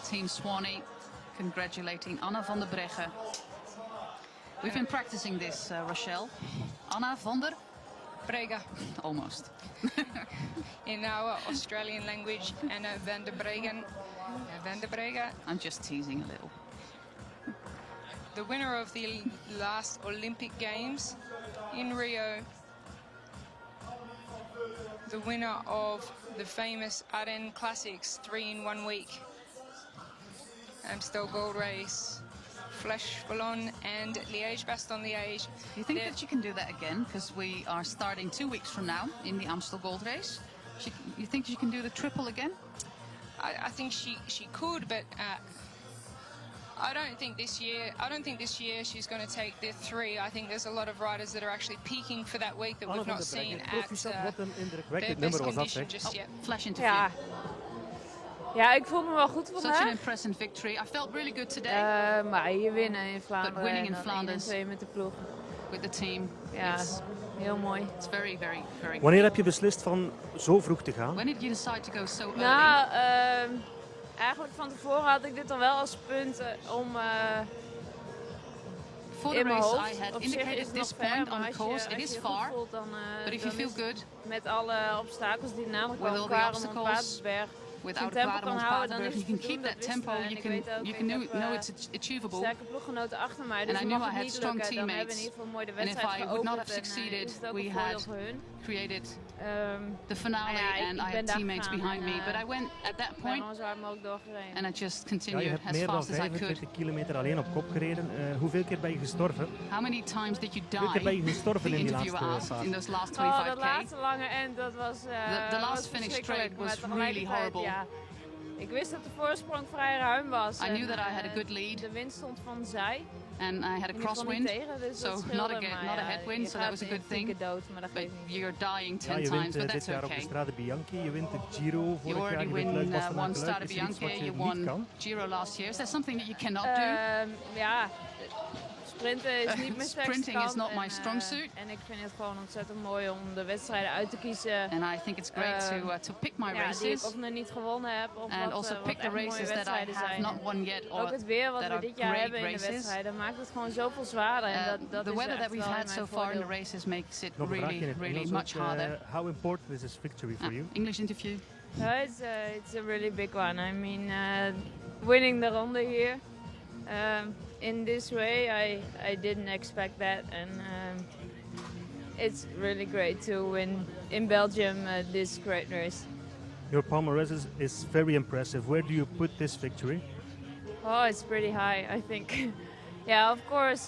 Team Swanee congratulating Anna van der Breggen. We've been practicing this, Rochelle. Anna van der Breggen. Almost. In our Australian language, Anna van der Breggen. Van der Breggen. I'm just teasing a little. The winner of the last Olympic Games in Rio. The winner of the famous Ardennes Classics, 3 in 1 week. Amstel Gold Race, Flèche Wallonne and Liège-Bastogne-Liège. Do you think that you can do that again? Because we are starting 2 weeks from now in the Amstel Gold Race. You think you can do the triple again? I think she could, but I don't think this year she's going to take the 3. I think there's a lot of riders that are actually peaking for that week that we've not seen at their best condition just yet. Flash interview. Ja, ik voel me wel goed vandaag. Such an impressive victory. I felt really good today. Maar hier winnen in Vlaanderen. But winning in Flanders. 1-2 met de ploeg. with the team. Ja, heel mooi. It's very, very, very. Wanneer heb je beslist van zo vroeg te gaan? When did you decide to go so early? Nou, eigenlijk van tevoren had ik dit al wel als punt om For the in mijn race, hoofd. I had Op zich indicated is het this nog ver, point on maar the course. It is je far, goed voelt, dan, but if you dan feel is good, met alle obstakels die namelijk with al all the waren om obstacles, Paardenberg, without tempo a kan houden, dan is you het can te keep doen, that dat wisten tempo. we. En You ik can weet ook, you ik can heb, know it's achievable. sterke ploeggenoten achter mij, And dus I mocht knew I het had niet strong lukken, dan hebben we in teammates. ieder geval mooi de And if wedstrijd I would not geopend have en succeeded, is het ook we een voordeel had voor hun. created the Nou finale, ja, and ik I ben had daar teammates gegaan behind en, me. But I went at that Ik ben point, gewoon zo hard mogelijk doorgereden. and I just Ja, je continued hebt as meer dan fast as I could. 25 kilometer alleen op kop gereden. Hoeveel keer ben je gestorven? How many times did you Hoeveel keer ben je die? gestorven The in die interviewer laatste asked in those last Oh, 25k. dat laatste lange end, dat was The last was finish verschrikkelijk, straight was maar really tegelijkertijd, horrible. Ja, ik wist dat de voorsprong vrij ruim was. I en, knew that I had a good lead. De wind stond van zij. And I had a In ieder geval niet crosswind, tegen, dus so dat not scheelde, a maar not a ja, headwind, je so that was a gaat in good thing. flinke dood, maar dat But geeft niet. you're dying Ja, 10 je times, wint but dit that's jaar op de okay. Strade Bianchi. Je wint de Giro You vorig jaar. already Je wint win Luik Bastenaken one Strade Luik. Is er iets Bianchi, wat je you niet won kan? Giro last year. Is that something that you cannot do? Ja, sprinten is niet mijn sterkste Sprinting is kant not my en, strong suit. En ik vind het gewoon ontzettend mooi om de wedstrijden uit te kiezen. And I think it's great to pick my Ja, die ik races of nog niet gewonnen heb. Of and wat, also wat pick the echt mooie races that I wedstrijden have zijn. not won yet or Ook het weer wat that we are dit jaar great hebben in de races. wedstrijden maakt het gewoon zoveel zwaarder. En dat The is weather that echt we've wel in had mijn so far in the voordeel. races makes it Nog een vraagje in really, het really Engels much ook. harder. How important is this victory for you? English interview. It's a really big one. I mean, winning the Ronde here in this way, I didn't expect that, and it's really great to win in Belgium this great race. Your palmarès is very impressive. Where do you put this victory? Oh, it's pretty high, I think. Yeah, of course,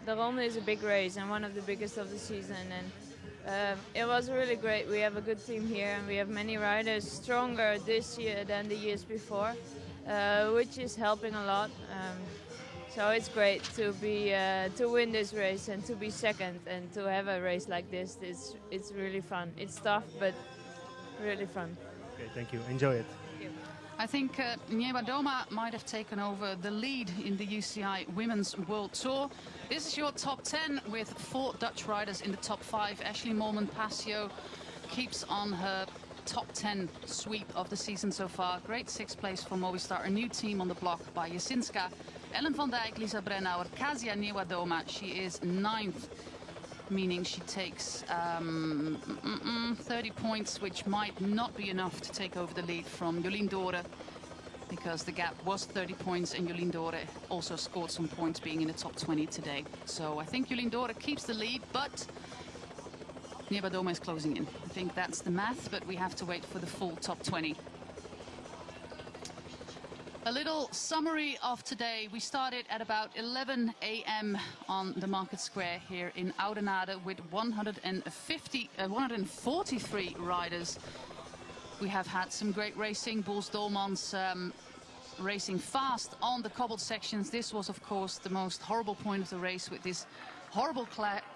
the Ronde is a big race and one of the biggest of the season, and it was really great. We have a good team here, and we have many riders stronger this year than the years before, which is helping a lot. So it's great to be to win this race and to be second and to have a race like this. It's really fun. It's tough, but really fun. Okay, thank you. Enjoy it. I think Nyewa Doma might have taken over the lead in the UCI Women's World Tour. This is your top 10 with 4 Dutch riders in the top 5. Ashley Molman-Pasio keeps on her top 10 sweep of the season so far. Great 6th place for Movistar. A new team on the block by Jasinska. Ellen van Dijk, Lisa Brennauer, Kasia Niewadoma. She is 9th, meaning she takes 30 points, which might not be enough to take over the lead from Jolien Dore, because the gap was 30 points, and Jolien Dore also scored some points being in the top 20 today. So I think Jolien Dore keeps the lead, but Niewadoma is closing in. I think that's the math, but we have to wait for the full top 20. A little summary of today. We started at about 11 a.m. on the Market Square here in Oudenaarde with 143 riders. We have had some great racing. Boels Dolmans racing fast on the cobbled sections. This was, of course, the most horrible point of the race with this horrible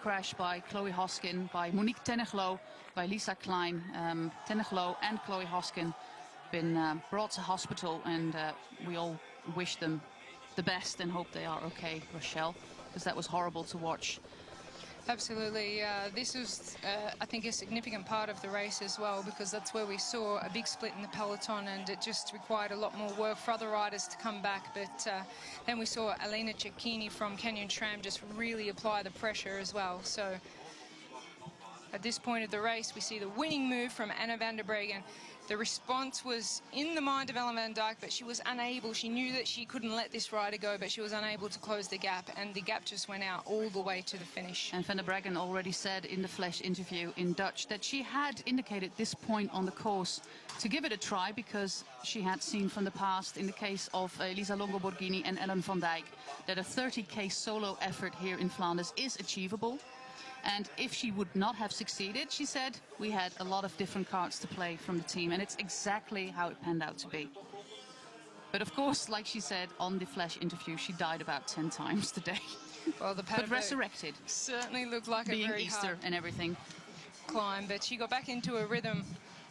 crash by Chloe Hoskin, by Monique Tenneglo, by Lisa Klein. Tenneglo and Chloe Hoskin been brought to hospital, and we all wish them the best and hope they are okay, Rochelle, because that was horrible to watch. Absolutely. This was, I think, a significant part of the race as well, because that's where we saw a big split in the peloton, and it just required a lot more work for other riders to come back. But then we saw Elena Cecchini from Canyon Tram just really apply the pressure as well. So at this point of the race, we see the winning move from Anna van der Breggen. The response was in the mind of Ellen van Dijk, but she was unable. She knew that she couldn't let this rider go, but she was unable to close the gap, and the gap just went out all the way to the finish. And Van der Breggen already said in the Flash interview in Dutch that she had indicated this point on the course to give it a try, because she had seen from the past, in the case of Elisa Longo Borghini and Ellen van Dijk, that a 30k solo effort here in Flanders is achievable. And if she would not have succeeded, she said, we had a lot of different cards to play from the team, and it's exactly how it panned out to be. But of course, like she said on the Flash interview, she died about 10 times today. Well, the but resurrected. Certainly looked like being a very Easter hard and everything. Climb, but she got back into a rhythm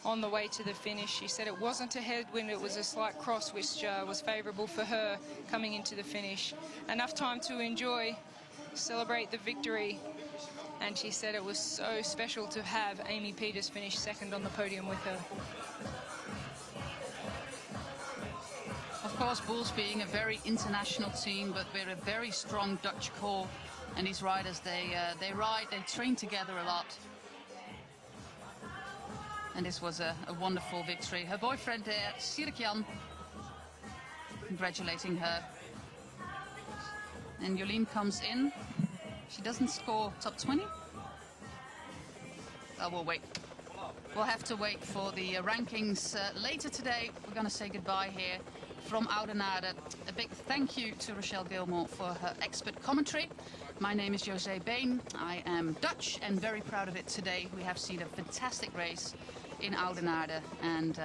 on the way to the finish. She said it wasn't a headwind, it was a slight cross, which was favourable for her coming into the finish. Enough time to enjoy celebrate the victory. And she said it was so special to have Amy Peters finish second on the podium with her. Of course, Bulls being a very international team, but we're a very strong Dutch core. And these riders, they ride, they train together a lot. And this was a wonderful victory. Her boyfriend there, Sirkjan, congratulating her. And Jolien comes in. She doesn't score top 20. Oh, we'll wait. We'll have to wait for the rankings later today. We're going to say goodbye here from Oudenaarde. A big thank you to Rochelle Gilmore for her expert commentary. My name is José Been. I am Dutch and very proud of it today. We have seen a fantastic race in Oudenaarde, and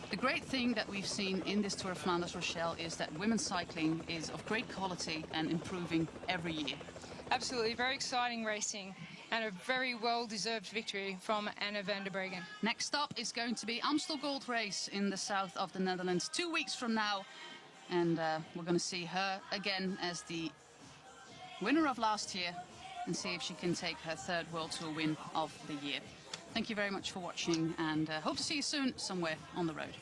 the great thing that we've seen in this Tour of Flanders, Rochelle, is that women's cycling is of great quality and improving every year. Absolutely, very exciting racing and a very well-deserved victory from Anna van der Breggen. Next up is going to be Amstel Gold Race in the south of the Netherlands 2 weeks from now, and we're going to see her again as the winner of last year and see if she can take her third World Tour win of the year. Thank you very much for watching, and hope to see you soon somewhere on the road.